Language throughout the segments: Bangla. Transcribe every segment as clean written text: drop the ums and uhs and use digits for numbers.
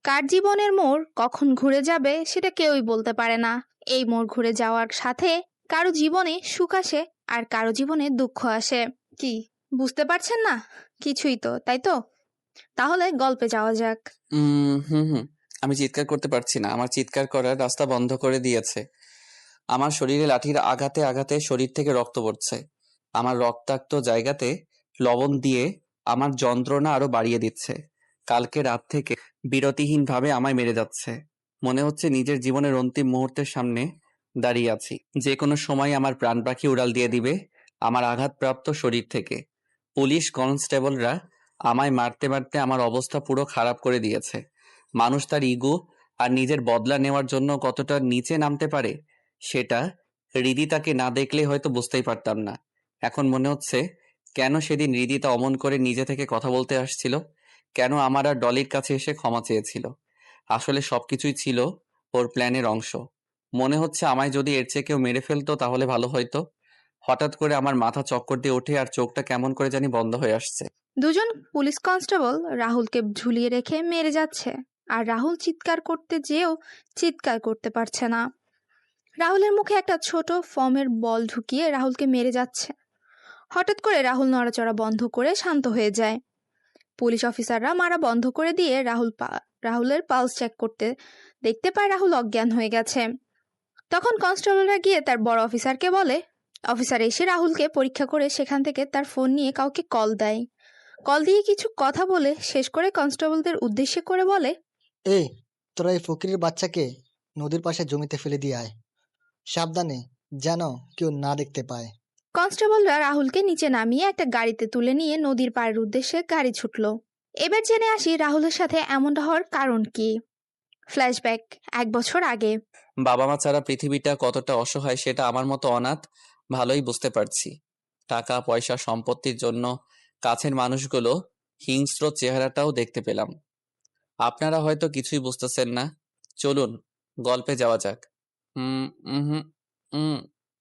কার জীবনের মোড় কখন ঘুরে যাবে সেটা কেউই বলতে পারে না। এই মোড় ঘুরে যাওয়ার সাথে কারো জীবনে সুখ আসে আর কারো জীবনে দুঃখ আসে। কি বুঝতে পারছেন না? কিছুই তো, তাই তো? তাহলে গল্পে যাওয়া যাক। হুম হুম আমি চিৎকার করতে পারছি না। আমার চিৎকার করার রাস্তা বন্ধ করে দিয়েছে। আমার শরীরে লাঠির আঘাতে আঘাতে শরীর থেকে রক্ত পড়ছে। আমার রক্তাক্ত জায়গাতে লবণ দিয়ে আমার যন্ত্রণা আরো বাড়িয়ে দিচ্ছে। কালকে রাত থেকে বিরতিহীনভাবে আমায় মেরে যাচ্ছে। মনে হচ্ছে নিজের জীবনের অন্তিম মুহূর্তের সামনে দাঁড়িয়ে আছি। যে কোনো সময় আমার প্রাণ পাখি উড়াল দিয়ে দিবে আমার আঘাতপ্রাপ্ত শরীর থেকে। পুলিশ কনস্টেবলরা আমায় মারতে মারতে আমার অবস্থা পুরো খারাপ করে দিয়েছে। মানুষ তার ইগো আর নিজের বদলা নেওয়ার জন্য কতটা নিচে নামতে পারে সেটা হৃদিতাকে না দেখলে হয়তো বুঝতেই পারতাম না। এখন মনে হচ্ছে কেন সেদিন হৃদিতা অমন করে নিজে থেকে কথা বলতে আসছিল, কেন আমার আর ডলির কাছে এসে ক্ষমা চেয়েছিল। আসলে সবকিছুই ছিল ওর প্ল্যানের অংশ। মনে হচ্ছে আমায় যদি এর চেয়ে কেউ মেরে ফেলতো তাহলে ভালো হয়তো। হঠাৎ করে আমার মাথা চক্কর দিয়ে ওঠে আর চোখটা কেমন করে জানি বন্ধ হয়ে আসছে। দুজন পুলিশ কনস্টেবল রাহুলকে ঝুলিয়ে রেখে মেরে যাচ্ছে, আর রাহুল চিৎকার করতে যেও চিৎকার করতে পারছে না। রাহুলের মুখে একটা ছোট ফর্মের বল ঢুকিয়ে রাহুলকে মেরে যাচ্ছে। হঠাৎ করে রাহুল নড়াচড়া বন্ধ করে শান্ত হয়ে যায়। পুলিশ অফিসাররা মারা বন্ধ করে দিয়ে রাহুলের পালস চেক করতে দেখতে পায় রাহুল অজ্ঞান হয়ে গেছে। তখন কনস্টেবলরা গিয়ে তার বড় অফিসারকে বলে। অফিসার এসে রাহুলকে পরীক্ষা করে সেখান থেকে তার ফোন নিয়ে কাউকে কল দেয়। কল দিয়ে কিছু কথা বলে শেষ করে কনস্টেবলদের উদ্দেশ্যে করে বলে, এই তোরা এই ফকিরের বাচ্চাকে নদীর পাশে জমিতে ফেলে দিয়ে আয়, সাবধানে, যেন কেউ না দেখতে পায়। কনস্টেবলরা রাহুলকে নিচে নামিয়ে একটা গাড়িতে তুলে নিয়ে নদীর পাড়ের উদ্দেশ্যে গাড়ি ছুটল। এবার জেনে আসি রাহুলের সাথে এমনটা হওয়ার কারণ কি। ফ্ল্যাশব্যাক 1 বছর আগে। বাবা মা ছাড়া পৃথিবীটা কতটা অসহায় সেটা আমার মতো অনাথ ভালোই বুঝতে পারছি। টাকা পয়সা সম্পত্তির জন্য কাছের মানুষগুলো হিংস্র চেহারাটাও দেখতে পেলাম। আপনারা হয়তো কিছুই বুঝতেছেন না। চলুন গল্পে যাওয়া যাক। হুম হুম হুম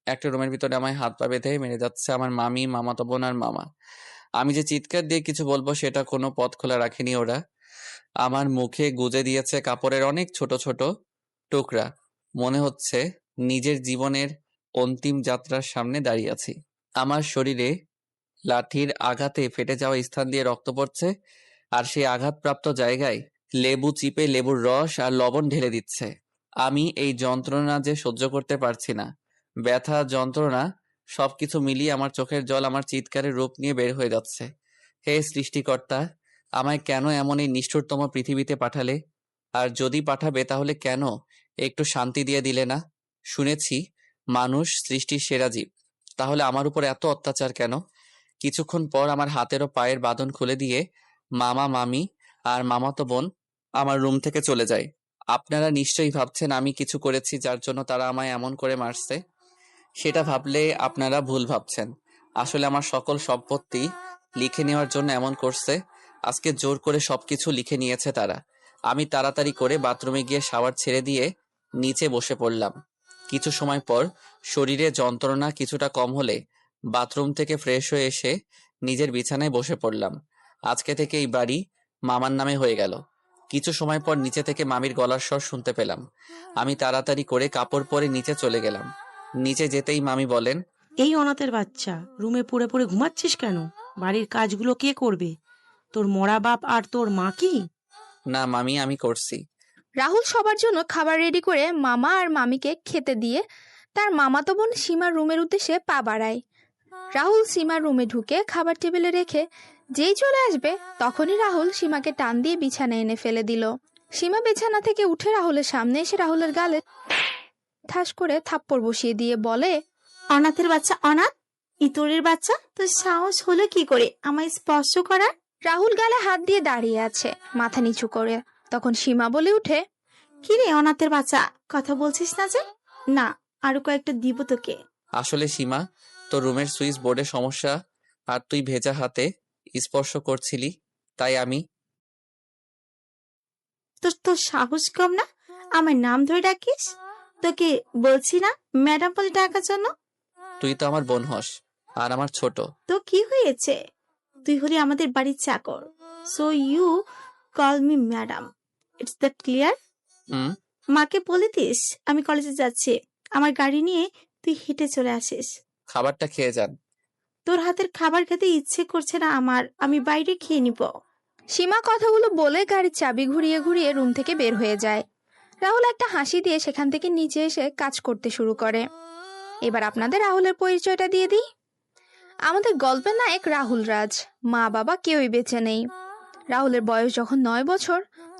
একটা রুমের ভিতরে আমায় হাত পা বেঁধে মেরে যাচ্ছে আমার মামি, মামাতো বোন আর মামা। আমি যে চিৎকার দিয়ে কিছু বলবো সেটা কোনো পথ খোলা রাখেনি ওরা। আমার মুখে গুজে দিয়েছে কাপড়ের অনেক ছোট ছোট টুকরা। মনে হচ্ছে নিজের জীবনের অন্তিম যাত্রার সামনে দাঁড়িয়ে আছি। আমার শরীরে লাঠির আঘাতে ফেটে যাওয়া স্থান দিয়ে রক্ত পড়ছে, আর সেই আঘাতপ্রাপ্ত জায়গায় লেবু চিপে লেবুর রস আর লবণ ঢেলে দিচ্ছে। আমি এই যন্ত্রণা যে সহ্য করতে পারছি না। ব্যথা, যন্ত্রণা সবকিছু মিলিয়ে আমার চোখের জল আমার চিৎকারের রূপ নিয়ে বের হয়ে যাচ্ছে। হে সৃষ্টিকর্তা, আমায় কেন এমন এই নিষ্ঠুরতম পৃথিবীতে পাঠালে? আর যদি পাঠাবে তাহলে কেন একটু শান্তি দিয়ে দিলে না? শুনেছি মানুষ সৃষ্টির সেরা জীব, তাহলে আমার উপর এত অত্যাচার কেন? কিছুক্ষণ পর আমার হাতের ও পায়ের বাঁধন খুলে দিয়ে মামা, মামি আর মামাতো বোন আমার রুম থেকে চলে যায়। আপনারা নিশ্চয়ই ভাবছেন আমি কিছু করেছি যার জন্য তারা আমায় এমন করে মারছে। সেটা ভাবলে আপনারা ভুল ভাবছেন। আসলে আমার সকল সম্পত্তি লিখে নেওয়ার জন্য এমন করছে। আজকে জোর করে সবকিছু লিখে নিয়েছে তারা। আমি তাড়াতাড়ি করে বাথরুমে গিয়ে শাওয়ার ছেড়ে দিয়ে নিচে বসে পড়লাম। কিছু সময় পর শরীরে যন্ত্রণা কিছুটা কম হলে বাথরুম থেকে ফ্রেশ হয়ে এসে নিজের বিছানায় বসে পড়লাম। আজকে থেকে এই বাড়ি মামার নামে হয়ে গেল। কিছু সময় পর নিচে থেকে মামির গলার স্বর শুনতে পেলাম। আমি তাড়াতাড়ি করে কাপড় পরে নিচে চলে গেলাম। নিচে যেতেই মামি বলেন, এই অনাথের বাচ্চা, রুমে পড়ে পড়ে ঘুমাচ্ছিস কেন? বাড়ির কাজগুলো কে করবে? তোর মরা বাপ আর তোর মা কি? না মামি, আমি করছি। রাহুল সবার জন্য খাবার রেডি করে মামা আর মামিকে খেতে দিয়ে তার মামাতো বোন সীমার রুমের উদ্দেশ্যে পা বাড়ায়। রাহুল সীমার রুমে ঢুকে খাবার টেবিলে রেখে যেই চলে আসবে তখনই রাহুল সীমাকে টান দিয়ে বিছানায় এনে ফেলে দিল। সীমা বিছানা থেকে উঠে রাহুলের সামনে এসে রাহুলের গালে ঠাস করে থাপ্পড় বসিয়ে দিয়ে বলে, অনাথের বাচ্চা, অনাথ ইতরের বাচ্চা, তোর সাহস হলো কি করে আমায় স্পর্শ করার? রাহুল গালে হাত দিয়ে দাঁড়িয়ে আছে মাথা নিচু করে। তখন সীমা বলে উঠে, কি রে অনাথের বাচ্চা, কথা বলছিস না যে? না, আরো কয়েকটা দিব তোকে। আসলে সীমা, তোর রুমের সুইচ বোর্ডে সমস্যা, আর তুই ভেজা হাতে স্পর্শ করছিলি, তাই আমি। তোর সাহস কম না আমার নাম ধরে ডাকিস? তোকে বলছি না ম্যাডাম বলে ডাকার জন্য। তুই তো আমার বোন হস, আর আমার ছোট। তো কি হয়েছে? তুই হলি আমাদের বাড়ির চাকর, so you call me madam. It's that clear? Hmm. মাকে বলে দিস আমি কলেজে যাচ্ছি, আমার গাড়ি নিয়ে তুই হেঁটে চলে আসিস। খাবারটা খেয়ে যান। তোর হাতের খাবার খেতে ইচ্ছে করছে না আমার, আমি বাইরে খেয়ে নিব। সীমা কথাগুলো বলে গাড়ির চাবি ঘুরিয়ে ঘুরিয়ে রুম থেকে বের হয়ে যায়। রাহুল একটা হাসি দিয়ে সেখান থেকে নিচে এসে কাজ করতে শুরু করে। এবার আপনাদের রাহুলের পরিচয়টা দিয়ে দিই। আমাদের গল্পের নায়ক রাহুল রাজ। মা বাবা কেউই বেঁচে নেই। রাহুলের বয়স যখন 9 বছর,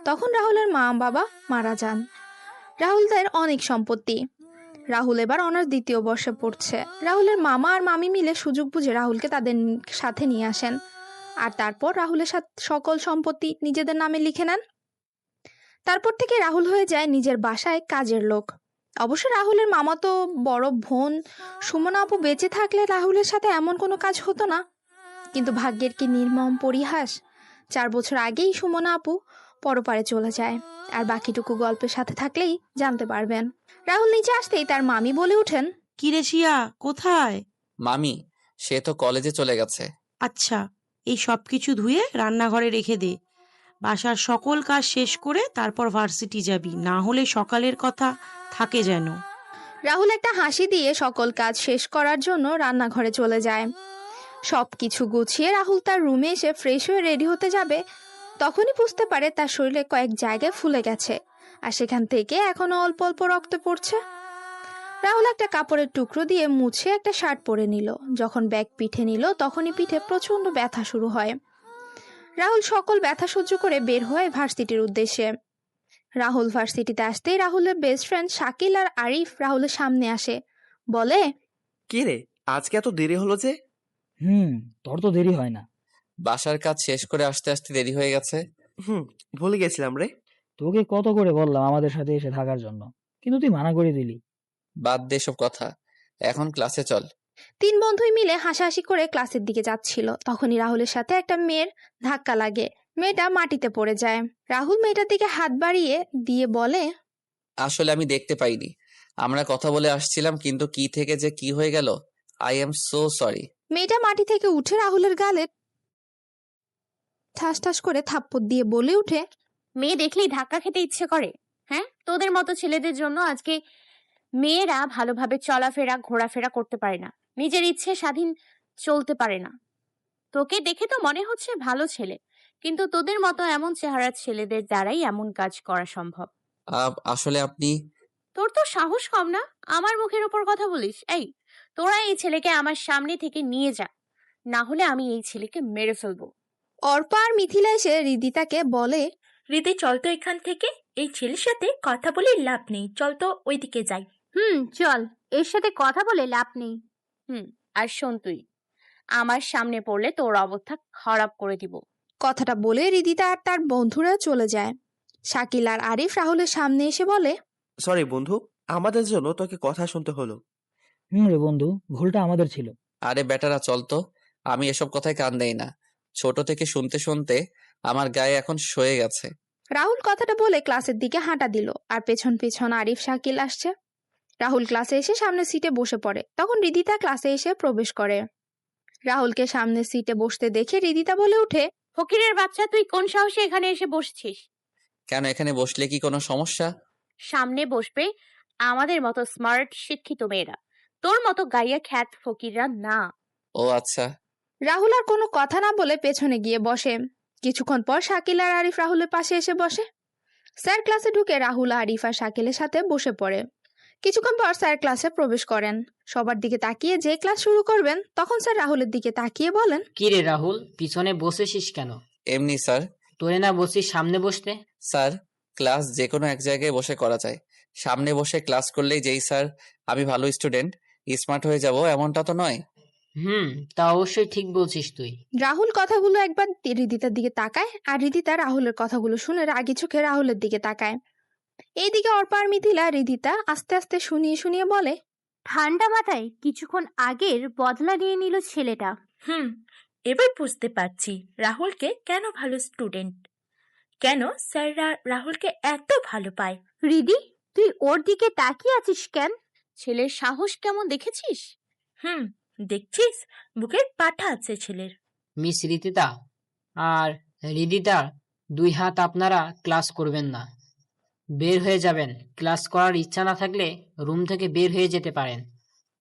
তখন রাহুলের মা বাবা মারা যান। রাহুলদের অনেক সম্পত্তি। রাহুল এবার অনার্স 2য় বর্ষে পড়ছে। রাহুলের মামা আর মামি মিলে সুযোগ বুঝে রাহুলকে তাদের সাথে নিয়ে আসেন, আর তারপর রাহুলের সাথে সকল সম্পত্তি নিজেদের নামে লিখে নেন। তারপর থেকে রাহুল হয়ে যায় নিজের বাসায় কাজের লোক। অবশ্য রাহুলের মামাতো বড় বোন সুমনা আপু বেঁচে থাকলে রাহুলের সাথে এমন কোনো কাজ হতো না। কিন্তু ভাগ্যের কি নির্মম পরিহাস, 4 বছর আগেই সুমনা আপু পরপারে চলে যায়। আর বাকিটুকু গল্পের সাথে থাকলেই জানতে পারবেন। রাহুল নিচে আসতেই তার মামি বলে ওঠেন, কিরে শিয়া, কোথায়? মামি, সে তো কলেজে চলে গেছে। আচ্ছা, এই সব কিছু ধুয়ে রান্নাঘরে রেখে দে। বাসার সকল কাজ শেষ করে তারপর ভার্সিটি যাবি, না হলে সকালের কথা থাকে যেন। রাহুল একটা হাসি দিয়ে সকল কাজ শেষ করার জন্য রান্নাঘরে চলে যায়। সব কিছু গুছিয়ে রাহুল তার রুমে এসে ফ্রেশ হয়ে রেডি হতে যাবে, তখনই বুঝতে পারে তার শরীরে কয়েক জায়গায় ফুলে গেছে, আর সেখান থেকে এখনো অল্প অল্প রক্ত পড়ছে। রাহুল একটা কাপড়ের টুকরো দিয়ে মুছে একটা শার্ট পরে নিল। যখন ব্যাগ পিঠে নিল, তখনই পিঠে প্রচন্ড ব্যথা শুরু হয়। রাহুল সকল ব্যথা সহ্য করে বের হয় ভার্সিটির উদ্দেশ্যে। রাহুল ভার্সিটিতে আসতেই রাহুলের বেস্ট ফ্রেন্ড শাকিল আর আরিফ রাহুলের সামনে আসে, বলে, কে রে, আজকে এত দেরি হলো যে? তোর তো দেরি হয় না। বাসার কাজ শেষ করে আসতে আসতে দেরি হয়ে গেছে। হুম, ভুলে গেছিলাম রে। তোকে কত করে বললাম আমাদের সাথে এসে থাকার জন্য, কিন্তু তুই মানা করে দিলি। বাদ দে সব কথা, এখন ক্লাসে চল। 3 বন্ধুই মিলে হাসাহাসি করে ক্লাসের দিকে যাচ্ছিল। তখনই রাহুলের সাথে একটা মেয়ের ধাক্কা লাগে। মেয়েটা মাটিতে পড়ে যায়। রাহুল মেয়েটার দিকে হাত বাড়িয়ে দিয়ে বলে, আসলে আমি দেখতে পাইনি, আমরা কথা বলে আসছিলাম, কিন্তু কি থেকে যে কি হয়ে গেল, আই এম সো সরি। মেয়েটা মাটি থেকে উঠে রাহুলের গালে ঠাস ঠাস করে থাপ্পড় দিয়ে বলে উঠে, মেয়ে দেখলেই ধাক্কা খেতে ইচ্ছে করে? হ্যাঁ, তোদের মতো ছেলেদের জন্য আজকে মেয়েরা ভালোভাবে চলাফেরা ঘোরাফেরা করতে পারে না, নিজের ইচ্ছে স্বাধীন চলতে পারে না। তোকে দেখে তো মনে হচ্ছে ভালো ছেলে, কিন্তু তোদের মতো এমন চেহারার ছেলেদের দ্বারাই এমন কাজ করা সম্ভব। আসলে আপনি। তোর তো সাহস কম না, আমার মুখের উপর কথা বলিস? এই, তোরা এই ছেলেকে আমার সামনে থেকে নিয়ে যা, না হলে আমি এই ছেলেকে মেরে ফেলবো। অর্পা আর মিথিলা এসে রিদিতাকে বলে, হৃদয় চল তো এখান থেকে, এই ছেলের সাথে কথা বলে লাভ নেই, চল তো ওইদিকে যাই। চল, এর সাথে কথা বলে লাভ নেই। আর শোন, তুই আমার সামনে পড়লে তোর অবস্থা খারাপ করে দিব। কথাটা বলে রিদিতা আর তার বন্ধুরা চলে যায়। শাকিল আর আরিফ রাহুলের সামনে এসে বলে, সরি বন্ধু, আমাদের জন্য তোকে কথা শুনতে হলো। রে বন্ধু, ভুলটা আমাদের ছিল। আরে বেটারা চল তো, আমি এসব কথায় কান দেই না। ছোট থেকে শুনতে শুনতে আমার গায়ে এখন সয়ে গেছে। রাহুল কথাটা বলে ক্লাসের দিকে হাঁটা দিল, আর পেছন পেছন আরিফ শাকিল আসছে। রাহুল ক্লাসে এসে সামনের সিটে বসে পড়ে। তখন রিদিতা ক্লাসে এসে প্রবেশ করে। রাহুলকে সামনের সিটে বসতে দেখে রিদিতা বলে উঠে, ফকিরের বাচ্চা, তুই কোন সাহসে এখানে এসে বসছিস? কেন, এখানে বসলে কি কোনো সমস্যা? সামনে বসবে আমাদের মতো স্মার্ট শিক্ষিত মেয়েরা, তোর মতো গাইয়া খ্যাত ফকিররা না। ও আচ্ছা। রাহুল আর কোনো কথা না বলে পেছনে গিয়ে বসে। কিছুক্ষণ পর শাকিল আর আরিফ রাহুলের পাশে এসে বসে। স্যার ক্লাসে ঢুকে রাহুল আরিফ আর শাকিলের সাথে বসে পড়ে। কিছুক্ষণ পর স্যার ক্লাসে প্রবেশ করেন। সবার দিকে তাকিয়ে যে ক্লাস শুরু করবেন, তখন স্যার রাহুলের দিকে তাকিয়ে বলেন, কি রে রাহুল, পিছনে বসেছিস কেন? এমনি স্যার। তোরে না বসিস সামনে বসতে? স্যার, ক্লাস যে কোনো এক জায়গায় বসে করা যায়, সামনে বসে ক্লাস করলেই যেই স্যার আমি ভালো স্টুডেন্ট স্মার্ট হয়ে যাব এমনটা তো নয়। তা অবশ্যই ঠিক বলছিস তুই। রাহুল কথাগুলো একবার রিদিতার দিকে তাকায়, আর রিদিতা রাহুলের কথাগুলো শুনে রাগি চোখে রাহুলের দিকে তাকায়। এইদিকে অর্পা আর মিথিলা রিদিতা আস্তে আস্তে শুনিয়ে শুনিয়ে বলে, ঠান্ডা মাথায় কিছুক্ষণ আগের বদলা নিয়ে নিল ছেলেটা। এবার বুঝতে পারছি রাহুলকে কেন ভালো স্টুডেন্ট, কেন স্যাররা রাহুলকে এত ভালো পায়। রিদি, তুই ওর দিকে তাকিয়ে আছিস কেন? ছেলের সাহস কেমন দেখেছিস? হুম, দেখছিস বুকের পাঠা আছে ছেলের। মিস রিদিতা আর রিদিতার 2 হাত আপনারা ক্লাস করবেন না। বের হয়ে যাবেন। ক্লাস করার ইচ্ছা না থাকলে রুম থেকে বের হয়ে যেতে পারেন।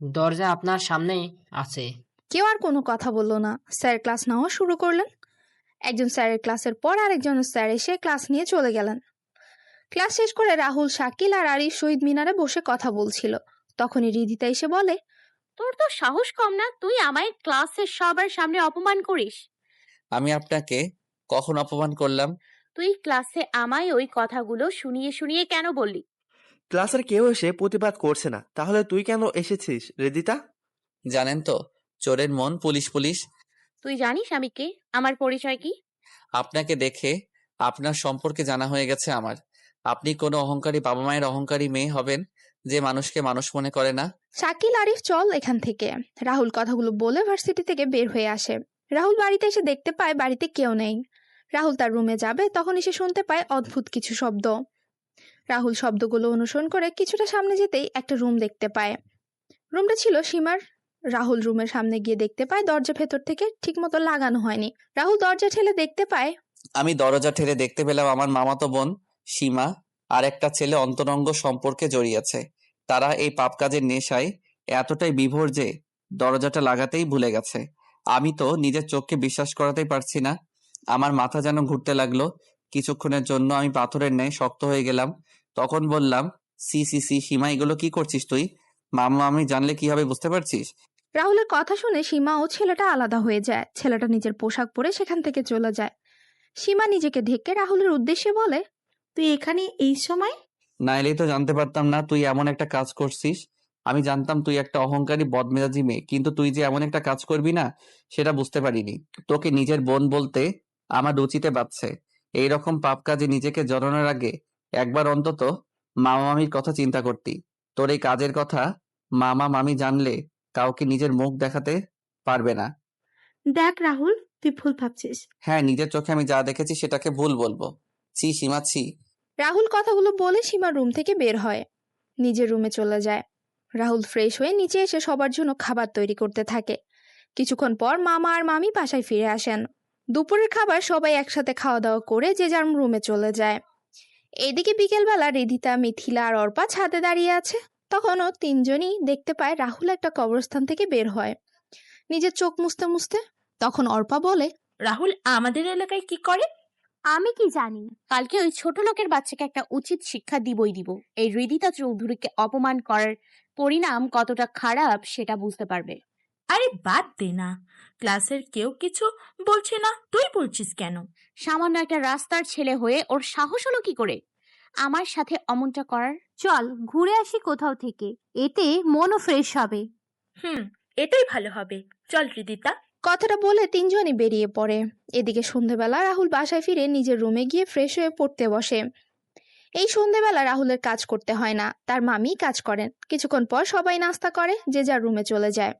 দরজা আপনার সামনেই আছে। কেউ আর কোনো কথা বলল না। স্যার ক্লাস নেওয়া শুরু করলেন। একজন স্যারের ক্লাসের পর আরেকজন স্যার এসে ক্লাস নিয়ে চলে গেলেন। ক্লাস শেষ করে রাহুল, শাকিল আর আরিফ শহীদ মিনারে বসে কথা বলছিল। তখনই রিদিতা এসে বলে, তোর তো সাহস কম না, তুই আমায় ক্লাসের সবার সামনে অপমান করিস। আমি আপনাকে কখন অপমান করলাম? তুই ক্লাসে আমায় ওই কথাগুলো শুনিয়ে শুনিয়ে কেন বললি? ক্লাসের কেউ এসে প্রতিবাদ করছে না, তাহলে তুই কেন এসেছিস রিদিতা? জানেন তো, চোরের মন পুলিশ পুলিশ। তুই জানিস আমি কে, আমার পরিচয় কি? আপনাকে দেখে আপনার সম্পর্কে জানা হয়ে গেছে আমার। আপনি কোনো অহংকারী বাবা মায়ের অহংকারী মেয়ে হবেন যে মানুষকে মানুষ মনে করে না। শাকিল, আরিফ চল এখান থেকে। রাহুল কথাগুলো বলে ভার্সিটি থেকে বের হয়ে আসে। রাহুল বাড়িতে এসে দেখতে পায় বাড়িতে কেউ নেই। রাহুল তার রুমে যাবে, তখন এসে শুনতে পায় অদ্ভুত কিছু শব্দ। রাহুল শব্দগুলো অনুসরণ করে কিছুটা সামনে যেতেই একটা রুম দেখতে পায়। রুমটা ছিল সীমার। রাহুল রুমের সামনে গিয়ে দেখতে পায় দরজা ভেতর থেকে ঠিকমতো লাগানো হয়নি। রাহুল দরজা ঠেলে দেখতে পায় আমি দরজা ঠেলে দেখতে পেলাম আমার মামাতো বোন সীমা আর একটা ছেলে অন্তরঙ্গ সম্পর্কে জড়িয়েছে। তারা এই পাপ কাজের নেশায় এতটাই বিভোর যে দরজাটা লাগাতেই ভুলে গেছে। আমি তো নিজের চোখকে বিশ্বাস করাতেই পারছি না। আমার মাথা যেন ঘুরতে লাগলো। কিছুক্ষণের জন্য আমি পাথরের ন্যায় শক্ত হয়ে গেলাম। তখন বললাম, সি সি সি সীমা, এগুলো কি করছিস তুই? মামা মামি জানলে কি হবে বুঝতে পারছিস? রাহুলের কথা শুনে সীমা ও ছেলেটা আলাদা হয়ে যায়। ছেলেটা নিজের পোশাক পরে সেখান থেকে চলে যায়। সীমা নিজেকে ঢেকে রাহুলের উদ্দেশ্যে বলে, তুই এখানে এই সময়? নাইলেই তো জানতে পারতাম না তুই এমন একটা কাজ করছিস। আমি জানতাম তুই একটা অহংকারী বদমেজাজি মেয়ে, কিন্তু তুই যে এমন একটা কাজ করবি না সেটা বুঝতে পারিনি। তোকে নিজের বোন বলতে আমার রুচিতে বাজছে। এইরকম পাপ কাজে নিজেকে জড়ানোর আগে একবার অন্তত মামা মামির কথা চিন্তা করতি। তোর এই কাজের কথা মামা মামি জানলে কাউকে নিজের মুখ দেখাতে পারবে না। দেখ রাহুল, তুই ভুল ভাবছিস। হ্যাঁ, নিজের চোখে আমি যা দেখেছি সেটাকে ভুল বলবো? ছি সীমা, ছি। রাহুল কথাগুলো বলে সীমার রুম থেকে বের হয়, নিজের রুমে চলে যায়। রাহুল ফ্রেশ হয়ে নিচে এসে সবার জন্য খাবার তৈরি করতে থাকে। কিছুক্ষণ পর মামা আর মামি বাসায় ফিরে আসেন। দুপুরের খাবার সবাই একসাথে খাওয়া দাওয়া করে যে যার রুমে চলে যায়। এদিকে বিকেলবেলা রিদিতা, মিথিলা আর অর্পা ছাদে দাঁড়িয়ে আছে। তখনও তিনজনই দেখতে পায় রাহুল একটা কবরস্থান থেকে বের হয়, নিজের চোখ মুছতে মুছতে। তখন অর্পা বলে, রাহুল আমাদের এলাকায় কি করে? আমি কি জানি? কালকে ওই ছোট লোকের বাচ্চাকে একটা উচিত শিক্ষা দিবই দিব। এই হৃদিতা চৌধুরীকে অপমান করার পরিণাম কতটা খারাপ সেটা বুঝতে পারবে। আরে বাদ দে না, ক্লাসের কেউ কিছু বলছে না, তুই বলছিস কেন? সামান্য একটা রাস্তার ছেলে হয়ে ওর সাহস হলো কি করে আমার সাথে অমনটা করার? চল ঘুরে আসি কোথাও থেকে, এতে মনও ফ্রেশ হবে। হুম, এটাই ভালো হবে। চল রিদিতা। কথাটা বলে তিনজনই বেরিয়ে পড়ে। এদিকে সন্ধেবেলা রাহুল বাসায় ফিরে নিজের রুমে গিয়ে ফ্রেশ হয়ে পড়তে বসে। এই সন্ধেবেলা রাহুলের কাজ করতে হয় না, তার মামি কাজ করেন। কিছুক্ষণ পর সবাই নাস্তা করে যে যার রুমে চলে যায়।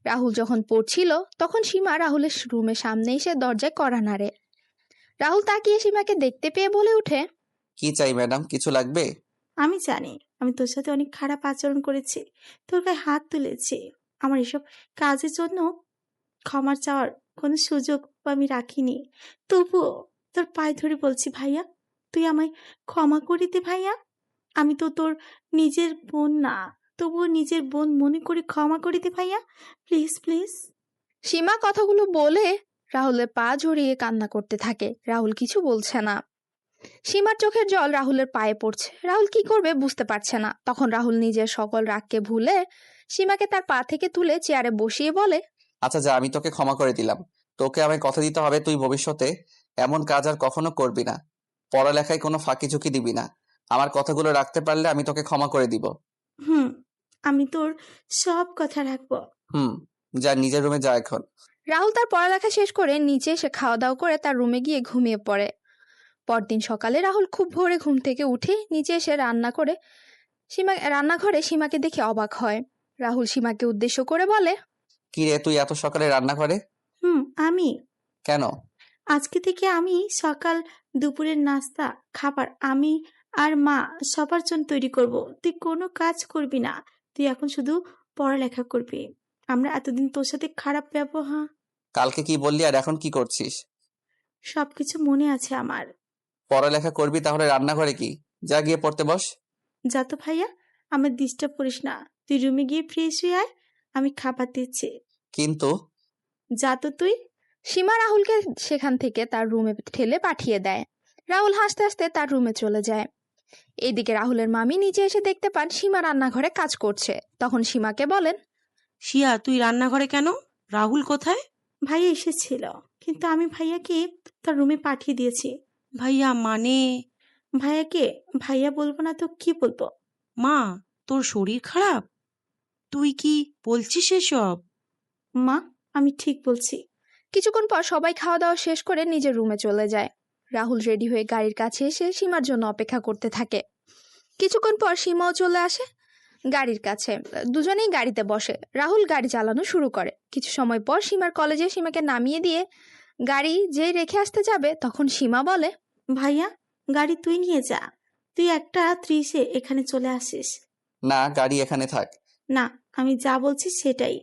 রাহুল যখন পড়ছিল তখন সীমা রাহুলের রুমের সামনে এসে দরজায় কড়া নাড়ে। রাহুল তাকিয়ে সীমাকে দেখতে পেয়ে বলে উঠে, কি চাই ম্যাডাম, কিছু লাগবে? আমি জানি আমি তোর সাথে অনেক খারাপ আচরণ করেছি, তোর গায়ে হাত তুলেছি। আমার এসব কাজের জন্য ক্ষমা চাওয়ার কোনো সুযোগ আমি রাখিনি। তবুও তোর পায়ে ধরে বলছি ভাইয়া, তুই আমায় ক্ষমা করে দে ভাইয়া। আমি তো তোর নিজের বোন না, তবুও নিজের বোন মনে করে ক্ষমা করে দে ভাইয়া, প্লিজ প্লিজ। সীমা কথাগুলো বলে রাহুলের পা জড়িয়ে কান্না করতে থাকে। রাহুল কিছু বলছে না। সীমার চোখের জল রাহুলের পায়ে পড়ছে। রাহুল কি করবে বুঝতে পারছে না। তখন রাহুল নিজের সকল রাগকে ভুলে সীমাকে তার পা থেকে তুলে চেয়ারে বসিয়ে বলে, আচ্ছা যা, আমি তোকে ক্ষমা করে দিলাম। তোকে আমায় কথা দিতে হবে তুই ভবিষ্যতে এমন কাজ আর কখনো করবি না। পড়ালেখায় কোনো ফাঁকি ঝুঁকি দিবি না। আমার কথাগুলো রাখতে পারলে আমি তোকে ক্ষমা করে দিব। হুম, আমি তোর সব কথা রাখবো। হুম, যা নিজের রুমে যা এখন। রাহুল তার পড়ালেখা শেষ করে নিচে এসে খাওয়া দাওয়া করে তার রুমে গিয়ে ঘুমিয়ে পড়ে। পরদিন সকালে রাহুল খুব ভোরে ঘুম থেকে উঠে নিচে এসে রান্নাঘরে সীমাকে দেখে অবাক হয়। রাহুল সীমাকে উদ্দেশ্য করে বলে, কি রে, তুই এত সকালে রান্না করে? আমি। কেন? আজকে থেকে আমি সকাল দুপুরের নাস্তা খাবার আমি আর মা সবার জন্য তৈরি করব। তুই কোনো কাজ করবি না। তুই এখন শুধু পড়ালেখা করবি। আমরা এতদিন তোর সাথে খারাপ ব্যবহার কালকে কি বললি আর এখন কি করছিস? সবকিছু মনে আছে আমার। পড়ালেখা করবি তাহলে রান্নাঘরে কি? যা গিয়ে পড়তে বস। যা তো ভাইয়া, আমার ডিস্টার্ব করিস না। তুই রুমে গিয়ে ফ্রেশ হয়ে আয়, আমি খাবার দিচ্ছি। কিন্তু যা তো তুই। সীমা রাহুলকে সেখান থেকে তার রুমে ঠেলে পাঠিয়ে দেয়। রাহুল হাসতে হাসতে তার রুমে চলে যায়। এইদিকে রাহুলের মামি নিচে এসে দেখতে পান সীমা রান্নাঘরে কাজ করছে। তখন সীমাকে বলেন, শিয়া, তুই রান্নাঘরে কেন? রাহুল কোথায়? ভাইয়া এসেছিল, কিন্তু আমি ভাইয়াকে তার রুমে পাঠিয়ে দিয়েছি। ভাইয়া মানে? ভাইয়াকে ভাইয়া বলবো না তো কি বলবো? মা, তোর শরীর খারাপ? তুই কি বলছিস এসব? মা, আমি ঠিক বলছি। কিছুক্ষণ পর সবাই খাওয়া দাওয়া শেষ করে নিজের রুমে চলে যায়। রাহুল রেডি হয়ে গাড়ির কাছে এসে সীমার জন্য অপেক্ষা করতে থাকে। কিছুক্ষণ পর সীমাও চলে আসে গাড়ির কাছে। দুজনেই গাড়িতে বসে। রাহুল গাড়ি চালানো শুরু করে। কিছু সময় পর সীমার কলেজে সীমাকে নামিয়ে দিয়ে গাড়ি যেই রেখে আসতে যাবে, তখন সীমা বলে, ভাইয়া, গাড়ি তুই নিয়ে যা। তুই একটা 30-এ এখানে চলে আসিস। না, গাড়ি এখানে থাক। না, আমি যা বলছি সেটাই।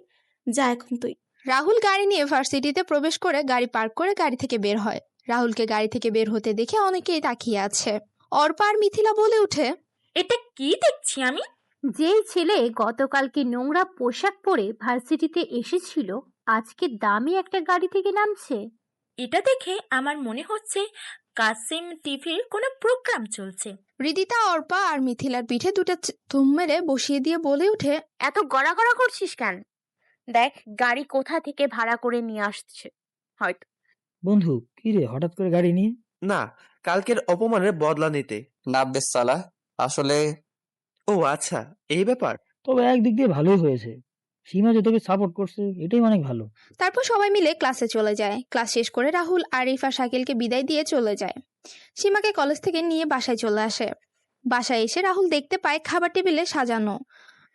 যা এখন তুই। রাহুল গাড়ি নিয়ে ভার্সিটিতে প্রবেশ করে গাড়ি পার্ক করে গাড়ি থেকে বের হয়। রাহুলকে গাড়ি থেকে বের হতে দেখে অনেকেই তাকিয়ে আছে। অর্পা আর মিথিলা বলে ওঠে, এটা কি দেখছি আমি? যেই ছেলে গতকালকে নোংরা পোশাক পরে ভার্সিটিতে এসেছিল আজকে দামি একটা গাড়ি থেকে নামছে। এটা দেখে আমার মনে হচ্ছে কাসিম টিভির কোনো প্রোগ্রাম চলছে। রিদিতা অর্পা আর মিথিলার পিঠে দুটো থুম মেরে বসিয়ে দিয়ে বলে ওঠে, এত গড়াগড়া করছিস কেন? দেখ গাড়ি কোথা থেকে ভাড়া করে নিয়ে আসছে হয়তো। বন্ধু, কি রে হঠাৎ করে গাড়ি নিয়ে? না, কালকের অপমানের বদলা নিতে। না বেশ সালা, আসলে ও আচ্ছা, এই ব্যাপার। তবে একদিক দিয়ে ভালোই হয়েছে, সীমা যে তোকে সাপোর্ট করছে, এটাই অনেক ভালো। তারপর সবাই মিলে ক্লাসে চলে যায়। ক্লাস শেষ করে রাহুল আরিফ আর শাকিলকে বিদায় দিয়ে চলে যায়। সীমাকে কলেজ থেকে নিয়ে বাসায় চলে আসে। বাসায় এসে রাহুল দেখতে পায় খাবার টেবিলে সাজানো।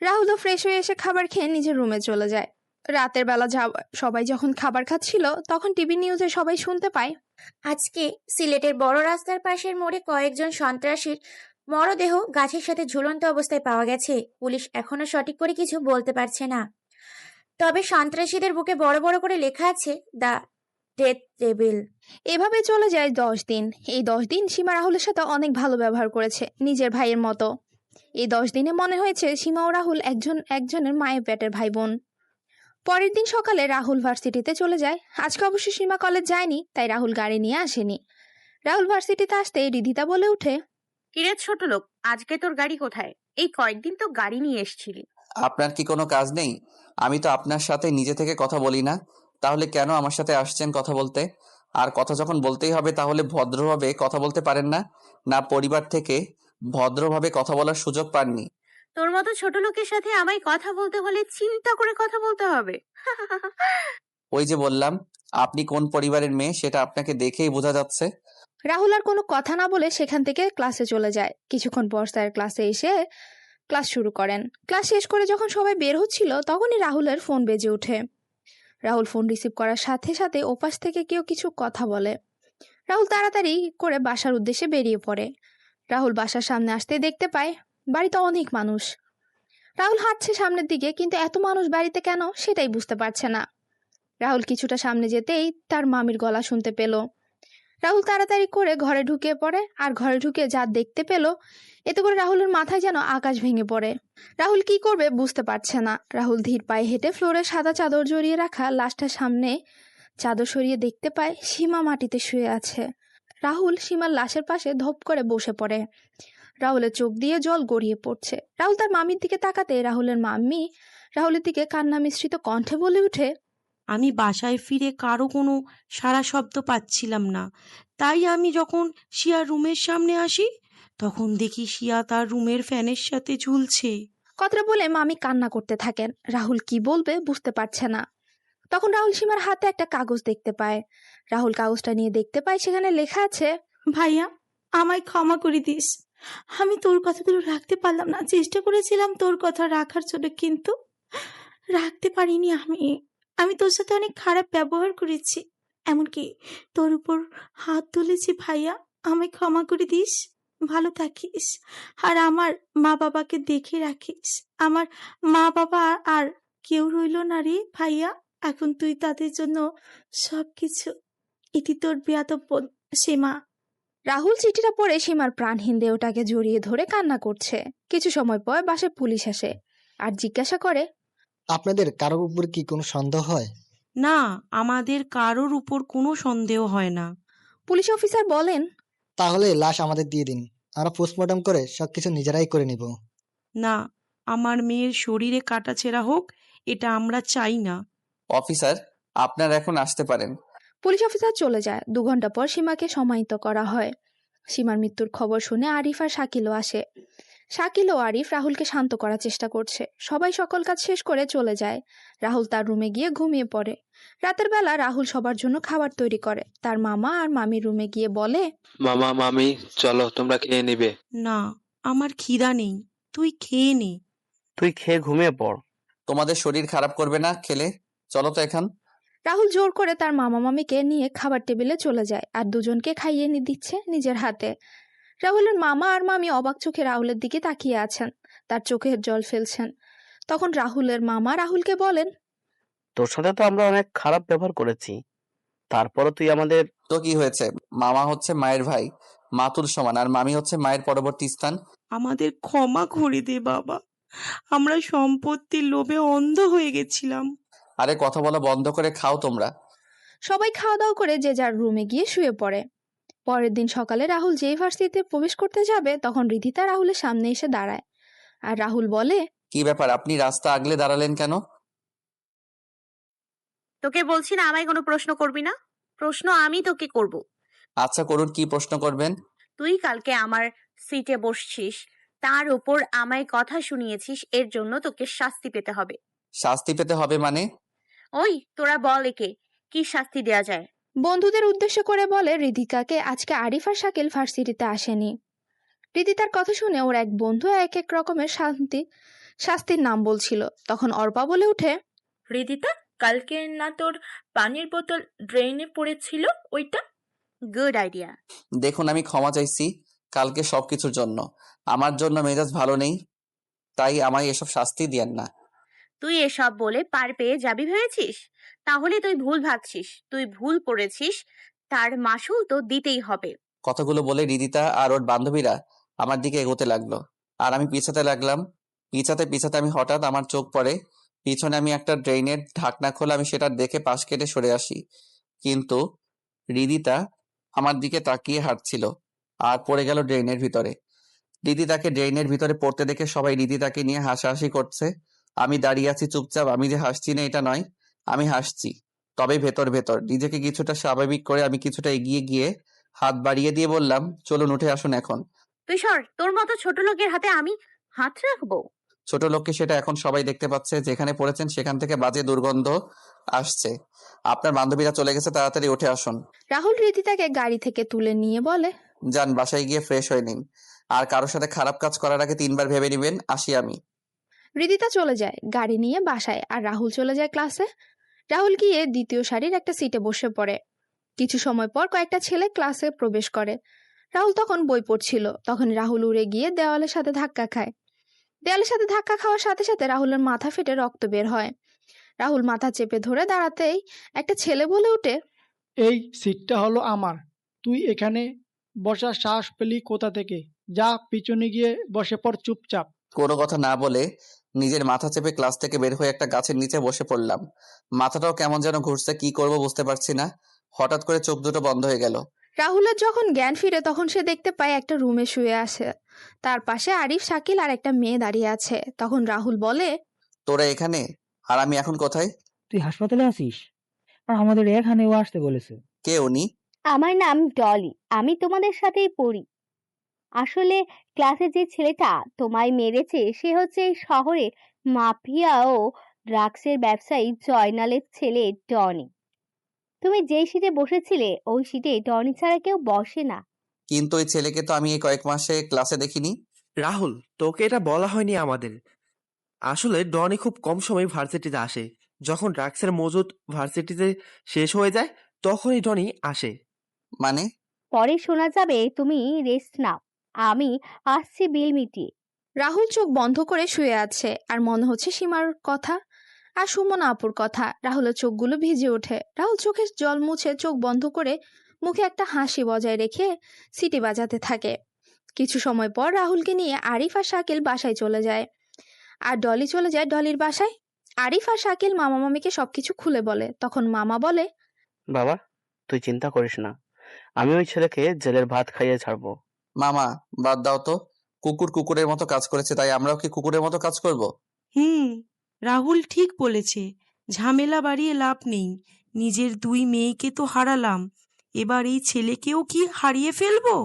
রাহুলও ফ্রেশ হয়ে এসে খাবার খেয়ে নিজের রুমে চলে যায়। রাতের বেলা সবাই যখন খাবার খাচ্ছিল, তখন টিভি নিউজে সবাই শুনতে পায়, আজকে সিলেটের বড় রাস্তার পাশের মোড়ে কয়েকজন সন্ত্রাসীর মরদেহ গাছের সাথে ঝুলন্ত অবস্থায় পাওয়া গেছে। পুলিশ এখনো সঠিক করে কিছু বলতে পারছে না, তবে সন্ত্রাসীদের বুকে বড় বড় করে লেখা আছে দ্য ডেথ টেবিল। এভাবে চলে যায় 10 দিন। এই 10 দিন সীমা রাহুলের সাথে অনেক ভালো ব্যবহার করেছে, নিজের ভাইয়ের মতো। এই 10 দিনে মনে হয়েছে সীমা ও রাহুল একজনের মায়ের পেটের ভাই বোন। পরের দিন সকালে রাহুল ভার্সিটিতে চলে যায়। আজকে অবশ্য সীমা কলেজ যায়নি, তাই রাহুল গাড়ি নিয়ে আসেনি। রাহুল ভার্সিটিতে আসতে রিদিতা বলে ওঠে, কিরে ছোট লোক, আজকে তোর গাড়ি কোথায়? এই কয়েকদিন তো গাড়ি নিয়ে এসেছিলি। আপনার কি কোনো কাজ নেই? আমি তো আপনার সাথে নিজে থেকে কথা বলি না, তাহলে কেন আমার সাথে আসছেন কথা বলতে? আর কথা যখন বলতেই হবে তাহলে ভদ্রভাবে কথা বলতে পারেন না? না পরিবার থেকে ভদ্রভাবে কথা বলার সুযোগ পাননি? তোর মতো ছোট লোকের সাথে আমায় কথা বলতে হলে চিন্তা করে কথা বলতে হবে। ওই যে বললাম, আপনি কোন পরিবারের মেয়ে সেটা আপনাকে দেখেই বোঝা যাচ্ছে। রাহুল আর কোনো কথা না বলে সেখান থেকে ক্লাসে চলে যায়। কিছুক্ষণ পর স্যার ক্লাসে এসে ক্লাস শুরু করেন। ক্লাস শেষ করে যখন সবাই বের হচ্ছিল, তখনই রাহুলের ফোন বেজে ওঠে। রাহুল ফোন রিসিভ করার সাথে সাথে ওপাশ থেকে কেউ কিছু কথা বলে। রাহুল তাড়াতাড়ি করে বাসার উদ্দেশ্যে বেরিয়ে পড়ে। রাহুল বাসার সামনে আসতে দেখতে পায় বাড়িতে অনেক মানুষ। রাহুল হাঁটছে সামনের দিকে, কিন্তু এত মানুষ বাড়িতে কেন সেটাই বুঝতে পারছে না। রাহুল কিছুটা সামনে যেতেই তার মামির গলা শুনতে পেল। রাহুল তাড়াতাড়ি করে ঘরে ঢুকে পড়ে, আর ঘরে ঢুকে যা দেখতে পেল, এতে করে রাহুলের মাথায় যেন আকাশ ভেঙে পড়ে। রাহুল কি করবে বুঝতে পারছে না। রাহুল ধীর পায়ে হেঁটে ফ্লোরে সাদা চাদর জড়িয়ে রাখা লাশটার সামনে চাদর সরিয়ে দেখতে পায় সীমা মাটিতে শুয়ে আছে। রাহুল সীমার লাশের পাশে ধপ করে বসে পড়ে। রাহুলের চোখ দিয়ে জল গড়িয়ে পড়ছে। রাহুল তার মামির দিকে তাকাতে রাহুলের মাম্মি রাহুলের দিকে কান্না মিশ্রিত কণ্ঠে বলে ওঠে, আমি বাসায় ফিরে কারো কোনো সারা শব্দ পাচ্ছিলাম না, তাই আমি যখন শিয়ার রুমের সামনে আসি তখন দেখি শিয়া তার রুমের ফ্যানের সাথে ঝুলছে। কথাটা বলে মামি কান্না করতে থাকেন। রাহুল কি বলবে বুঝতে পারছে না। তখন রাহুল সীমার হাতে একটা কাগজ দেখতে পায়। রাহুল কাগজটা নিয়ে দেখতে পায় সেখানে লেখা আছে, ভাইয়া, আমায় ক্ষমা করে দিস। আমি তোর কথাগুলো রাখতে পারলাম না। চেষ্টা করেছিলাম তোর কথা রাখার জন্য, কিন্তু রাখতে পারিনি আমি। আমি তোর সাথে অনেক খারাপ ব্যবহার করেছি, এমনকি তোর উপর হাত তুলেছি ভাইয়া। আমায় ক্ষমা করে দিস, ভালো থাকিস, আর আমার মা বাবাকে দেখে রাখিস। আমার মা বাবা আর কেউ রইল না রে ভাইয়া, এখন তুই তাদের জন্য সবকিছু। এটি তোর বেয়াদব বোন সীমা। রাহুল চিঠিটা পড়ে সীমার প্রাণহীন দেহটাকে জড়িয়ে ধরে কান্না করছে। কিছু সময় পর বাসায় পুলিশ আসে আর জিজ্ঞাসা করে, আপনাদের কারোর উপর কি কোনো সন্দেহ হয়? না, আমাদের কারোর উপর কোনো সন্দেহ হয় না। পুলিশ অফিসার বলেন, তাহলে লাশ আমাদের দিয়ে দিন, আমরা পোস্টমর্টম করে সবকিছু নিজেরাই করে নিব। না, আমার মেয়ের শরীরে কাটাছেঁড়া হোক, এটা আমরা চাই না। অফিসার, আপনারা এখন আসতে পারেন। পুলিশ অফিসার চলে যায়। 2 ঘন্টা পর সীমাকে সমাহিত করা হয়। সীমার মৃত্যুর খবর শুনে আরিফ আর শাকিলও আসে। শাকিল ও আরিফ রাহুলকে শান্ত করার চেষ্টা করছে। সবাই সকল কাজ শেষ করে চলে যায়। রাহুল তার রুমে গিয়ে ঘুমিয়ে পড়ে। রাতের বেলা রাহুল সবার জন্য খাবার তৈরি করে। তার মামা আর মামির রুমে গিয়ে বলে, মামা মামি চলো তোমরা খেয়ে নিবে। না, আমার খিদা নেই, তুই খেয়ে নে। তুই খেয়ে ঘুমিয়ে পড়। তোমাদের শরীর খারাপ করবে না খেলে? চলো তো এখন। রাহুল জোর করে তার মামা মামিকে নিয়ে খাবার টেবিলে চলে যায় আর দুজনকে খাইয়ে দিচ্ছে নিজের হাতে। রাহুলের মামা আর মামি অবাক চোখে রাহুলের দিকে তাকিয়ে আছেন, তার চোখের জল ফেলছেন। তখন রাহুলের মামা রাহুলকে বলেন, তোর সাথে তো আমরা অনেক খারাপ ব্যবহার করেছি, তারপরও তুই আমাদের। তো কি হয়েছে? মামা হচ্ছে মায়ের ভাই, মাতুল সমান, আর মামি হচ্ছে মায়ের পরবর্তী স্থান। আমাদের ক্ষমা করে দে বাবা, আমরা সম্পত্তির লোভে অন্ধ হয়ে গেছিলাম। আরে কথা বলা বন্ধ করে খাও তোমরা। সবাই খাওয়া দাওয়া করে যে যার রুমে গিয়ে শুয়ে পড়ে। পরের দিন সকালে রাহুল যেই ভার্সিটিতে প্রবেশ করতে যাবে তখন রিধিতা রাহুলের সামনে এসে দাঁড়ায়। আর রাহুল বলে, কি ব্যাপার, আপনি রাস্তা আগলে দাঁড়ালেন কেন? তোকে বলছি না আমায় কোনো প্রশ্ন করবি না। প্রশ্ন আমি তোকে করব। আচ্ছা করুন, কি প্রশ্ন করবেন? তুই কালকে আমার সিটে বসছিস, তার উপর আমায় কথা শুনিয়েছিস, এর জন্য তোকে শাস্তি পেতে হবে। শাস্তি পেতে হবে মানে? ওই তোরা বল একে কি শাস্তি দেয়া যায়। বন্ধুদের উদ্দেশ্য করে বলে রিধিকাকে আজকে আরিফ আর শাকিল ভার্সিটিতে আসেনি। রিধিতার কথা শুনে ওর এক বন্ধু এক এক রকমের শাস্তির নাম বলছিল। তখন অর্পা বলে উঠে, রিদিতা, কালকে না তোর পানির বোতল ড্রেনে পড়েছিল ওইটা? Good idea. দেখুন, আমি ক্ষমা চাইছি কালকে সবকিছুর জন্য। আমার জন্য মেজাজ ভালো নেই, তাই আমায় এসব শাস্তি দিয়েন না। তুই এসব বলে পার পেয়ে যাবি ভেবেছিস? তাহলে তুই ভুল ভাবছিস। তুই ভুল করেছিস, তার মাসুল তো দিতেই হবে। কথাগুলো বলে রিদিতা আর ওর বান্ধবীরা আমার দিকে এগোতে লাগলো, আর আমি পিছাতে লাগলাম। পিছাতে পিছাতে আমি হঠাৎ আমার চোখ পড়ে পিছনে। আমি একটা ড্রেনের ঢাকনা খোলা, আমি সেটা দেখে পাশ কেটে সরে আসি। কিন্তু রিদিতা আমার দিকে তাকিয়ে হাঁটছিল আর পড়ে গেল ড্রেনের ভিতরে। রিদিতাকে ড্রেনের ভিতরে পড়তে দেখে সবাই রিদিতাকে নিয়ে হাসাহাসি করছে। আমি দাঁড়িয়ে আছি চুপচাপ। আমি যে হাসছি না এটা নয়, আমি হাসছি, তবে ভেতর ভেতর। নিজেকে কিছুটা স্বাভাবিক করে আমি কিছুটা এগিয়ে গিয়ে হাত বাড়িয়ে দিয়ে বললাম, চলুন উঠে আসুন এখন। তুই সর, তোর মতো ছোট লোকের হাতে আমি হাত রাখবো? ছোট লোককে সেটা এখন সবাই দেখতে পাচ্ছে। যেখানে পড়েছেন সেখান থেকে বাজে দুর্গন্ধ আসছে। আপনার বান্ধবীরা চলে গেছে, তাড়াতাড়ি উঠে আসুন। রাহুল রিধিতাকে গাড়ি থেকে তুলে নিয়ে বলে, যান বাসায় গিয়ে ফ্রেশ হয়ে নিন, আর কারোর সাথে খারাপ কাজ করার আগে 3বার ভেবে নিবেন। আসি আমি। রিদিতা চলে যায় গাড়ি নিয়ে বাসায়, আর রাহুল চলে যায় ক্লাসে। রাহুল গিয়ে দ্বিতীয় সারির একটা সিটে বসে পড়ে। কিছু সময় পর কয়েকটা ছেলে ক্লাসে প্রবেশ করে। রাহুল তখন বই পড়ছিল। তখন রাহুল উড়ে গিয়ে দেওয়ালের সাথে ধাক্কা খায়। দেওয়ালের সাথে ধাক্কা খাওয়ার সাথে সাথে রাহুলের মাথা ফেটে রক্ত বের হয়। রাহুল মাথা চেপে ধরে দাঁড়াতেই একটা ছেলে বলে ওঠে, এই সিটটা হলো আমার, তুই এখানে বসার সাহস পেলি কোথা থেকে? যা পিছনে গিয়ে বসে পড় চুপচাপ। কোনো কথা না বলে নিজের মাথা চেপে ক্লাস থেকে বের হয়ে একটা গাছের নিচে বসে পড়লাম। মাথাটাও কেমন যেন ঘুরছে, কি করব বুঝতে পারছি না। হঠাৎ করে চোখ দুটো বন্ধ হয়ে গেল। রাহুলের যখন জ্ঞান ফিরে তখন সে দেখতে পায় একটা রুমে শুয়ে আছে। তার পাশে আরিফ, শাকিল আর একটা মেয়ে দাঁড়িয়ে আছে। তখন রাহুল বলে, তোরা এখানে, আর আমি এখন কোথায়? তুই হাসপাতালে আছিস, আর আমাদের এখানেও আসতে বলেছে। কে উনি? আমার নাম ডলি, আমি তোমাদের সাথেই পড়ি। আসলে ক্লাসে যে ছেলেটা তোমায় মেরেছে সে হচ্ছে এই শহরে মাফিয়া ও ড্রাগসের ব্যবসায়ী জয়নালের ছেলে টনি। তুমি যেই সিটে বসেছিলে ওই সিটে টনি ছাড়া কেউ বসে না। কিন্তু ওই ছেলেকে তো আমি এই কয়েক মাসে ক্লাসে দেখিনি। রাহুল, তোকে এটা বলা হয়নি আমাদের। আসলে ডনি খুব কম সময় ভার্সিটিতে আসে, যখন ড্রাগসের মজুদ ভার্সিটিতে শেষ হয়ে যায় তখনই টনি আসে। মানে? পরে শোনা যাবে তুমি রেস্ট নাও, আমি আসছি বিল মিটিয়ে। রাহুল চোখ বন্ধ করে শুয়ে আছে আর মনে হচ্ছে সীমার কথা আর সুমনা আপুর কথা। রাহুলের চোখগুলো ভিজে ওঠে। রাহুল চোখের জল মুছে চোখ বন্ধ করে মুখে একটা হাসি বজায় রেখে সিটি বাজাতে থাকে। কিছু সময় পর রাহুলকে নিয়ে আরিফ আর শাকিল বাসায় চলে যায় আর ডলি চলে যায় ডলির বাসায়। আরিফ আর শাকিল মামা মামিকে সবকিছু খুলে বলে। তখন মামা বলে, বাবা তুই চিন্তা করিস না, আমি ওই ছেলেকে জেলের ভাত খাইয়ে ছাড়বো। মামা বাদ দাও তো, কুকুর কুকুরের মতো কাজ করেছে, তাই আমরাও কি কুকুরের মতো কাজ করব? রাহুল ঠিক বলেছে, ঝামেলা বাড়িয়ে লাভ নেই। নিজের 2 মেয়েকে তো হারালাম, এবার এই ছেলেকেও কি হারিয়ে ফেলবো?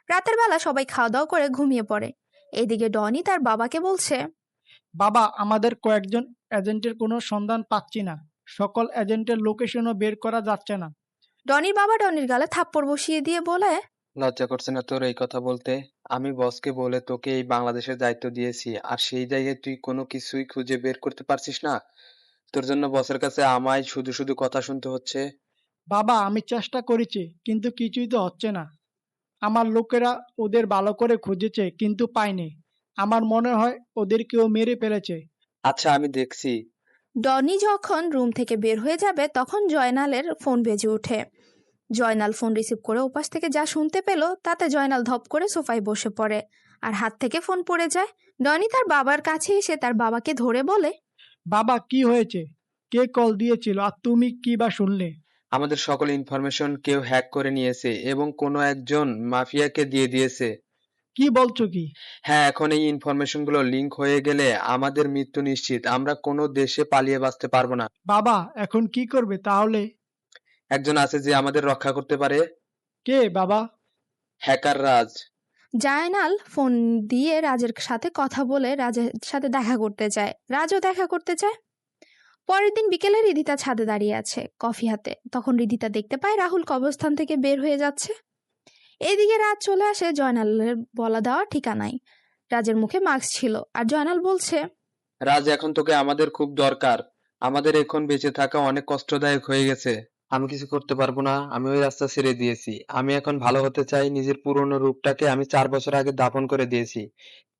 রাতের বেলা সবাই খাওয়া দাওয়া করে ঘুমিয়ে পড়ে। এদিকে ডনি তার বাবাকে বলছে, বাবা, আমাদের কয়েকজন এজেন্টের কোনো সন্ধান পাচ্ছি না, সকল এজেন্টের লোকেশনও বের করা যাচ্ছে না। ডনির বাবা ডনির গালে থাপ্পড় বসিয়ে দিয়ে বলে, লজ্জা করছে না তোর এই কথা বলতে? আমি বসকে বলে তোকে এই বাংলাদেশের দায়িত্ব দিয়েছি, আর সেই জায়গায় তুই কোনো কিছুই খুঁজে বের করতে পারছিস না। তোর জন্য বসের কাছে আমায় শুধু শুধু কথা শুনতে হচ্ছে। বাবা, আমি চেষ্টা করেছি কিন্তু কিছুই তো হচ্ছে না। আমার লোকেরা ওদের ভালো করে খুঁজেছে কিন্তু পায়নি। আমার মনে হয় ওদের কেউ মেরে ফেলেছে। আচ্ছা আমি দেখছি। ডনি যখন রুম থেকে বের হয়ে যাবে তখন জয়নালের ফোন বেজে ওঠে। জয়নাল ফোন রিসিভ করে ওপাশ থেকে যা শুনতে পেল তাতে জয়নাল ধপ করে সোফায় বসে পড়ে আর হাত থেকে ফোন পড়ে যায়। ডনি তার বাবার কাছে এসে তার বাবাকে ধরে বলে, বাবা, কি হয়েছে? কে কল দিয়েছিল আর তুমি কি বা শুনলে? আমাদের সকল ইনফরমেশন কেউ হ্যাক করে নিয়েছে এবং কোনো একজন মাফিয়াকে দিয়ে দিয়েছে। কি বলছো কি? হ্যাঁ, এখন এই ইনফরমেশন গুলো লিঙ্ক হয়ে গেলে আমাদের মৃত্যু নিশ্চিত। আমরা কোনো দেশে পালিয়ে বাঁচতে পারবো না। বাবা, এখন কি করবে তাহলে? একজন আছে যে আমাদের রক্ষা করতে পারে। কে বাবা? হ্যাকার রাজ। জয়নাল ফোন দিয়ে রাজের সাথে কথা বলে রাজের সাথে দেখা করতে চায়। রাজও দেখা করতে চায়। পরের দিন বিকেলে রিদিতা ছাদে দাঁড়িয়ে আছে কফি হাতে। তখন রিদিতা দেখতে পায় রাহুল কবরস্থান থেকে বের হয়ে যাচ্ছে। এদিকে রাজ চলে আসে জয়নালের বলা দেওয়া ঠিকানায়। রাজের মুখে মাস্ক ছিল আর জয়নাল বলছে, রাজ, এখন তোকে আমাদের খুব দরকার। আমাদের এখন বেঁচে থাকা অনেক কষ্টদায়ক হয়ে গেছে। আমি কিছু করতে পারবো না, আমি ওই রাস্তা ছেড়ে দিয়েছি। আমি এখন ভালো হতে চাই। নিজের পুরনো রূপটাকে আমি 4 বছর আগে দাফন করে দিয়েছি।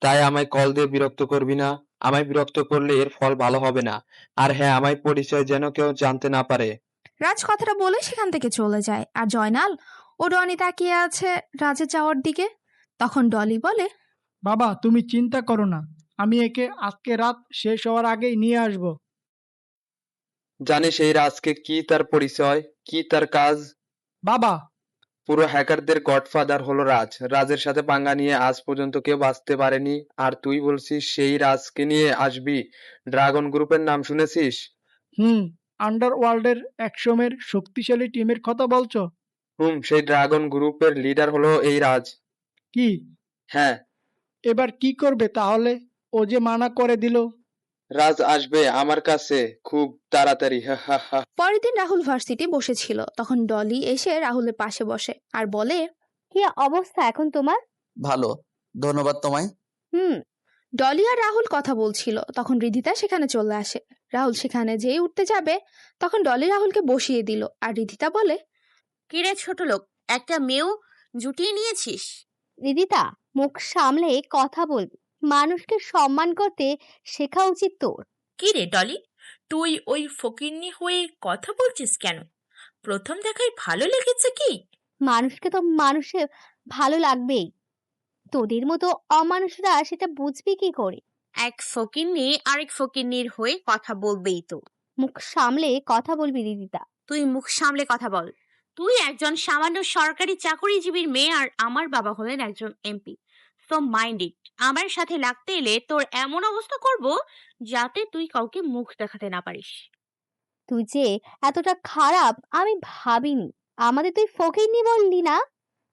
তাই আমায় কল দিয়ে বিরক্ত করবি না। আমায় বিরক্ত করলে এর ফল ভালো হবে না। আর হ্যাঁ, আমায় পরিচয় যেন কেউ জানতে না পারে। রাজ কথাটা বলে সেখান থেকে চলে যায় আর জয়নাল ও ডনি তাকিয়ে আছে রাজের যাওয়ার দিকে। তখন ডলি বলে, বাবা, তুমি চিন্তা করো না, আমি একে আজকে রাত শেষ হওয়ার আগেই নিয়ে আসব। জানিস এই রাজকে কি, তার পরিচয় কি, তার কাজ? বাবা, পুরো হ্যাকারদের গডফাদার হলো রাজ। রাজের সাথে পাঙ্গা নিয়ে আজ পর্যন্ত কেউ বাঁচতে পারেনি। আর তুই বলছিস সেই রাজকে নিয়ে আসবি? ড্রাগন গ্রুপের নাম শুনেছিস? আন্ডারওয়ার্ল্ডের একসময়ের শক্তিশালী টিমের কথা বলছো? সেই ড্রাগন গ্রুপের লিডার হলো এই রাজ। কি? হ্যাঁ। এবার কি করবে তাহলে? ও যে মানা করে দিল। রাজ আসবে আমার কাছে খুব তাড়াতাড়ি। হা হা হা। পরের দিন রাহুল ভার্সিটি বসেছিল। তখন ডলি এসে রাহুলের পাশে বসে আর বলে, কি অবস্থা এখন তোমার? ভালো, ধন্যবাদ তোমায়। ডলি আর রাহুল কথা বলছিল। তখন রিধিতা সেখানে চলে আসে। রাহুল সেখানে যেই উঠতে যাবে তখন ডলি রাহুলকে বসিয়ে দিল আর রিধিতা বলে, কিরে ছোট লোক, একটা মেয়েও জুটিয়ে নিয়েছিস? রিদিতা, মুখ সামলে কথা বলবি, মানুষকে সম্মান করতে শেখা উচিত তোর। কি রে ডলি, তুই ওই ফকিন্নি হয়ে কথা বলছিস কেন? প্রথম দেখায় ভালো লেগেছে কি? মানুষকে তো মানুষের ভালো লাগবেই, তোদের মতো অমানুষরা সেটা বুঝবি কি করে? এক ফকিন্নি আরেক ফকিন্নির হয়ে কথা বলবেই তো। মুখ সামলে কথা বলবি রিদিতা। তুই মুখ সামলে কথা বল। তুই একজন সামান্য সরকারি চাকরিজীবীর মেয়ে আর আমার বাবা হলেন একজন এমপি। So mind it. আমার সাথে লাগতে এলে তোর এমন অবস্থা করব যাতে তুই কাউকে মুখ দেখাতে না পারিস। তুই যে এতটা খারাপ আমি ভাবিনি। আমাদের তুই ফকিরনি বললি না?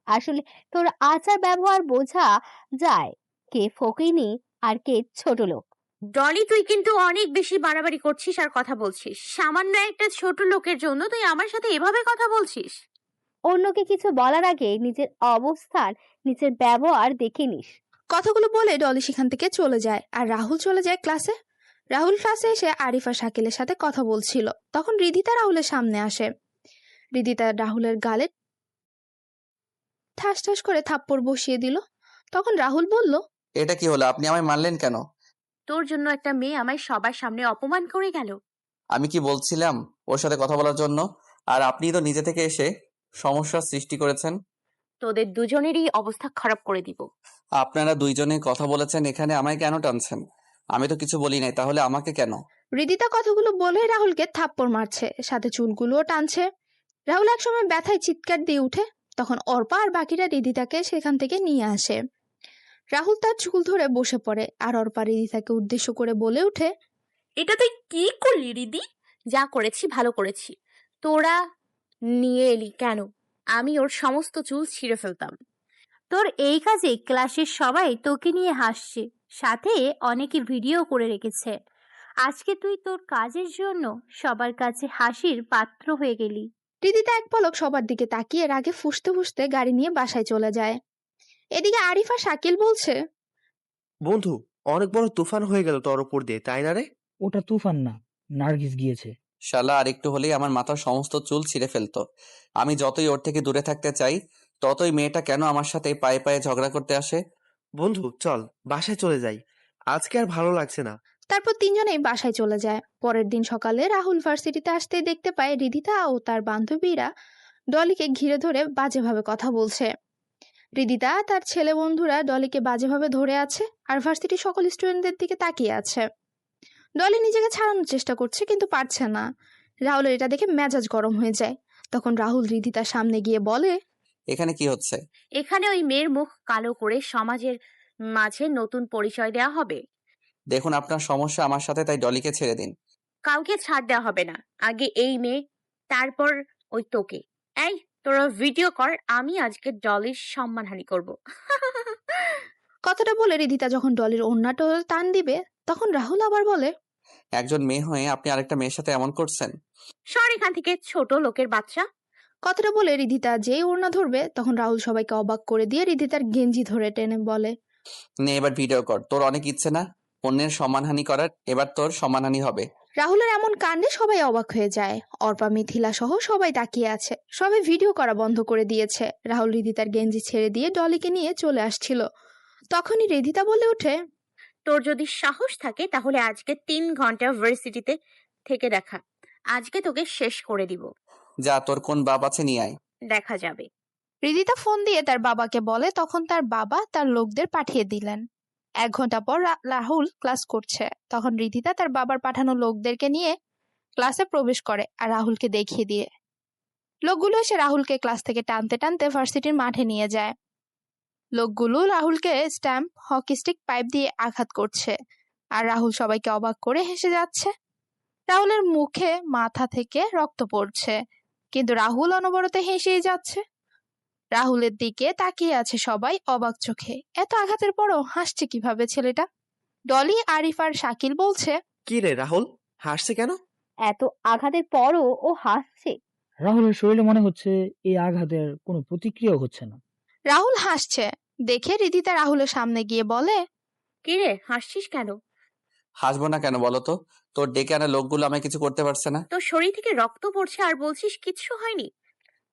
আসলে তোর আচার ব্যবহার বোঝা যায় কে ফকিরনি আর কে ছোট লোক। ডলি, তুই কিন্তু অনেক বেশি বাড়াবাড়ি করছিস আর কথা বলছিস। সামান্য একটা ছোট লোকের জন্য তুই আমার সাথে এভাবে কথা বলছিস? অন্যকে কিছু বলার আগে নিজের অবস্থান, নিজের ব্যবহার দেখে নিস। কথাগুলো বলে ডলি সেখান থেকে চলে যায় আর রাহুল চলে যায় ক্লাসে। রাহুল ক্লাসে এসে আরিফ আর শাকিলের সাথে কথা বলছিল। তখন রিদিতা রাহুলের সামনে আসে। রিদিতা রাহুলের গালে ঠাস ঠাস করে থাপ্পড় বসিয়ে দিল। তখন রাহুল বলল, এটা কি হলো? আপনি আমায় মারলেন কেন? তোর জন্য একটা মেয়ে আমায় সবার সামনে অপমান করে গেল। আমি কি বলছিলাম ওর সাথে কথা বলার জন্য? আর আপনি তো নিজে থেকে এসে সমস্যার সৃষ্টি করেছেন। তোদের দুজনেরই অবস্থা খারাপ করে দিব। আপনারা দুইজনে কথা বলেছেন, এখানে আমায় কেন টানছেন? আমি তো কিছু বলি নাই, তাহলে আমাকে কেন? রিদিতা কথাগুলো বলে রাহুলকে থাপ্পড় মারছে, সাথে চুলগুলোও টানছে। রাহুল একসময় ব্যথায় চিৎকার দিয়ে উঠে। তখন অর্পা আর বাকিরা রিদিতাকে সেখান থেকে নিয়ে আসে। রাহুল তার চুল ধরে বসে পড়ে আর অর্পা রিদিতাকে উদ্দেশ্য করে বলে উঠে, এটা তুই কি করলি রিদি? যা করেছি ভালো করেছি। তোরা নিয়ে এলি কেন? আমি ওর সমস্ত চুল ছিঁড়ে ফেলতাম। তোর এই কাজে ক্লাসের সবাই তোকে নিয়ে হাসছে, সাথে অনেকে ভিডিও করে রেখেছে। আজকে তুই তোর কাজের জন্য সবার কাছে হাসির পাত্র হয়ে গেলি। রিদিতা এক পলক সবার দিকে তাকিয়ে রাগে ফুঁসতে ফুঁসতে গাড়ি নিয়ে বাসায় চলে যায়। এদিকে আরিফ আর শাকিল বলছে, বন্ধু, অনেক বড় তুফান হয়ে গেল তোর উপর দিয়ে, তাই না রে? ওটা তুফান না, নার্গিস গিয়েছে। শালা আর একটু হলেই আমার মাথার সমস্ত চুল ছিঁড়ে ফেলতো। আমি যতই ওর থেকে দূরে থাকতে চাই, ততই মেয়েটা কেন আমার সাথে পায়ে পায়ে ঝগড়া করতে আসে? বন্ধু চল বাসায় চলে যাই, আজকে আর ভালো লাগছে না। তারপর তিনজনেই বাসায় চলে যায়। পরের দিন সকালে রাহুল ভার্সিটিতে আসতেই দেখতে পায় রিদিতা ও তার বান্ধবীরা ডলিকে ঘিরে ধরে বাজেভাবে কথা বলছে। রিদিতা তার ছেলে বন্ধুরা ডলিকে বাজেভাবে ধরে আছে আর ভার্সিটির সকল স্টুডেন্টদের দিকে তাকিয়ে আছে। ডলি নিজেকে ছাড়ানোর চেষ্টা করছে কিন্তু পারছে না। রাহুলের এটা দেখে মেজাজ গরম হয়ে যায়। তখন রাহুল রিদিতার সামনে গিয়ে বলে, এখানে কি হচ্ছে? এখানে ওই মেয়ের মুখ কালো করে সমাজের মাঝে নতুন পরিচয় দেওয়া হবে। দেখুন, আপনার সমস্যা আমার সাথে, তাই ডলিকে ছেড়ে দিন। কাউকে ছাড় দেওয়া হবে না। আগে এই মেয়ে, তারপর ওই তোকে। এই তোরা ভিডিও কর, আমি আজকে ডলির সম্মানহানি করব। কথাটা বলে রিদিতা যখন ডলির ওড়নাটা টান দিবে, তখন রাহুল আবার বলে, একজন মেয়ে হয়ে আপনি আরেকটা মেয়ের সাথে এমন করছেন? সর এখান থেকে, ছোট লোকের বাচ্চা। কথাটা বলে রিদিতা যেই ওড়না ধরবে, তখন রাহুল সবাইকে অবাক করে দিয়ে রিদিতার গেঞ্জি ধরে টেনে বলে, নে এবার ভিডিও কর। তোর অনেক ইচ্ছে না অন্যের সম্মানহানি করার, এবার তোর সম্মানহানি হবে। রাহুলের এমন কাণ্ডে সবাই অবাক হয়ে যায়। অর্পা, মিথিলা সহ সবাই তাকিয়ে আছে। সবাই ভিডিও করা বন্ধ করে দিয়েছে। রাহুল রিদিতার গেঞ্জি ছেড়ে দিয়ে ডলিকে নিয়ে চলে আসছিল। তখনই রিদিতা বলে ওঠে, তোর যদি সাহস থাকে তাহলে আজকে 3 ঘন্টা ভার্সিটিতে থেকে দেখা। আজকে তোকে শেষ করে দিব। যা, তোর কোন বাপ আছে নিয়ে আয়। দেখা যাবে। রিদিতা ফোন দিয়ে তার বাবাকে বলে। তখন তার বাবা তার লোকদের পাঠিয়ে দিলেন। 1 ঘন্টা পর রাহুল ক্লাস করছে। তখন রিদিতা তার বাবার পাঠানো লোকদেরকে নিয়ে ক্লাসে প্রবেশ করে আর রাহুলকে দেখিয়ে দিয়ে। লোকগুলো এসে রাহুলকে ক্লাস থেকে টানতে টানতে ভার্সিটির মাঠে নিয়ে যায়। লোকগুলো রাহুলকে স্ট্যাম্প, হকি স্টিক, পাইপ দিয়ে আঘাত করছে আর রাহুল সবাইকে অবাক করে হেসে যাচ্ছে। রাহুলের মুখে মাথা থেকে রক্ত পড়ছে, কিন্তু রাহুল অনবরত হেসেই যাচ্ছে। রাহুলের দিকে তাকিয়ে আছে সবাই অবাক চোখে। এত আঘাতের পরও হাসছে কিভাবে ছেলেটা? ডলি, আরিফ আর শাকিল বলছে, কি রে রাহুল, হাসছে কেন? এত আঘাতের পরও ও হাসছে। রাহুলের শরীরে মনে হচ্ছে এই আঘাতের কোনো প্রতিক্রিয়াও হচ্ছে না। রাহুল হাসছে দেখে রিদিতা রাহুলের সামনে গিয়ে বলে, কি রে, হাসছিস কেন? হাসবো না কেন বলো তো? তোর ডেকে আনা লোকগুলো আমায় কিছু করতে পারছে না। তোর শরীর থেকে রক্ত পড়ছে আর বলছিস কিচ্ছু হয়নি?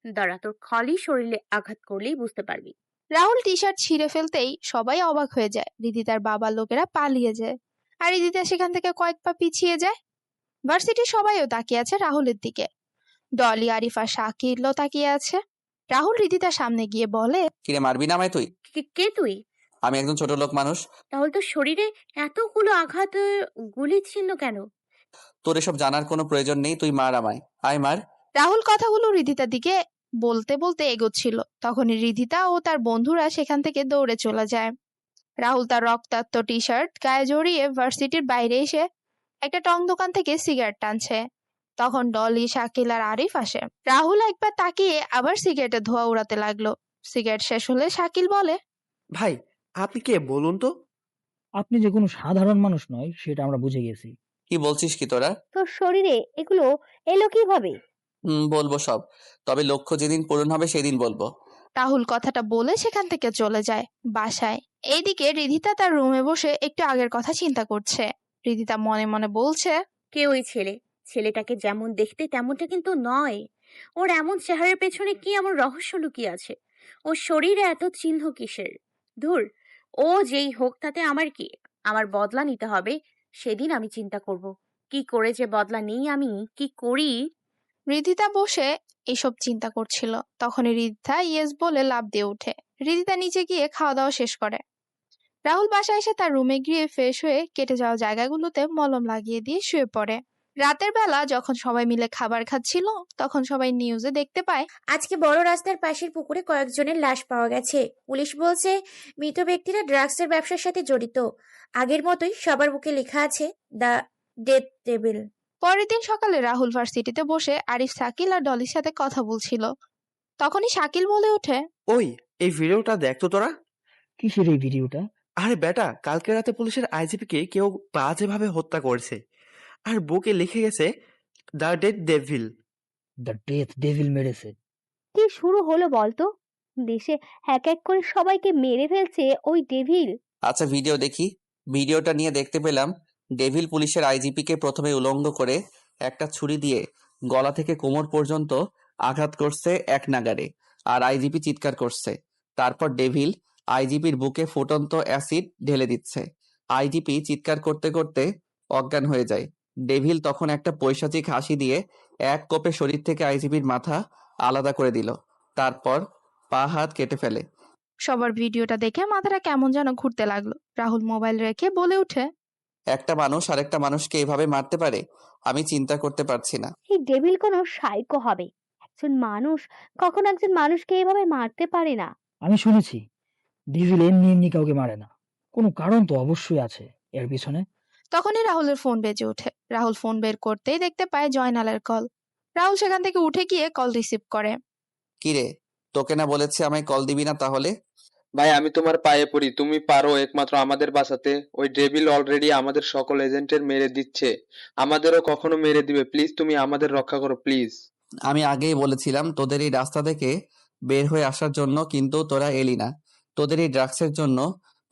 দাঁড়া, তোর খালি শরীরে আঘাত করলেই বুঝতে পারবি। রাহুল টি শার্ট ছিঁড়ে ফেলতেই সবাই অবাক হয়ে যায়। রিদিতার বাবার লোকেরা পালিয়ে যায় আর রিদিতা সেখান থেকে কয়েক পা পিছিয়ে যায়। ভার্সিটির সবাইও তাকিয়ে আছে রাহুলের দিকে। ডলি, আরিফ আর শাকিলও তাকিয়ে আছে। রাহুল রিদিতার সামনে গিয়ে বলে, কিরে, মারবি না আমায় তুই? কে তুই? আমি একজন ছোট লোক মানুষ। তাহলে তোর শরীরে এতগুলো আঘাত, গুলি চিহ্ন কেন? তোর এসব জানার কোনো প্রয়োজন নেই, তুই মার আমায়, আয় মার। রাহুল কথাগুলো রিদিতার দিকে বলতে বলতে এগোচ্ছিল। তখনই রিদিতা ও তার বন্ধুরা সেখান থেকে দৌড়ে চলে যায়। রাহুল তার রক্তাক্ত টি শার্ট গায়ে জড়িয়ে ভার্সিটির বাইরে এসে একটা টং দোকান থেকে সিগারেট টানছে। তখন ডলি, শাকিল আর আরিফ আসে। রাহুল একবার তাকিয়ে আবার সিগারেটের ধোঁয়া উড়াতে লাগলো। সিগারেট শেষ হলে শাকিল বলে, ভাই আপনি কে বলুন তো? আপনি যে কোনো সাধারণ মানুষ নয় সেটা আমরা বুঝে গেছি। কি বলছিস কি তোরা? তোর শরীরে এগুলো এলো কিভাবে? বলবো সব, তবে লক্ষ্য যেদিন পূরণ হবে সেদিন বলবো। রাহুল কথাটা বলে সেখান থেকে চলে যায় বাসায়। এইদিকে রিধিতা তার রুমে বসে একটু আগের কথা চিন্তা করছে। রিদিতা মনে মনে বলছে, কে ওই ছেলে? ছেলেটাকে যেমন দেখতে তেমনটা কিন্তু নয়। ওর এমন চেহারার পেছনে কি এমন রহস্য লুকিয়ে আছে? ওর শরীরে এত চিহ্ন কিসের? ধুর, ও যেই হোক তাতে আমার কি? আমার বদলা নিতে হবে, সেদিন আমি চিন্তা করব কি করে যে বদলা নেই, আমি কি করি। রিদিতা বসে এসব চিন্তা করছিল। তখনই রিদিতা ইয়েস বলে লাফ দিয়ে ওঠে। রিদিতা নিচে গিয়ে খাওয়া দাওয়া শেষ করে। রাহুল বাসায় এসে তার রুমে গিয়ে ফ্রেশ হয়ে কেটে যাওয়া জায়গাগুলোতে মলম লাগিয়ে দিয়ে শুয়ে পড়ে। রাতের বেলা যখন সবাই মিলে খাবার খাচ্ছিল, তখন সবাই নিউজে দেখতে পায় আজকে বড় রাস্তার পাশের পুকুরে কয়েকজনের লাশ পাওয়া গেছে। পুলিশ বলছে মৃত ব্যক্তিরা ড্রাগসের ব্যবসার সাথে জড়িত। আগের মতোই সবার বুকে লেখা আছে দ্য ডেথ টেবিল। পরের দিন সকালে রাহুল ভার্সিটিতে বসে আরিফ, শাকিল আর ডলির সাথে কথা বলছিল। তখনই শাকিল বলে ওঠে, ওই, এই ভিডিওটা দেখ তো তোরা। কিসের এই ভিডিওটা? আরে বেটা, কালকে রাতে পুলিশের আইজিপি কে কেউ বাজেভাবে হত্যা করেছে, আর বুকে লিখে গেছে the dead devil. The death devil মেরেছে? কি শুরু হলো বলতো? দেশে এক এক করে সবাইকে মেরে ফেলছে ওই ডেভিল। আচ্ছা ভিডিও দেখি। ভিডিওটা নিয়ে দেখতে পেলাম ডেভিল পুলিশের আইজিপিকে প্রথমে উলঙ্গ করে একটা ছুরি দিয়ে গলা থেকে কোমর পর্যন্ত আঘাত করছে এক নাগাড়ে, আর আইজিপি চিৎকার করছে। তারপর ডেভিল আইজিপির বুকে ফুটন্ত অ্যাসিড ঢেলে দিচ্ছে। আইজিপি চিৎকার করতে করতে অজ্ঞান হয়ে যায়। ডেভিল তখন একটা পৈশাচিক হাসি দিয়ে এক কোপে শরীর থেকে আইজিপির মাথা আলাদা করে দিল, তারপর পা হাত কেটে ফেলে। সবার ভিডিওটা দেখে মাথাটা কেমন যেন ঘুরতে লাগলো। রাহুল মোবাইল রেখে বলে ওঠে, একটা মানুষ আরেকটা মানুষকে এভাবে মারতে পারে? আমি চিন্তা করতে পারছি না। এই ডেভিল কোনো সাইকো হবে। একজন মানুষ কখনো একজন মানুষকে এভাবে মারতে পারে না। আমি শুনেছি ডেভিল এমনি এমনি কাউকে মারে না, কোনো কারণ তো অবশ্যই আছে এর পিছনে। তখনই রাহুলের ফোন বেজে ওঠে। রাহুল ফোন বের করতেই দেখতে পায় জয়নালের কল। রাহুল সেখান থেকে উঠে গিয়ে কল রিসিভ করে। কিরে, তোকে না বলেছে আমায় কল দিবি না তাহলে? ভাই আমি তোমার পায়ে পড়ি, তুমি পারো একমাত্র আমাদের বাঁচাতে। ওই ডেভিল অলরেডি আমাদের সকল এজেন্টের মেরে দিচ্ছে, আমাদেরও কখনো মেরে দিবে। প্লিজ তুমি আমাদের রক্ষা করো প্লিজ। আমি আগেই বলেছিলাম তোদের এই রাস্তা থেকে বের হয়ে আসার জন্য, কিন্তু তোরা এলি না। তোদের এই ড্রাগসের জন্য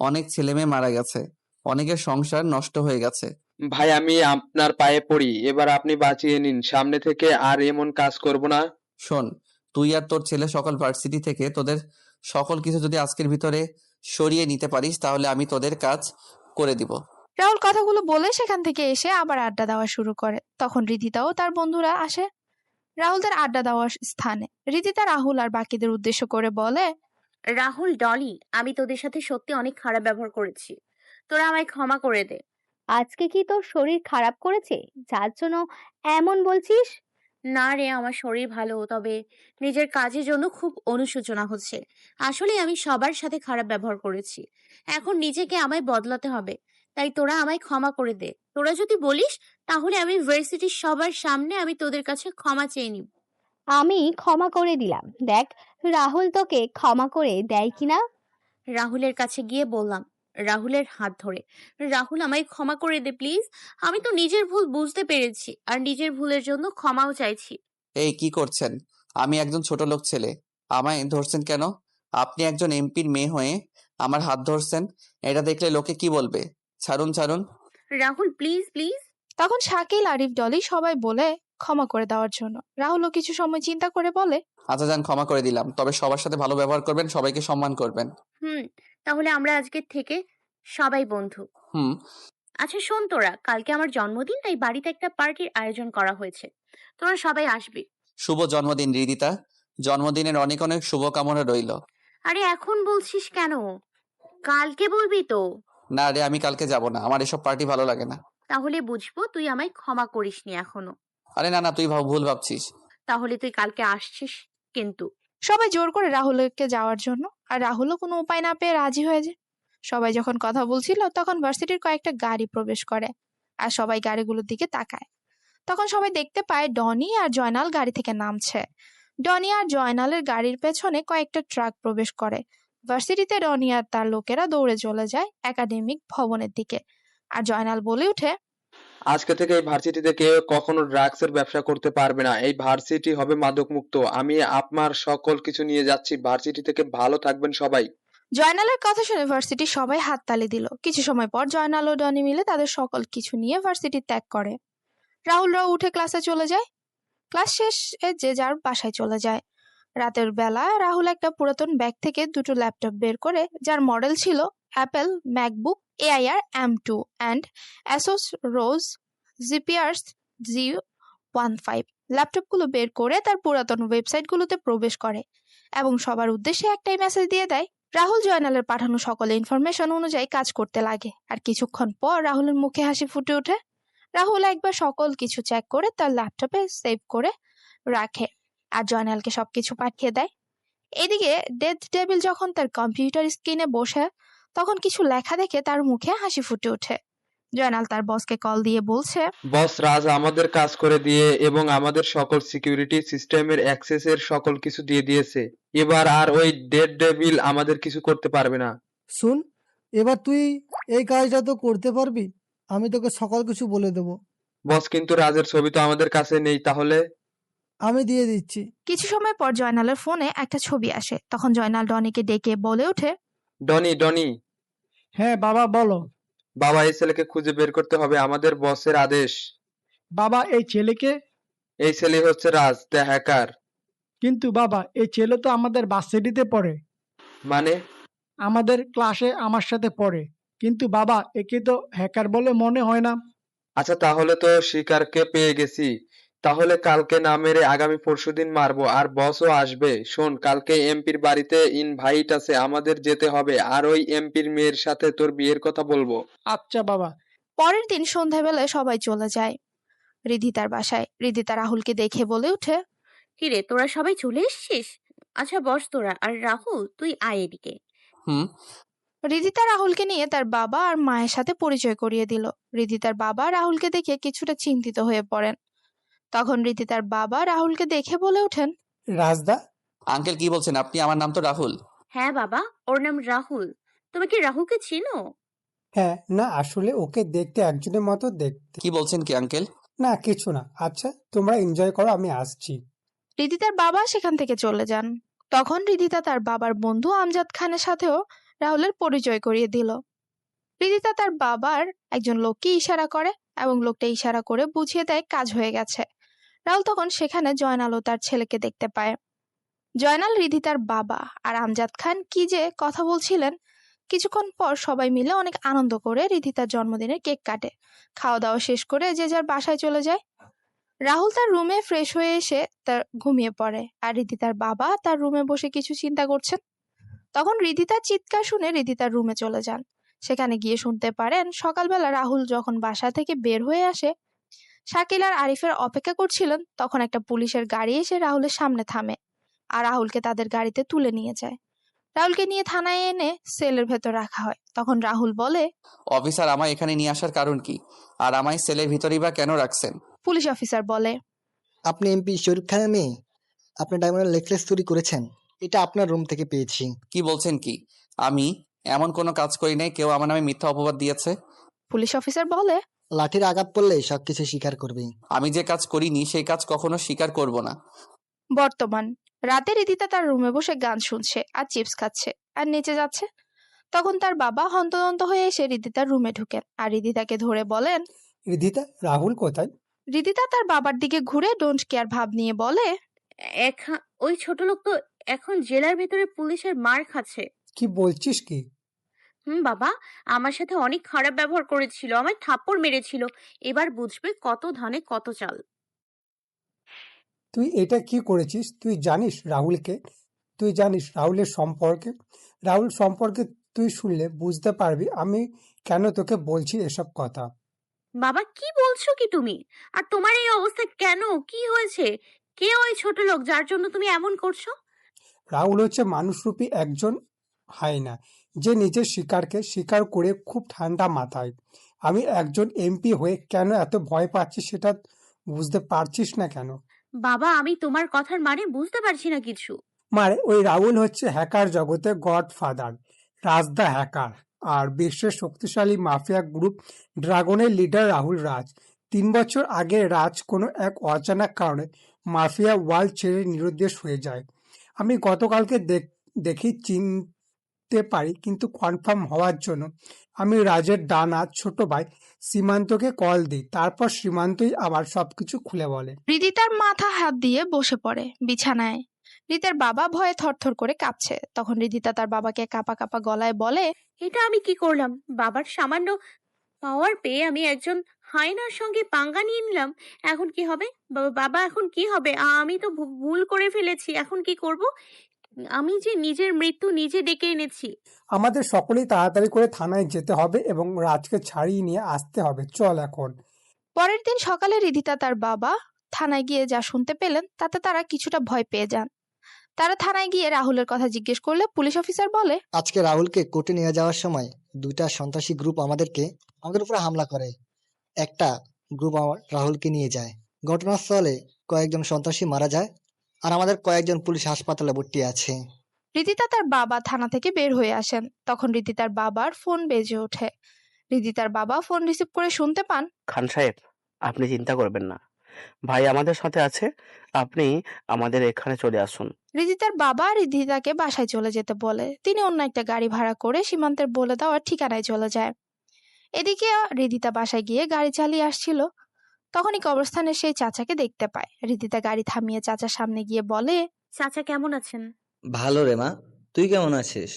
অনেক ছেলেমেয়ে মারা গেছে, অনেকের সংসার নষ্ট হয়ে গেছে। ভাই আমি আপনার পায়ে পড়ি, এবার আপনি বাঁচিয়ে নিন, সামনে থেকে আর এমন কাজ করব না। শোন, তুই আর তোর ছেলে সকাল ভার্সিটি থেকে তোদের সকল কিছু যদি আজকের ভিতরে সরিয়ে নিতে পারিস, তাহলে আমি তোদের কাজ করে দিব। রাহুল কথাগুলো বলে সেখান থেকে এসে আবার আড্ডা দেওয়া শুরু করে। তখন রিদিতাও তার বন্ধুরা আসে রাহুলদের আড্ডা দেওয়ার স্থানে। রিদিতা রাহুল আর বাকিদের উদ্দেশ্য করে বলে, রাহুল, ডলি, আমি তোদের সাথে সত্যি অনেক খারাপ ব্যবহার করেছি, তোরা আমায় ক্ষমা করে দে। আজকে কি তোর শরীর খারাপ করেছে যার জন্য এমন বলছিস? না রে, আমার শরীর ভালো, তবে নিজের কাজের জন্য খুব অনুশোচনা হচ্ছে। আসলে আমি সবার সাথে খারাপ ব্যবহার করেছি, এখন নিজেকে আমায় বদলাতে হবে। তাই তোরা আমায় ক্ষমা করে দে। তোরা যদি বলিস তাহলে আমি ভার্সিটির সবার সামনে আমি তোদের কাছে ক্ষমা চেয়ে নিব। আমি ক্ষমা করে দিলাম, দেখ রাহুল তোকে ক্ষমা করে দেয় কিনা। রাহুলের কাছে গিয়ে বললাম, রাহুলের হাত ধরে, রাহুল আমায় ক্ষমা করে দে প্লিজ। আমি তো নিজের ভুল বুঝতে পেরেছি আর নিজের ভুলের জন্য ক্ষমাও চাইছি। এই কি করছেন? আমি একজন ছোট লোক ছেলে, আমায় ধরছেন কেন? আপনি একজন এমপির মেয়ে হয়ে আমার হাত ধরছেন, এটা দেখলে লোকে কি বলবে? ছাড়ুন ছাড়ুন। Rahul please please. তখন শাকিল, আরিফ, ডলি সবাই বলে ক্ষমা করে দেওয়ার জন্য। রাহুলও কিছু সময় চিন্তা করে বলে, আচ্ছা যান, ক্ষমা করে দিলাম, তবে সবার সাথে ভালো ব্যবহার করবেন, সবাইকে সম্মান করবেন। তাহলে আমরা আজকের থেকে সবাই বন্ধু। আচ্ছা শোন, তোরা, কালকে আমার জন্মদিন, তাই বাড়িতে একটা পার্টির আয়োজন করা হয়েছে, তোরা সবাই আসবি। শুভ জন্মদিন রিদিতা, জন্মদিনের অনেক অনেক শুভকামনা রইল। আরে এখন বলছিস কেন? কালকে বলবি তো? না রে, আমি কালকে যাব না, আমার এসব পার্টি ভালো লাগে না। তাহলে বুঝবো তুই আমায় ক্ষমা করিসনি এখনো। আরে না না, তুই ভুল ভাবছিস। তাহলে তুই কালকে আসছিস কিন্তু। সবাই জোর করে রাহুলকে যাওয়ার জন্য, আর রাহুলও কোনো উপায় না পেয়ে রাজি হয়ে যায়। সবাই যখন কথা বলছিল তখন ভার্সিটির কয়েকটা গাড়ি প্রবেশ করে, আর সবাই গাড়িগুলোর দিকে তাকায়। তখন সবাই দেখতে পায় ডনি আর জয়নাল গাড়ি থেকে নামছে। ডনি আর জয়নালের গাড়ির পেছনে কয়েকটা ট্রাক প্রবেশ করে। ভার্সিটিতে ডনি আর তার লোকেরা দৌড়ে চলে যায় একাডেমিক ভবনের দিকে। আর জয়নাল বলে ওঠে, আজকে থেকে এই ভার্সিটিতে কেউ কখনো ড্রাগসের ব্যবসা করতে পারবে না, এই ভার্সিটি হবে মাদক মুক্ত। আমি আপনার সকল কিছু নিয়ে যাচ্ছি, ভার্সিটি থেকে ভালো থাকবেন সবাই। জয়নালের কথা শুনে ভার্সিটির সবাই হাততালি দিল। কিছু সময় পর জয়নাল ও ডনি মিলে তাদের সকল কিছু নিয়ে ভার্সিটি ত্যাগ করে। রাহুলরাও উঠে ক্লাসে চলে যায়। ক্লাস শেষে যে যার বাসায় চলে যায়। রাতের বেলা রাহুল একটা পুরাতন ব্যাগ থেকে দুটো ল্যাপটপ বের করে, যার মডেল ছিল Apple MacBook Air M2 and Asus ROG Zephyrus G15 ল্যাপটপগুলো বের করে তার পুরাতন ওয়েবসাইটগুলোতে প্রবেশ করে এবং সবার উদ্দেশ্যে একটাই মেসেজ দিয়ে দেয়। রাহুল জয়নালের পাঠানো সকল ইনফরমেশন অনুযায়ী কাজ করতে লাগে। আর কিছুক্ষণ পর রাহুলের মুখে হাসি ফুটে ওঠে। রাহুল একবার সকল কিছু চেক করে তার ল্যাপটপে সেভ করে রাখে আর জয়নালকে সবকিছু পাঠিয়ে দেয়। এদিকে ডেথ ডেভিল যখন তার কম্পিউটার স্ক্রিনে বসে, তখন কিছু লেখা দেখে তার মুখে হাসি ফুটে ওঠে। জয়নাল তার বসকে কল দিয়ে বলছে, বস, রাজ আমাদের কাজ করে দিয়ে এবং আমাদের সকল সিকিউরিটি সিস্টেমের অ্যাক্সেসের সকল কিছু দিয়ে দিয়েছে। এবার আর ওই ডেড ডেভিল আমাদের কিছু করতে পারবে না। শুন, এবার তুই এই কাজটা তো করতে পারবি। আমি তোকে সকল কিছু বলে দেবো। বস, কিন্তু রাজের ছবি তো আমাদের কাছে নেই, তাহলে? আমি দিয়ে দিচ্ছি। কিছু সময় পর জয়নালের ফোনে একটা ছবি আসে। তখন জয়নাল ডনিকে ডেকে বলে ওঠে, ডনি, ডনি। হ্যাঁ বাবা, বলো। বাবা, এই ছেলেকে খুঁজে বের করতে হবে, আমাদের বসের আদেশ। বাবা, এই ছেলেকে? এই ছেলে হচ্ছে রাজ, দ্য হ্যাকার। কিন্তু বাবা, এই ছেলে তো আমাদের ভার্সিটিতে পড়ে। মানে? আমাদের ক্লাসে আমার সাথে পড়ে। কিন্তু বাবা, একে তো হ্যাকার বলে মনে হয় না। আচ্ছা, তাহলে তো শিকারকে পেয়ে গেছি। তাহলে কালকে না মেরে আগামী পরশুদিন মারবো, আর বসও আসবে। শোন, কালকে এমপির বাড়িতে ইনভাইট আছে, আমাদের যেতে হবে, আর ওই এমপির মেয়ের সাথে তোর বিয়ের কথা বলবো। আচ্ছা বাবা। পরের দিন সন্ধ্যাবেলায় সবাই চলে যায় রিধিতার বাসায়। রিধিতা রাহুলকে দেখে বলে ওঠে, কিরে, তোরা সবাই চলে এসেছিস? আচ্ছা বস তোরা, আর রাহুল তুই আয় এদিকে। হুম। রিধিতা রাহুলকে নিয়ে তার বাবা আর মায়ের সাথে পরিচয় করিয়ে দিল। রিধিতার বাবা রাহুলকে দেখে কিছুটা চিন্তিত হয়ে পড়েন। তখন রিধিতার বাবা রাহুলকে দেখে বলে ওঠেন, রাজদা। আঙ্কেল কি বলছেন আপনি? আমার নাম তো রাহুল। হ্যাঁ বাবা, ওর নাম রাহুল। তুমি কি রাহুলকে চিনো? হ্যাঁ, না আসলে ওকে দেখতে একজনের মতো দেখতে। কি বলছেন কি আঙ্কেল? না কিছু না। আচ্ছা তোমরা এনজয় করো, আমি আসছি। রিধিতার বাবা সেখান থেকে চলে যান। তখন রিধিতা তার বাবার বন্ধু আমজাদ খানের সাথেও রাহুলের পরিচয় করিয়ে দিল। রিধিতা তার বাবার একজন লোককে ইশারা করে এবং লোকটা ইশারা করে বুঝিয়ে দেয় কাজ হয়ে গেছে। রাহুল তখন সেখানে জয়নাল ও তার ছেলেকে দেখতে পায়। জয়নাল রিধিতার বাবা আর আমজাদ খান কি যে কথা বলছিলেন। কিছুক্ষণ পর সবাই মিলে অনেক আনন্দ করে রিধিতার জন্মদিনের কেক কাটে। খাওয়া দাওয়া শেষ করে যে যার বাসায় চলে যায়। রাহুল তার রুমে ফ্রেশ হয়ে এসে তার ঘুমিয়ে পড়ে আর রিধিতার বাবা তার রুমে বসে কিছু চিন্তা করছেন। তখন রিধিতার চিৎকার শুনে রিধিতার রুমে চলে যান। সেখানে গিয়ে শুনতে পারেন সকালবেলা রাহুল যখন বাসা থেকে বের হয়ে আসে, শাকিল আর আরিফের অপেক্ষা করছিলেন। তখন একটা পুলিশের গাড়ি এসে রাহুলের সামনে থামে আর রাহুলকে তাদের গাড়িতে তুলে নিয়ে যায়। রাহুলকে নিয়ে থানায় এনে সেলের ভেতর রাখা হয়। তখন রাহুল বলে, অফিসার, আমায় এখানে নিয়ে আসার কারণ কি, আর আমায় সেলের ভিতরেই বা কেন রাখছেন? পুলিশ অফিসার বলে, আপনি এমপি শরীফ খানের মেয়ে, আপনি ডায়মন্ডের নেকলেস চুরি করেছেন। এটা আপনার রুম থেকে পেয়েছি। কি বলছেন কি? আমি এমন কোনো কাজ করি নাই, কেউ আমার নামে মিথ্যা অপবাদ দিয়েছে। পুলিশ অফিসার বলে, লাঠির আঘাত পড়লে সবকিছু স্বীকার করবে। আমি যে কাজ করিনি সেই কাজ কখনো স্বীকার করব না। বর্তমান রাতে রিধিতা তার রুমে বসে গান শুনছে আর চিপস খাচ্ছে আর নিচে যাচ্ছে। তখন তার বাবা হন্তদন্ত হয়ে এসে রিধিতার রুমে ঢুকেন আর রিধিতাকে ধরে বলেন, রিধিতা, রাহুল কোথায়? রিধিতা তার বাবার দিকে ঘুরে ডোন্ট কেয়ার ভাব নিয়ে বলে, ওই ছোট লোক তো এখন জেলার ভেতরে পুলিশের মার খাচ্ছে। কি বলছিস কি? বাবা, আমার সাথে অনেক খারাপ ব্যবহার করেছিল, আমায় থাপ্পড় মেরেছিল। এবার বুঝবে কত ধানে কত চাল। তুই এটা কি করেছিস? তুই জানিস রাহুলকে? তুই জানিস রাহুলের সম্পর্কে? রাহুল সম্পর্কে তুই শুনলে বুঝতে পারবি আমি কেন তোকে বলছি এসব কথা। বাবা, কি বলছো কি তুমি? আর তোমার এই অবস্থা কেন? কি হয়েছে? কে ওই ছোট লোক যার জন্য তুমি এমন করছো? রাহুল হচ্ছে মানুষরূপী একজন হায়না, যে নিজের শিকারকে শিকার করে খুব ঠান্ডা মাথায়। আমি একজন এমপি হয়ে কেন এত ভয় পাচ্ছি সেটা বুঝতে পারছিস না কেন? বাবা, আমি তোমার কথার মানে বুঝতে পারছি না কিছু। মানে ওই রাহুল হচ্ছে হ্যাকার জগতে গডফাদার, রাজ দ্য হ্যাকার, আর বিশ্বের শক্তিশালী মাফিয়া গ্রুপ ড্রাগনের লিডার রাহুল রাজ। 3 বছর আগে রাজ কোনো এক অজানা কারণে মাফিয়া ওয়ার্ল্ড ছেড়ে নিরুদ্দেশ হয়ে যায়। আমি গতকালকে দেখি চিনতে ভাবতে পারি, কিন্তু কনফার্ম হওয়ার জন্য আমি রাজের ডান হাত ছোট ভাই সীমান্তকে কল দিই। তারপর সীমান্তই আবার সবকিছু খুলে বলে। রিদিতার মাথা হাত দিয়ে বসে পড়ে বিছানায়। রিতার বাবা ভয়ে থরথর করে কাঁপছে। তখন রিদিতা তার বাবাকে কাঁপা কাঁপা গলায় বলে, এটা আমি কি করলাম? বাবার সামান্য পাওয়ার পেয়ে আমি একজন হায়নার সঙ্গে পাঙ্গা নিয়ে নিলাম। এখন কি হবে? বাবা এখন কি হবে? আমি তো ভুল করে ফেলেছি। এখন কি করব? আমি যে নিজের মৃত্যু নিজে ডেকে এনেছি। আমাদের সকলেই তাড়াতাড়ি করে থানায় যেতে হবে এবং রাজকে ছাড়িয়ে নিয়ে আসতে হবে। চল এখন। পরের দিন সকালে রিদিতা তার বাবা থানায় গিয়ে যা শুনতে পেলেন তাতে তারা কিছুটা ভয় পেয়ে যান। তারা থানায় গিয়ে রাহুলের কথা জিজ্ঞেস করলে পুলিশ অফিসার বলে, আজকে রাহুলকে কোর্টে নিয়ে যাওয়ার সময় দুইটা সন্ত্রাসী গ্রুপ আমাদের উপরে হামলা করে। একটা গ্রুপ রাহুলকে নিয়ে যায়। ঘটনাস্থলে কয়েকজন সন্ত্রাসী মারা যায়, আর আমাদের কয়েকজন পুলিশ হাসপাতালে ভর্তি আছে। রিদিতা তার বাবা থানা থেকে বের হয়ে আসেন। তখন রিদিতার বাবার ফোন বেজে ওঠে। রিদিতার বাবা ফোন রিসিভ করে শুনতে পান, খান সাহেব, আপনি চিন্তা করবেন না, ভাই আমাদের সাথে আছে, আপনি আমাদের এখানে চলে আসুন। রিদিতার বাবা রিদিতাকে বাসায় চলে যেতে বলে। তিনি অন্য একটা গাড়ি ভাড়া করে সীমান্তের বলে দেওয়ার ঠিকানায় চলে যায়। এদিকে রিদিতা বাসায় গিয়ে গাড়ি চালিয়ে আসছিল। তখনই কবরস্থানে সেই চাচাকে দেখতে পায়। রিদিতা গাড়ি থামিয়ে চাচার সামনে গিয়ে বলে, চাচা কেমন আছেন? ভালো রে মা, তুই কেমন আছিস?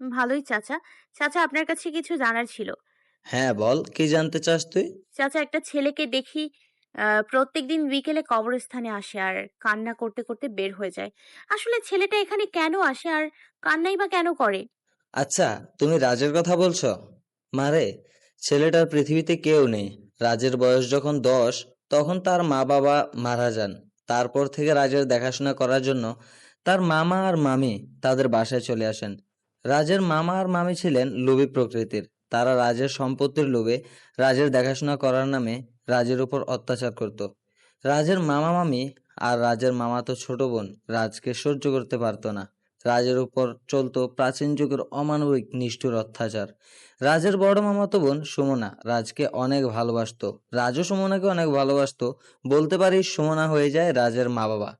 ভালোই চাচা। চাচা আপনার কাছে কিছু জানার ছিল। হ্যাঁ বল, কি জানতে চাস তুই? চাচা একটা ছেলেকে দেখি প্রত্যেকদিন বিকেলে কবরস্থানে আসে আর কান্না করতে করতে বের হয়ে যায়। আসলে ছেলেটা এখানে কেন আসে আর কান্নাই বা কেন করে? আচ্ছা, তুমি রাজের কথা বলছো? মারে, ছেলেটার পৃথিবীতে কেউ নেই। রাজের বয়স যখন 10, তখন তার মা বাবা মারা যান। তারপর থেকে রাজের দেখাশোনা করার জন্য তার মামা আর মামি তাদের বাসায় চলে আসেন। রাজের মামা আর মামি ছিলেন লোভী প্রকৃতির। তারা রাজের সম্পত্তির লোভে রাজের দেখাশোনা করার নামে রাজের উপর অত্যাচার করত। রাজের মামা মামি আর রাজের মামাতো ছোট বোন রাজকে সহ্য করতে পারতো না। রাজের উপর চলতো প্রাচীন যুগের অমানবিক নিষ্ঠুর অত্যাচার। রাজের বড় মামাতো বোন সুমনা রাজকে অনেক ভালোবাসতো। রাজও সুমনাকে অনেক ভালোবাসতো। বলতে পারিস সুমনা হয়ে যায় রাজের মা বাবা।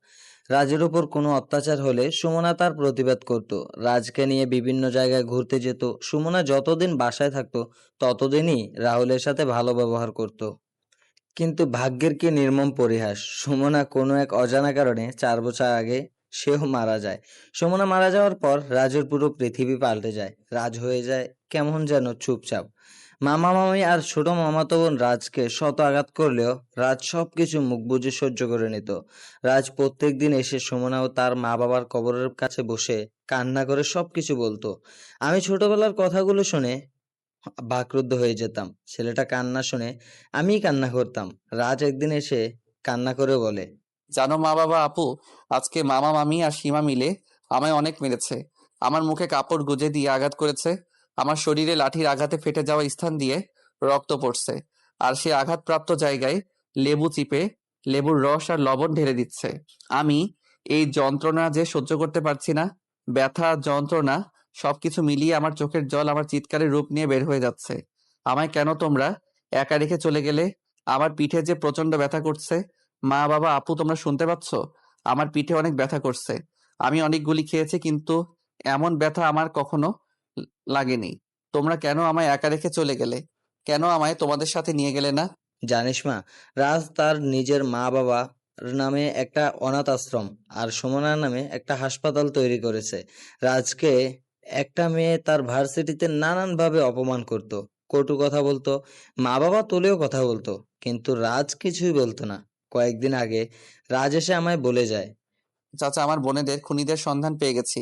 রাজের উপর কোনো অত্যাচার হলে সুমনা তার প্রতিবাদ করত। রাজকে নিয়ে বিভিন্ন জায়গায় ঘুরতে যেত। সুমনা যতদিন বাসায় থাকতো ততদিনই রাহুলের সাথে ভালো ব্যবহার করত। কিন্তু ভাগ্যের কি নির্মম পরিহাস, সুমনা কোনো এক অজানা কারণে 4 বছর আগে সেও মারা যায়। সুমনা মারা যাওয়ার পর রাজের পুরো পৃথিবী পাল্টে যায়। রাজ হয়ে যায় কেমন যেন চুপচাপ। মামা মামি আর ছোট মামাতো বোন রাজকে শত আঘাত করলেও রাজ সবকিছু মুখ বুজে সহ্য করে নিত। রাজ প্রত্যেক দিন এসে সুমনা ও তার মা বাবার কবরের কাছে বসে কান্না করে সবকিছু বলতো। আমি ছোটবেলার কথাগুলো শুনে বাকরুদ্ধ হয়ে যেতাম। ছেলেটা কান্না শুনে আমিই কান্না করতাম। রাজ একদিন এসে কান্না করে বলে, জানো মা বাবা আপু, আজকে মামা মামি আর সীমা মিলে আমায় অনেক মেরেছে। আমার মুখে কাপড় গুজে দিয়ে আঘাত করেছে। আমার শরীরে লাঠির আঘাতে ফেটে যাওয়া স্থান দিয়ে রক্ত পড়ছে। আর সে আঘাতপ্রাপ্ত জায়গায় লেবু চিপে লেবুর রস আর লবণ ঢেলে দিচ্ছে। আমি এই যন্ত্রণা যে সহ্য করতে পারছি না। ব্যথা, যন্ত্রণা সবকিছু মিলিয়ে আমার চোখের জল আমার চিৎকারের রূপ নিয়ে বের হয়ে যাচ্ছে। আমায় কেন তোমরা একা রেখে চলে গেলে? আমার পিঠে যে প্রচন্ড ব্যথা করছে। মা বাবা আপু, তোমরা শুনতে পাচ্ছ? আমার পিঠে অনেক ব্যথা করছে। আমি অনেক গুলি খেয়েছি, কিন্তু এমন ব্যথা আমার কখনো লাগেনি। তোমরা কেন আমায় একা রেখে চলে গেলে? কেন আমায় তোমাদের সাথে নিয়ে গেলে না? জানিস মা, রাজ তার নিজের মা বাবা নামে একটা অনাথ আশ্রম আর সুমনার নামে একটা হাসপাতাল তৈরি করেছে। রাজকে একটা মেয়ে তার ভার্সিটিতে নানানভাবে অপমান করত, কটু কথা বলতো, মা বাবা তুলেও কথা বলতো, কিন্তু রাজ কিছুই বলতো না। কয়েকদিন আগে রাজ এসে আমায় বলে যায়, চাচা, আমার বোনেদের খুনিদের সন্ধান পেয়ে গেছি।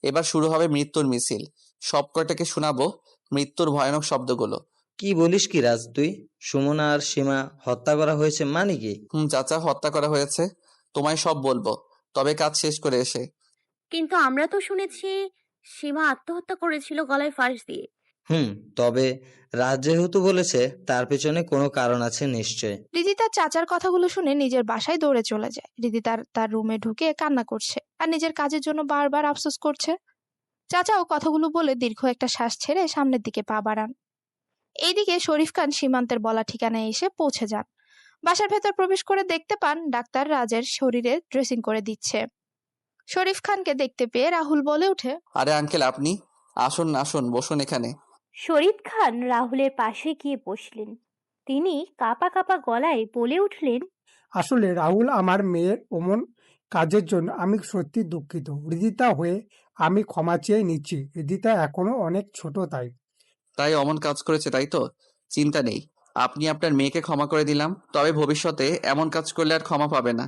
এবার শুরু হবে মৃত্যুর মিছিল। সব কয়টাকে শোনাবো মৃত্যুর ভয়ানক শব্দগুলো। কি বলিস কি রাজ তুই? সুমনা আর সীমা হত্যা করা হয়েছে মানে কি? চাচা, হত্যা করা হয়েছে। তোমায় সব বলবো, তবে কাজ শেষ করে এসে। কিন্তু আমরা তো শুনেছি সীমা আত্মহত্যা করেছিল গলায় ফাঁস দিয়ে। তবে রাজ যেহেতু বলেছে তার পেছনে কোনো কারণ আছে নিশ্চয়। রিদিতার চাচার কথাগুলো শুনে নিজের বাসায় দৌড়ে চলে যায়। রিদিতার তার রুমে ঢুকে কান্না করছে আর নিজের কাজের জন্য বারবার আফসোস করছে। চাচাও কথাগুলো বলে দীর্ঘ একটা শ্বাস ছেড়ে সামনের দিকে পা বাড়ান। এইদিকে শরীফ খান সীমান্তের বলা ঠিকানায় এসে পৌঁছে যান। বাসার ভেতর প্রবেশ করে দেখতে পান ডাক্তার রাজের শরীরে ড্রেসিং করে দিচ্ছে। শরীফ খানকে দেখতে পেয়ে রাহুল বলে ওঠে, আরে আঙ্কেল, আপনি? আসুন আসুন, বসুন এখানে। শরীফ খান রাহুলের পাশে গিয়ে বসলেন। তিনি কাঁপা কাঁপা গলায় বলে উঠলেন, আসলে রাহুল, আমার মেয়ের অমন কাজের জন্য আমি সত্যি দুঃখিত। হৃদিতা হয়ে আমি ক্ষমা চেয়ে নিচ্ছি। হৃদিতা এখনো অনেক ছোট, তাই। তাই অমন কাজ করেছে, তাই তো? চিন্তা নেই, আপনি আপনার মেয়েকে ক্ষমা করে দিলাম, তবে ভবিষ্যতে এমন কাজ করলে আর ক্ষমা পাবে না।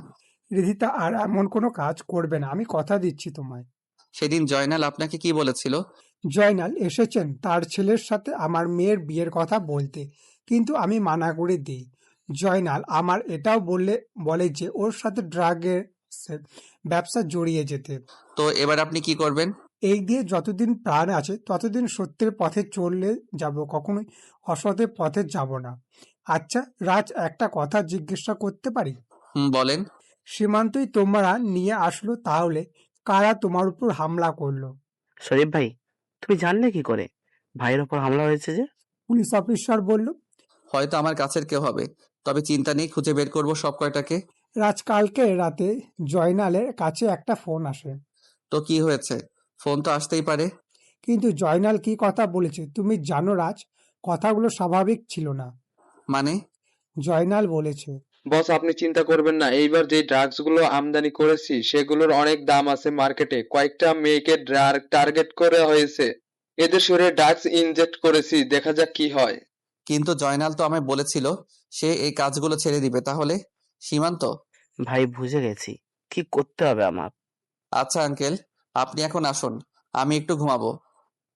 হৃদিতা আর এমন কোনো কাজ করবে না, আমি কথা দিচ্ছি তোমায়। সেদিন জয়নাল আপনাকে কি বলেছিল? জয়নাল এসেছেন তার ছেলের সাথে আমার মেয়ের বিয়ের কথা বলতে, কিন্তু আমি মানা করে দিই। জয়নাল আমার এটাও বলে যে ওর সাথে ড্রাগের ব্যবসা জড়িয়ে যেতে। তো এবার আপনি কি করবেন? এই দিয়ে যতদিন প্রাণ আছে ততদিন সত্যের পথে চললে যাব, কখনোই অসতের পথে যাব না। আচ্ছা রাজ, একটা কথা জিজ্ঞাসা করতে পারি? বলেন। সীমান্তই তোমরা নিয়ে আসলো, তাহলে কারা তোমার উপর হামলা করলো? শরীফ ভাই, তুমি জানলে কি করে ভাইয়ের ওপর হামলা হয়েছে যে? পুলিশ অফিসার বলল। হয়তো আমার কাছের কেউ হবে, তবে চিন্তা নেই, খুঁজে বের করব সব কয়টাকে। রাজ, কালকে রাতে জয়নালের কাছে একটা ফোন আসে। তো কি হয়েছে? ফোন তো আসতেই পারে। কিন্তু জয়নাল কি কথা বলেছে তুমি জানো রাজ? কথাগুলো স্বাভাবিক ছিল না। মানে? জয়নাল বলেছে, বস আপনি চিন্তা করবেন না, এইবার যে ড্রাগস গুলো আমদানি করেছি সেগুলোর অনেক দাম আছে মার্কেটে। কয়েকটা মেয়েকে টার্গেট করা হয়েছে, এদের শরীরে ড্রাগস ইনজেক্ট করেছি, দেখা যাক কি হয়। কিন্তু জয়নাল তো আমায় বলেছিল সে এই কাজগুলো ছেড়ে দিবে, তাহলে সীমান্ত? ভাই বুঝে গেছি কি করতে হবে আমার। আচ্ছা আঙ্কেল, আপনি এখন আসুন, আমি একটু ঘুমাবো।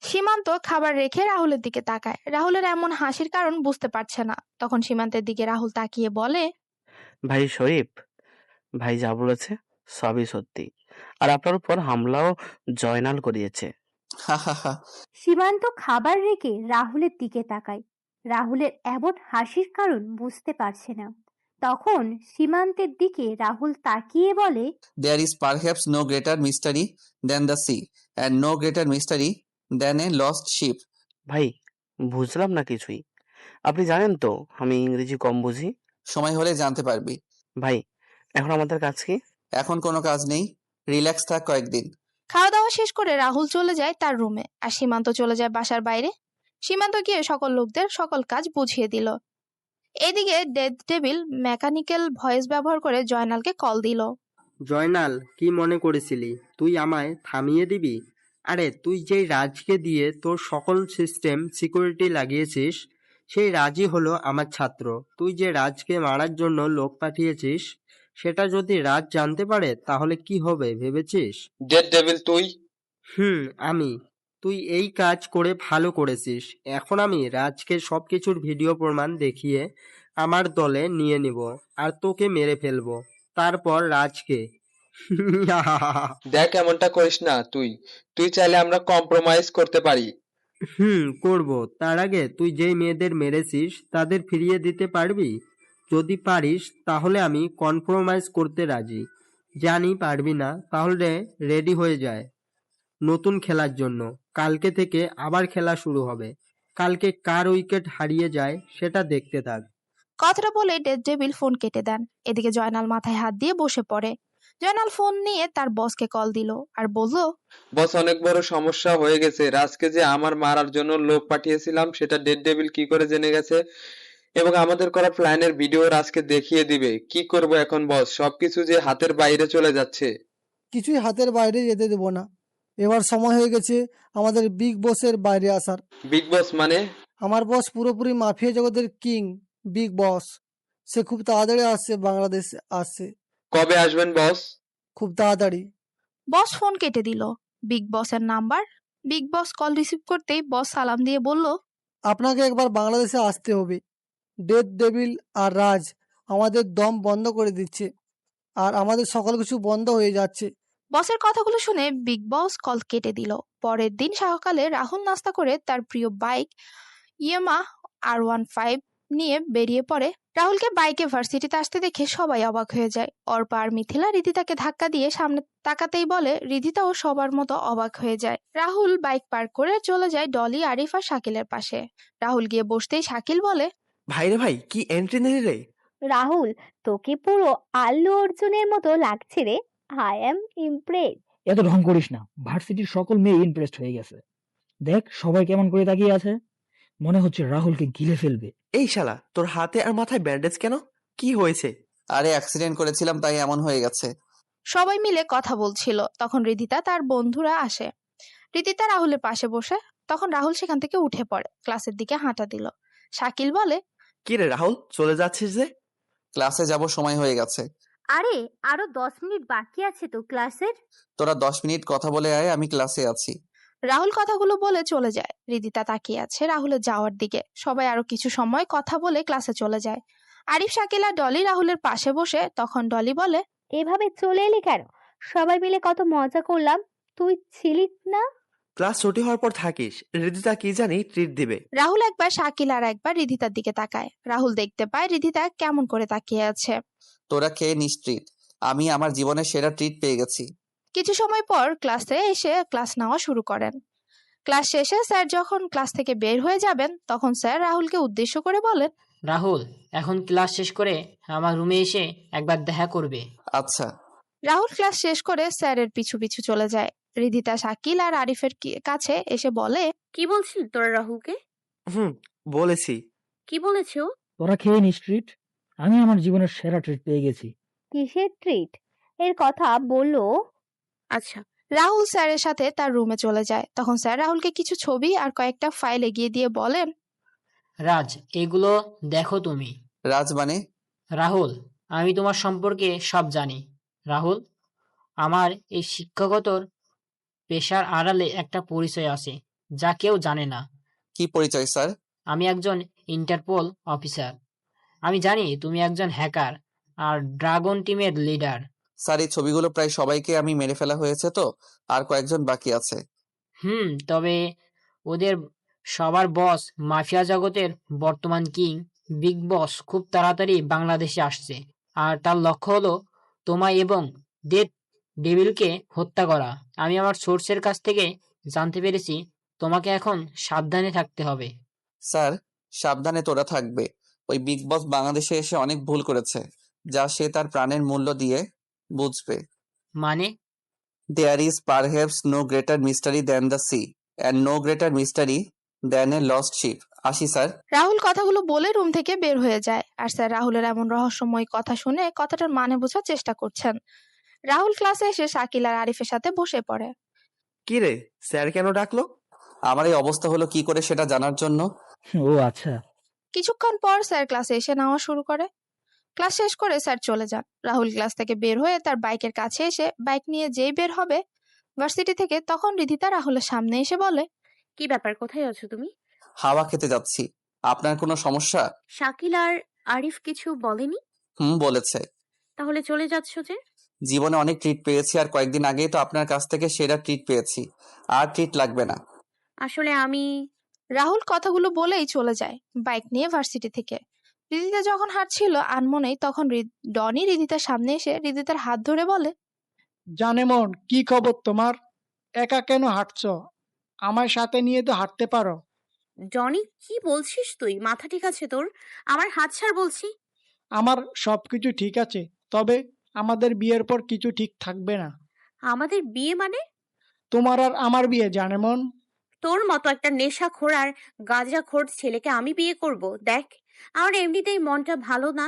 সীমান্ত খাবার রেখে রাহুলের দিকে তাকায়। রাহুলের এমন হাসির কারণ বুঝতে পারছে না। তখন সীমান্তের দিকে রাহুল তাকিয়ে বলে, ভাই শরীফ, ভাই যা বলেছে সবই সত্যি, আর আপনার উপর হামলাও জয়নাল করিয়েছে। হা হা হা। সীমান্ত খাবার রেখে রাহুলের দিকে তাকায়। রাহুলের এমন হাসির কারণ বুঝতে পারছে না। তখন সীমান্তের দিকে রাহুল তাকিয়ে বলে, There is perhaps no greater mystery than the sea, and no greater mystery than a lost ship. ভাই বুঝলাম না কিছুই। আপনি জানেন তো আমি ইংরেজি কম বুঝি। সময় হলে জানতে পারবি। ভাই এখন আমাদের কাজ কি? এখন কোনো কাজ নেই, রিল্যাক্স থাক কয়েকদিন। খাওয়া দাওয়া শেষ করে রাহুল চলে যায় তার রুমে, আর সীমান্ত চলে যায় বাসার বাইরে। সীমান্ত গিয়ে সকল লোকদের সকল কাজ বুঝিয়ে দিল। এদিকে ডেথ ডেভিল মেকানিক্যাল ভয়েস ব্যবহার করে জয়নালকে কল দিল। জয়নাল, কি মনে করেছিলি তুই আমায় থামিয়ে দিবি? আরে তুই যেই রাজকে দিয়ে তোর সকল সিস্টেম সিকিউরিটি লাগিয়েছিস, সেই রাজই হলো আমার ছাত্র। তুই যে রাজকে মারার জন্য লোক পাঠিয়েছিস, সেটা যদি রাজ জানতে পারে তাহলে কি হবে ভেবেছিস? ডেড ডেভিল তুই? আমি। তুই এই কাজ করে ভালো করেছিস। এখন আমি রাজকে সবকিছুর ভিডিও প্রমাণ দেখিয়ে আমার দলে নিয়ে নিব, আর তোকে মেরে ফেলবো। তারপর রাজকে দেখ এমনটা করিস না তুই। তুই চাইলে আমরা কম্প্রোমাইজ করতে পারি। করব। তার আগে তুই যেই মেয়েদের মেরেছিস তাদের ফিরিয়ে দিতে পারবি? যদি পারিস তাহলে আমি কম্প্রোমাইজ করতে রাজি। জানি পারবি না, তাহলে রেডি হয়ে যায় নতুন খেলার জন্য। কালকে থেকে আবার খেলা শুরু হবে। কালকে কার উইকেট হারিয়ে যায় সেটা দেখতে থাক। কথাটা বলে ডেথ ডেভিল ফোন কেটে দেন। এদিকে জয়নাল মাথায় হাত দিয়ে বসে পড়ে। জয়নাল ফোন নিয়ে তার বসকে কল দিল আর বলল, বস অনেক বড় সমস্যা হয়ে গেছে। রাজকে যে আমার মারার জন্য লোক পাঠিয়েছিলাম সেটা ডেড ডেভিল কি করে জেনে গেছে, এবং আমাদের করা প্ল্যানের ভিডিও রাজকে দেখিয়ে দিবে। কি করব এখন বস? সবকিছু যে হাতের বাইরে চলে যাচ্ছে। কিছুই হাতের বাইরে যেতে দেবো না। এবার সময় হয়ে গেছে আমাদের বিগ বসের বাইরে আসার। বিগ বস মানে? আমার বস পুরোপুরি মাফিয়া জগতের কিং, বিগ বস। সে খুব তাড়াতাড়ি আসছে, বাংলাদেশে আসছে। কবে আসবেন বস? খুব তাড়াতাড়ি। বস ফোন কেটে দিল। বিগ বসের নাম্বার। বিগ বস কল রিসিভ করতেই বস সালাম দিয়ে বলল, আপনাকে একবার বাংলাদেশে আসতে হবে। ডেথ ডেভিল আর রাজ আমাদের দম বন্ধ করে দিচ্ছে, আর আমাদের সকল কিছু বন্ধ হয়ে যাচ্ছে। বসের কথাগুলো শুনে বিগ বস কল কেটে দিল। পরের দিন সকালে রাহুল নাস্তা করে তার প্রিয় বাইক ইয়ামা R15 নিয়ে বেরিয়ে পড়ে। রাহুলকে বাইকে ভার্সিটিতে আসতে দেখে সবাই অবাক হয়ে যায়। অর্পা আর মিথিলা রিদিতাকে ধাক্কা দিয়ে সামনে তাকাতেই বলে, রিদিতাও সবার মতো অবাক হয়ে যায়। রাহুল বাইক পার্ক করে চলে যায় ডলি, আরিফ আর শাকিলের পাশে। রাহুল গিয়ে বসতেই শাকিল বলে, ভাইরে ভাই, কি এন্ট্রি নিলি রে! রাহুল, তোকে পুরো আল্লু অর্জুনের মতো লাগছে রে। I am Impress. এত ঢং করিস না, ভার্সিটির সকল মেয়ে ইমপ্রেসড হয়ে গেছে। দেখ সবাই কেমন করে তাকিয়ে আছে, মনে হচ্ছে রাহুলকে গিলে ফেলবে। এই শালা, তোর হাতে আর মাথায় ব্যান্ডেজ কেন? কি হয়েছে? আরে অ্যাক্সিডেন্ট করেছিলাম তাই এমন হয়ে গেছে। সবাই মিলে কথা বলছিল, তখন রিদিতা তার বন্ধুরা আসে। রিদিতা রাহুলের পাশে বসে, তখন রাহুল সেখান থেকে উঠে পড়ে, ক্লাসের দিকে হাঁটা দিল। শাকিল বলে, কি রে রাহুল, চলে যাচ্ছিস যে? ক্লাসে যাব, সময় হয়ে গেছে। আরে আরো 10 মিনিট বাকি আছে তো ক্লাসের। তোরা 10 মিনিট কথা বলে আয়, আমি ক্লাসে আছি। রাহুল কথাগুলো বলে চলে যায়। রিদিতা তাকিয়ে আছে রাহুলের যাওয়ার দিকে। সবাই আরো কিছু সময় কথা বলে ক্লাসে চলে যায়। আরিফ, শাকিল আর ডলি রাহুলের পাশে বসে, তখন ডলি বলে, এভাবে চলে এলি কেন? সবাই মিলে কত মজা করলাম, তুই ছিলি না? ক্লাস ছুটি হওয়ার পর থাকিস, রিদিতা কি জানি ট্রিট দিবে। রাহুল একবার শাকিল আর একবার রিদিতার দিকে তাকায়। রাহুল দেখতে পায় রিদিতা কেমন করে তাকিয়ে আছে। তোরা খেয়ে নিস ট্রিট, আমি আমার জীবনের সেরা ট্রিট পেয়ে গেছি। কিছু সময় পর ক্লাসে এসে ক্লাস নেওয়া শুরু করেন। ক্লাস শেষে স্যার যখন ক্লাস থেকে বের হয়ে যাবেন, তখন স্যার রাহুলকে উদ্দেশ্য করে বলেন, রাহুল, এখন ক্লাস শেষ করে আমার রুমে এসে একবার দেখা করবে। আচ্ছা। রাহুল ক্লাস শেষ করে স্যারের পিছু পিছু চলে যায়। রিদিতা শাকিল আর আরিফের কাছে এসে বলে, কি বলছিস তোরা রাহুলকে? বলেছি। কি বলেছে ও? তোরা খেয়ে নিস ট্রিট, আমি আমার জীবনের সেরা ট্রিট পেয়ে গেছি। কিসের ট্রিট? এর কথা বললো। আচ্ছা। রাহুল স্যারের সাথে তার রুমে চলে যায়। তখন স্যার রাহুলকে কিছু ছবি আর কয়েকটা ফাইল এগিয়ে দিয়ে বলেন, রাজ, এগুলো দেখো তুমি। রাজ মানে? রাহুল, আমি তোমার সম্পর্কে সব জানি। রাহুল, আমার এই শিক্ষকতর পেশার আড়ালে একটা পরিচয় আছে যা কেউ জানে না। কি পরিচয় স্যার? আমি একজন ইন্টারপোল অফিসার। আমি জানি তুমি একজন হ্যাকার আর ড্রাগন টিমের লিডার। স্যার, এই ছবিগুলো প্রায় সবাইকে আমি মেরে ফেলা হয়েছে, তো আর কয়েকজন বাকি আছে। তবে ওদের সবার বস মাফিয়া জগতের বর্তমান কিং বিগ বস খুব তাড়াতাড়ি বাংলাদেশে আসছে, আর তার লক্ষ্য হলো তোমায় এবং ডেথ ডেভিলকে হত্যা করা। আমি আমার সোর্সের কাছ থেকে জানতে পেরেছি তোমাকে এখন সাবধানে থাকতে হবে। স্যার, সাবধানে তোরা থাকবে। ওই বিগ বস বাংলাদেশে এসে অনেক ভুল করেছে, যা সে তার প্রাণের মূল্য দিয়ে বুঝবে। মানে? There is perhaps no greater mystery than the sea, and no greater mystery than a lost ship. আসি স্যার। রাহুল কথাগুলো বলে রুম থেকে বের হয়ে যায়। আর স্যার রাহুলের এমন রহস্যময় কথা শুনে কথাটার মানে বোঝার চেষ্টা করছেন। রাহুল ক্লাসে এসে শাকিল আর আরিফের সাথে বসে পড়ে। কি রে, স্যার কেন ডাকলো? আমার এই অবস্থা হলো কি করে সেটা জানার জন্য। ও আচ্ছা। কিছুক্ষণ পর স্যার ক্লাসে এসে নেওয়া শুরু করে। ক্লাস শেষ করে স্যার চলে যান। রাহুল ক্লাস থেকে বের হয়ে তার বাইকের কাছে এসে বাইক নিয়ে যেই বের হবে ভার্সিটি থেকে, তখন রিদিতা রাহুলের সামনে এসে বলে, কি ব্যাপার, কোথায় আছো তুমি? হাওয়া খেতে যাচ্ছি। আপনার কোনো সমস্যা? শাকিল আর আরিফ কিছু বলেনি? বলেছে। তাহলে চলে যাচ্ছ যে? জীবনে অনেক ট্রিট পেয়েছি, আর কয়েকদিন আগেই তো আপনার কাছ থেকে সেরা ট্রিট পেয়েছি। আর ট্রিট লাগবে না। আসলে আমি... রাহুল কথাগুলো বলেই চলে যায় বাইক নিয়ে ভার্সিটি থেকে। রিদিতা যখন হাঁটছিল আনমনেই, তখন ডনি রিদিতার সামনে এসে রিদিতার হাত ধরে বলে, জানেমন, কি খবর তোমার? একা কেন হাঁটছো? আমার সাথে নিয়ে তো হাঁটতে পারো। জনি, কি বলছিস তুই? মাথা ঠিক আছে তোর? আমার হাত ছাড় বলছি। আমার সবকিছু ঠিক আছে, তবে আমাদের বিয়ের পর কিছু ঠিক থাকবে না। আমাদের বিয়ে মানে? তোমার আর আমার বিয়ে, জানেমন। তোর মতো একটা নেশাখোর আর গাঁজাখোর ছেলেকে আমি বিয়ে করব? দেখ, আমার এমনিতেই মনটা ভালো না,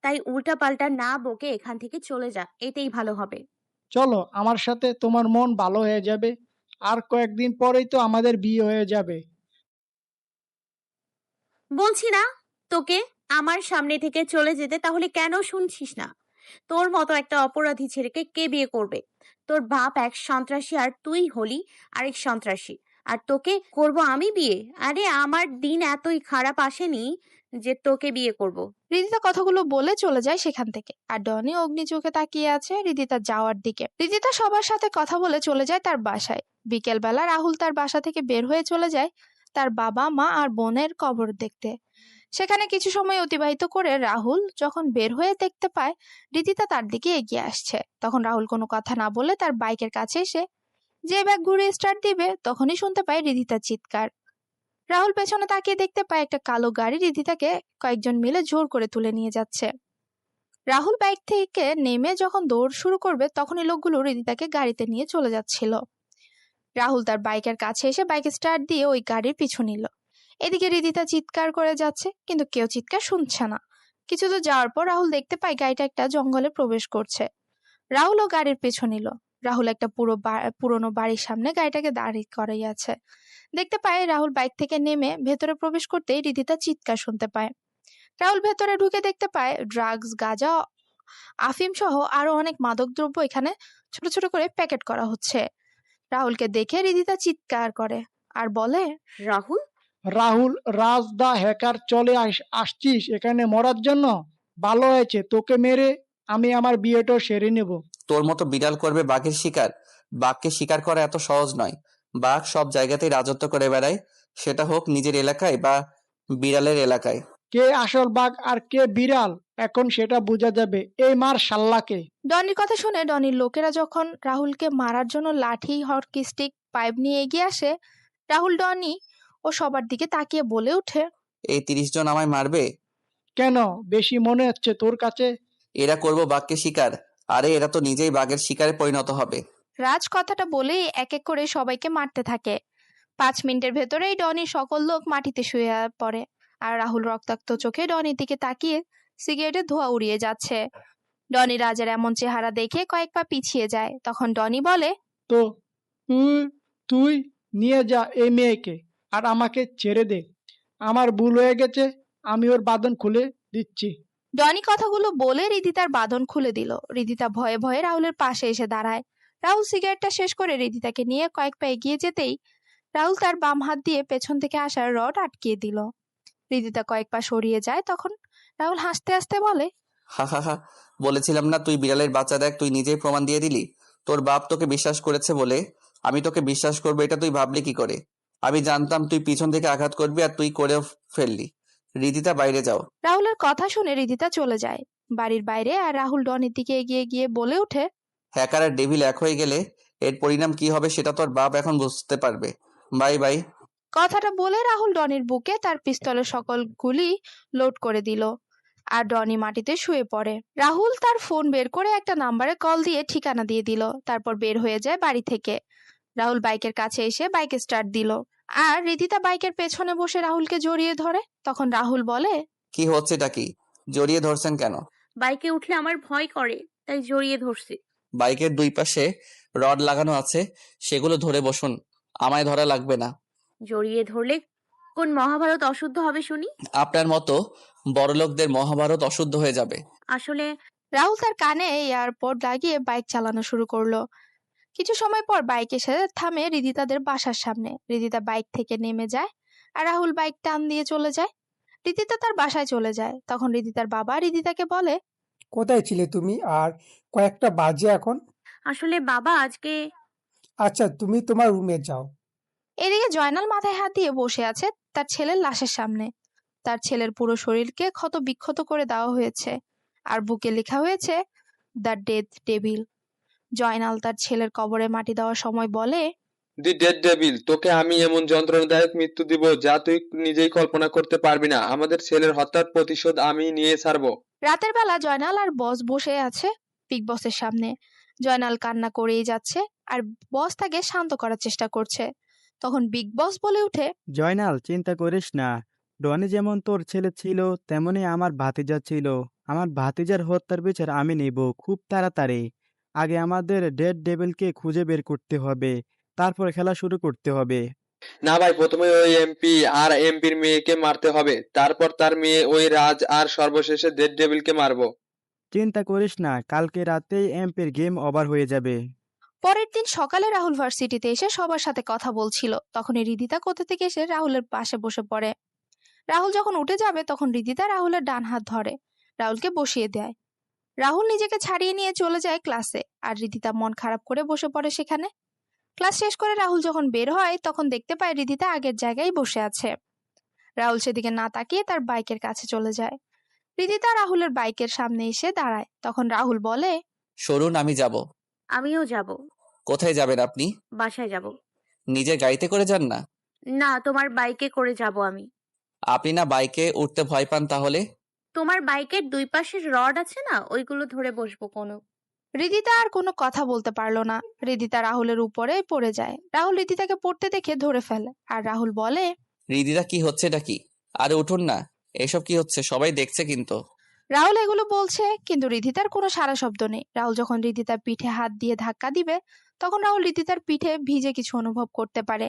তাই উল্টা পাল্টা না বকে এখান থেকে চলে যা, এতেই ভালো হবে। চলো আমার সাথে, তোমার মন ভালো হয়ে যাবে। আর কয়েকদিন পরেই তো আমাদের বিয়ে হয়ে যাবে। বলছি না তোকে আমার সামনে থেকে চলে যেতে, তাহলে কেন শুনছিস না? তোর মতো একটা অপরাধী ছেলেকে কে বিয়ে করবে? তোর বাপ এক সন্ত্রাসী আর তুই হলি আরেক সন্ত্রাসী, আর তোকে করব আমি বিয়ে? আরে আমার দিন এতই খারাপ আসেনি যে তোকে বিয়ে করব। রিদিতা কথাগুলো বলে চলে যায় সেখান থেকে। আর ডনি অগ্নি চোখে তাকিয়ে আছে রিদিতা যাওয়ার দিকে। রিদিতা সবার সাথে কথা বলে চলে যায় তার বাসায়। বিকেলবেলা রাহুল তার বাসা থেকে বের হয়ে চলে যায় তার বাবা মা আর বোনের কবর দেখতে। সেখানে কিছু সময় অতিবাহিত করে রাহুল যখন বের হয়ে দেখতে পায় রিদিতা তার দিকে এগিয়ে আসছে, তখন রাহুল কোনো কথা না বলে তার বাইকের কাছে এসে যে ব্যাগ ঘুরে স্টার্ট দিবে, তখনই শুনতে পায় রিদিতার চিৎকার। রাহুল পেছনে তাকিয়ে দেখতে পায় একটা কালো গাড়ি রিদিতাকে কয়েকজন মিলে জোর করে তুলে নিয়ে যাচ্ছে। রাহুল বাইক থেকে নেমে যখন দৌড় শুরু করবে, তখনই লোকগুলো রিদিতাকে গাড়িতে নিয়ে চলে যাচ্ছিল। রাহুল তার বাইকের কাছে এসে বাইক স্টার্ট দিয়ে ওই গাড়ির পিছু নিল। এদিকে রিদিতা চিৎকার করে যাচ্ছে, কিন্তু কেউ চিৎকার শুনছে না। কিছু দূর যাওয়ার পর রাহুল দেখতে পায় গাড়িটা একটা জঙ্গলে প্রবেশ করছে। রাহুলও গাড়ির পিছু নিল। রাহুল একটা পুরোনো বাড়ির সামনে গাড়িটাকে দাঁড়িয়ে করাই আছে। দেখতে পায় রাহুল বাইক থেকে নেমে ভেতরে প্রবেশ করতেই রিদিতা চিৎকার শুনতে পায়। রাহুল ভেতরে ঢুকে দেখতে পায় ড্রাগস, গাঁজা, আফিম সহ আরো অনেক মাদক দ্রব্য এখানে ছোট ছোট করে প্যাকেট করা হচ্ছে। রাহুলকে দেখে রিদিতা চিৎকার করে আর বলে, রাহুল রাহুল, রাজ দা হ্যাকার, চলে আসছিস এখানে মরার জন্য? ভালো হয়েছে, তোকে মেরে আমি আমার বিয়েটাও সেরে নেব। তোর মতো বিড়াল করবে বাঘের শিকার? বাঘকে শিকার করা এত সহজ নয়। বাঘ সব জায়গাতেই রাজত্ব করে বেড়ায়, সেটা হোক নিজের এলাকায় বা বিড়ালের এলাকায়। কে আসল বাঘ আর কে বিড়াল এখন সেটা বোঝা যাবে। এই মার শাল্লাকে। ডনির কথা শুনে ডনির লোকেরা যখন রাহুলকে মারার জন্য লাঠি, হকি স্টিক, পাইপ নিয়ে এগিয়ে আসে, রাহুল, ডনি ও সবার দিকে তাকিয়ে বলে ওঠে, এই 30 জন আমায় মারবে? কেন, বেশি মনে হচ্ছে তোর কাছে? এরা করবো বাঘকে শিকার? আরে এরা তো নিজেই বাঘের শিকারে পরিণত হবে। রাজ কথাটা বলেই এক এক করে সবাইকে মারতে থাকে। 5 মিনিটের ভেতরেই ডনির সকল লোক মাটিতে শুয়ে পড়ে, আর রাহুল রক্তাক্ত চোখে ডনির দিকে তাকিয়ে সিগারেটের ধোঁয়া উড়িয়ে যাচ্ছে। ডনি রাজের এমন চেহারা দেখে কয়েক পা পিছিয়ে যায়। তখন ডনি বলে, তো তুই তুই নিয়ে যা এই মেয়েকে, আর আমাকে ছেড়ে দে। আমার ভুল হয়ে গেছে, আমি ওর বাঁধন খুলে দিচ্ছি। ডনি কথাগুলো বলে রিদিতার বাঁধন খুলে দিল। রিদিতা ভয়ে ভয়ে রাহুলের পাশে এসে দাঁড়ায়। রাহুল সিগারেটটা শেষ করে রিদিতাকে নিয়ে কয়েক পা এগিয়ে যেতেই রাহুল তার বাম হাত দিয়ে পেছন থেকে আসার রড আটকিয়ে দিল। রিদিতা কয়েক পা সরিয়ে যায়। তখন রাহুল হাসতে হাসতে বলে, হা হা হা, বলেছিলাম না তুই বিড়ালের বাচ্চা। দেখ, তুই নিজেই প্রমাণ দিয়ে দিলি। তোর বাপ তোকে বিশ্বাস করেছে বলে আমি তোকে বিশ্বাস করবো, এটা তুই ভাবলি কি করে? আমি জানতাম তুই পিছন থেকে আঘাত করবি, আর তুই করেও ফেললি। রিদিতা, বাইরে যাও। রাহুলের কথা শুনে রিদিতা চলে যায় বাড়ির বাইরে। আর রাহুল ডনির দিকে এগিয়ে গিয়ে বলে ওঠে, হ্যাকার আর ডেভিল এক হয়ে গেলে এর পরিণাম কি হবে সেটা তোর বাপ এখন বুঝতে পারবে। Bye bye. কথাটা বলে রাহুল ডনির বুকে তার পিস্তলের সকল গুলি লোড করে দিল, আর ডনি মাটিতে শুয়ে পড়ে। রাহুল তার ফোন বের করে একটা নাম্বারে কল দিয়ে ঠিকানা দিয়ে দিল, তারপর বের হয়ে যায় বাড়ি থেকে। রাহুল বাইকের কাছে এসে বাইক স্টার্ট দিল, আর রিদিতা বাইকের পেছনে বসে রাহুলকে জড়িয়ে ধরে। তখন রাহুল বলে, কি হচ্ছেটা কি? জড়িয়ে ধরছেন কেন? বাইকে উঠলে আমার ভয় করে, তাই জড়িয়ে ধরছি। বাইকের দুই পাশে রড লাগানো আছে, সেগুলো ধরে বসুন, আমায় ধরা লাগবে না। জড়িয়ে ধরলে কোন মহাভারত অশুদ্ধ হবে শুনি? আপনার মতো বড়লোকদের মহাভারত অশুদ্ধ হয়ে যাবে। আসলে রাহুল তার কানে এয়ারপড লাগিয়ে বাইক চালানো শুরু করলো। কিছু সময় পর বাইক এসে থামে রিদিতাদের বাসার সামনে। রিদিতা বাইক থেকে নেমে যায়, আর রাহুল বাইক টান দিয়ে চলে যায়। রিদিতা তার বাসায় চলে যায়। তখন রিদিতার বাবা রিদিতাকে বলে, কোথায় ছিলে তুমি আর কয়েকটা বাজে এখন? আসলে বাবা আজকে। আচ্ছা, তুমি তোমার রুমে যাও। এদিকে জয়নাল মাথায় হাত দিয়ে বসে আছে তার ছেলের লাশের সামনে। তার ছেলের পুরো শরীরকে ক্ষত বিক্ষত করে দেওয়া হয়েছে, আর বুকে লেখা হয়েছে দ্য ডেথ ডেভিল। জয়নাল তার ছেলের কবরে মাটি দেওয়ার সময় বলে, দি ডেড ডেভিল, তোকে আমি এমন যন্ত্রণাদায়ক মৃত্যু দিব যা তুই নিজেই কল্পনা করতে পারবি না। আমাদের ছেলের হত্যার প্রতিশোধ আমি নিয়ে ছাড়বো। রাতের বেলা জয়নাল আর বস বসে আছে বিগ বসের সামনে। জয়নাল কান্না করেই যাচ্ছে, আর বস তাকে শান্ত করার চেষ্টা করছে। তখন বিগ বস বলে উঠে, জয়নাল, চিন্তা করিস না। ডনি যেমন তোর ছেলে ছিল, তেমনি আমার ভাতিজা ছিল। আমার ভাতিজার হত্যার বিচার আমি নেব খুব তাড়াতাড়ি। আগে আমাদের ডেড ডেভিলকে খুঁজে বের করতে হবে, তারপর খেলা শুরু করতে হবে। না ভাই, প্রথমে ওই এমপি আর এমপির মেয়েকে মারতে হবে, তারপর তার মেয়ে ওই রাজ, আর সর্বশেষে ডেড ডেভিলকে মারবো। চিন্তা করিস না, কালকে রাতেই এমপির গেম ওভার হয়ে যাবে। পরের দিন সকালে রাহুল ভার্সিটিতে এসে সবার সাথে কথা বলছিল। তখনই রিদিতা কোথা থেকে এসে রাহুলের পাশে বসে পড়ে। রাহুল যখন উঠে যাবে তখন রিদিতা রাহুলের ডান হাত ধরে রাহুলকে বসিয়ে দেয়। রাহুল নিজেকে ছাড়িয়ে নিয়ে চলে যায় ক্লাসে, আর রিদিতা মন খারাপ করে বসে পড়ে সেখানে। ক্লাস শেষ করে রাহুল যখন বের হয় তখন দেখতে পায় রিদিতা আগের জায়গায় বসে আছে। রাহুল সেদিকে না তাকিয়ে তার বাইকের কাছে চলে যায়। রিদিতা রাহুলের বাইকের সামনে এসে দাঁড়ায়। তখন রাহুল বলে, সরুন, আমি যাব। আমিও যাব। কোথায় যাবেন আপনি? বাসায় যাব। নিজের গাড়িতে করে যান না? না, তোমার বাইকে করে যাব আমি। আপনি না বাইকে উঠতে ভয় পান, তাহলে? তোমার বাইকের দুই পাশে রড আছে না, ওইগুলো ধরে বসবো কোনো। রিদিতা আর কোনো কথা বলতে পারলো না। রিদিতা রাহুলের উপরে পড়ে যায়। রাহুল রিদিতাকে পড়তে দেখে ধরে ফেলে আর রাহুল বলে, রিদিতা কি হচ্ছে এটা কি? আরে উঠুন না, এসব কি হচ্ছে? সবাই দেখছে কিন্তু। রাহুল এগুলো বলছে কিন্তু রিদিতার কোনো সারা শব্দ নেই। রাহুল যখন রিদিতার পিঠে হাত দিয়ে ধাক্কা দিবে তখন রাহুল রিদিতার পিঠে ভিজে কিছু অনুভব করতে পারে।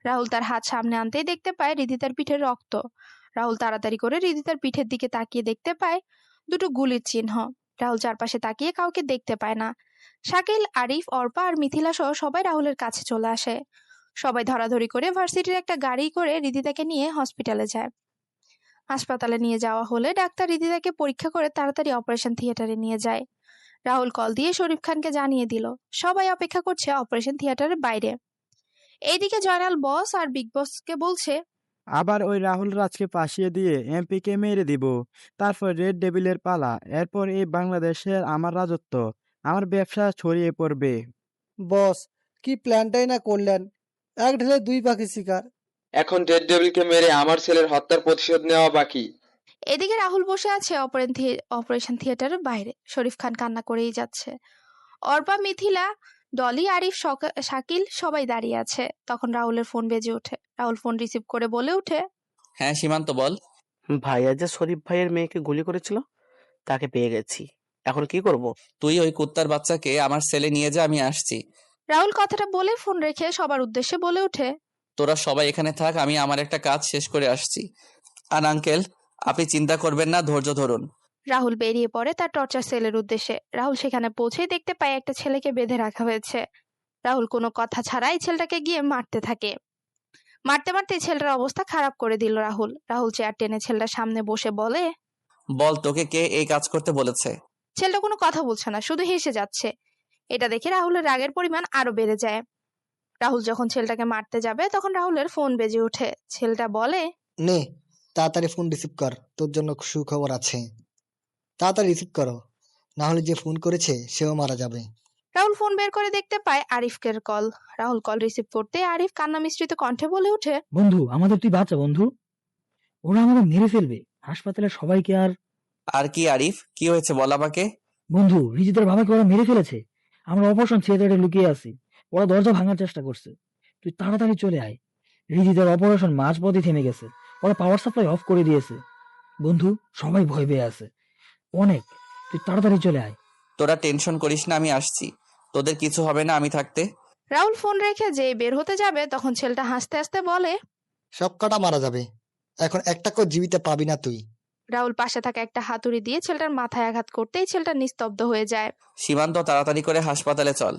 রাহুল তার হাত সামনে আনতেই দেখতে পায় রিদিতার পিঠে রক্ত। রাহুল তাড়াতাড়ি করে রিদিতার পিঠের দিকে তাকিয়ে দেখতে পায় দুটো গুলির চিহ্ন। রাহুল চারপাশে তাকিয়ে কাউকে দেখতে পায় না। শাকিল, আরিফ, অর্পা আর মিথিলা সহ সবাই রাহুলের কাছে চলে আসে। সবাই ধরাধরি করে ভার্সিটির একটা গাড়ি করে রিদিতাকে নিয়ে হসপিটালে যায়। হাসপাতালে নিয়ে যাওয়া হলে ডাক্তার রিদিতাকে পরীক্ষা করে তাড়াতাড়ি অপারেশন থিয়েটারে নিয়ে যায়। রাহুল কল দিয়ে শরীফ খানকে জানিয়ে দিল। সবাই অপেক্ষা করছে অপারেশন থিয়েটারের বাইরে। এইদিকে জয়নাল বস আর বিগ বসকে বলছে, আবার ওই রাহুল রাজকে ফাঁসিয়ে দিয়ে এমপিকে মেরে দিব, তারপর রেড ডেভিলের পালা, এরপর এই বাংলাদেশের আমার রাজত্ব, আমার ব্যবসা ছড়িয়ে পড়বে। বস, কি প্ল্যানটাই না করলেন! এক ঢেলে দুই পাখি শিকার। এখন ডেড ডেভিলকে মেরে আমার ছেলের হত্যার প্রতিশোধ নেওয়া বাকি। এদিকে রাহুল বসে আছে অপারেশন থিয়েটারের বাইরে। শরীফ খান কান্না করেই যাচ্ছে। অর্পা, মিথিলা, ডলি, আরিফ, শাকিল সবাই দাঁড়িয়ে আছে। তখন রাহুলের ফোন বেজে ওঠে। রাহুল ফোন রিসিভ করে বলে ওঠে, হ্যাঁ সীমান্ত বল। ভাইয়া যে শরীফ ভাইয়ের মেয়েকে গুলি করেছিল তাকে পেয়ে গেছি, এখন কি করব? তুই ওই কুত্তার বাচ্চাকে আমার সেলে নিয়ে যা, আমি আসছি। রাহুল কথাটা বলে ফোন রেখে সবার উদ্দেশ্যে বলে ওঠে, তোরা সবাই এখানে থাক, আমি আমার একটা কাজ শেষ করে আসছি। আর আঙ্কেল, আপনি চিন্তা করবেন না, ধৈর্য ধরুন। রাহুল বেরিয়ে পড়ে তার টর্চার সেলের উদ্দেশ্যে। রাহুল সেখানে পৌঁছেই দেখতে পায় একটা ছেলেকে বেঁধে রাখা হয়েছে। রাহুল কোনো কথা ছাড়াই ছেলেটাকে গিয়ে মারতে থাকে। মারতে মারতে ছেলেটার অবস্থা খারাপ করে দিল রাহুল। রাহুল চেয়ার টেনে ছেলেটার সামনে বসে বলে, বল, তোকে কে এই কাজ করতে বলেছে? ছেলেটা কোনো কথা বলছে না, শুধু হেসে যাচ্ছে। এটা দেখে রাহুলের রাগের পরিমাণ আরো বেড়ে যায়। রাহুল যখন ছেলেটাকে মারতে যাবে তখন রাহুলের ফোন বেজে ওঠে। ছেলেটা বলে, নে, তাড়াতাড়ি ফোন রিসিভ কর, তোর জন্য সুখবর আছে। তাড়াতাড়ি রিসিভ করো, না হলে যে ফোন করেছে সেও মারা যাবে। রাহুল ফোন বের করে দেখতে পায় আরিফকের কল। রাহুল কল রিসিভ করতে আরিফ কান্না মিশ্রিত কণ্ঠে বলে ওঠে, বন্ধু, আমাদের তুই বাঁচা বন্ধু, ওরা আমাদের মেরে ফেলবে। হাসপাতালে সবাইকে আর আর কি আরিফ, কি হয়েছে বল আমাকে। বন্ধু, রিজিতের বাবাকে ওরা মেরে ফেলেছে। আমরা অপারেশন থিয়েটারে লুকিয়ে আছি, ওরা দরজা ভাঙার চেষ্টা করছে। তুই তাড়াতাড়ি চলে আয়। রিজিতের অপারেশন মাঝপথে থেমে গেছে, ওরা পাওয়ার সাপ্লাই অফ করে দিয়েছে। বন্ধু, সবাই ভয় পেয়ে আছে অনেক, তুই তাড়াতাড়ি চলে আয়। তোরা টেনশন করিস না, আমি আসছি, তোদের কিছু হবে না আমি থাকতে। রাহুল ফোন রেখে যে বের হতে যাবে তখন ছেলেটা হাসতে হাসতে বলে, সব কটা মারা যাবে, এখন একটা করে জীবিত পাবি না তুই। রাহুল পাশে থাকা একটা হাতুড়ি দিয়ে ছেলেটার মাথায় আঘাত করতেই ছেলেটা নিস্তব্ধ হয়ে যায়। সীমান্ত, তাড়াতাড়ি করে হাসপাতালে চল।